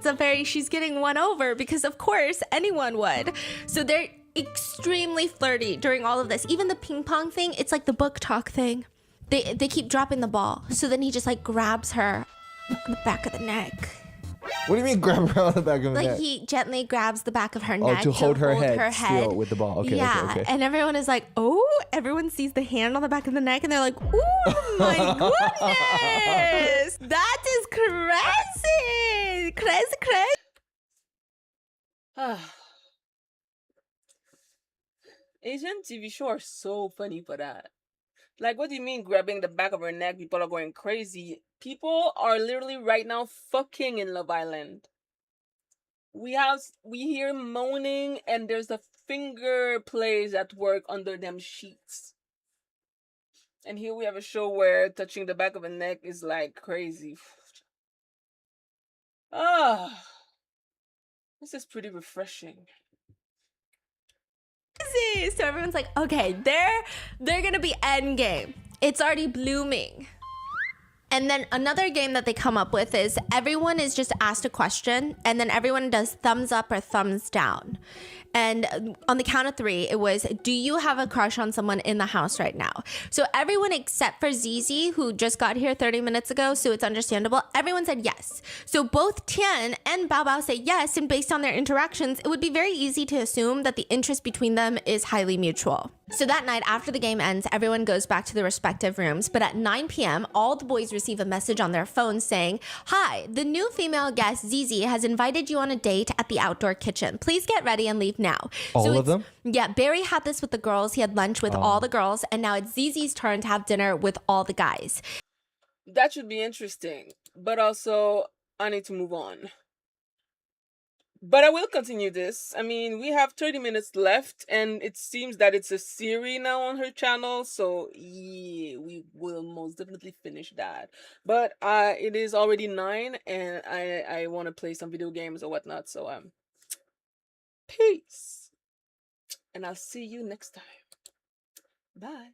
She's getting won over because of course anyone would. So they're extremely flirty during all of this. Even the ping pong thing, it's like the book talk thing. They keep dropping the ball. So then he just like grabs her on the back of the neck. What do you mean grab her on the back of the neck? Like he gently grabs the back of her neck to hold her head still with the ball. Okay, okay. And everyone is like, oh, everyone sees the hand on the back of the neck and they're like, oh my goodness. That is crazy. Crazy. Asian TV show are so funny for that. Like, what do you mean grabbing the back of her neck? People are going crazy. People are literally right now fucking in Love Island. We hear moaning and there's the finger plays at work under them sheets. And here we have a show where touching the back of a neck is like crazy. This is pretty refreshing. So everyone's like, okay, they're gonna be endgame. It's already blooming. And then another game that they come up with is everyone is just asked a question and then everyone does thumbs up or thumbs down. And on the count of 3, it was, do you have a crush on someone in the house right now? So everyone except for Zizi, who just got here 30 minutes ago, so it's understandable, everyone said yes. So both Tian and Bao Bao say yes, and based on their interactions, it would be very easy to assume that the interest between them is highly mutual. So that night, after the game ends, everyone goes back to their respective rooms, but at 9 p.m., all the boys receive a message on their phones saying, hi, the new female guest, Zizi, has invited you on a date at the outdoor kitchen. Please get ready and leave now. All of them? Yeah, Barry had this with the girls. He had lunch with all the girls, and now it's Zizi's turn to have dinner with all the guys. That should be interesting, but also I need to move on. But I will continue this. I mean, we have 30 minutes left, and it seems that it's a series now on her channel, so yeah, we will most definitely finish that. But it is already 9, and I want to play some video games or whatnot, so peace. And I'll see you next time. Bye.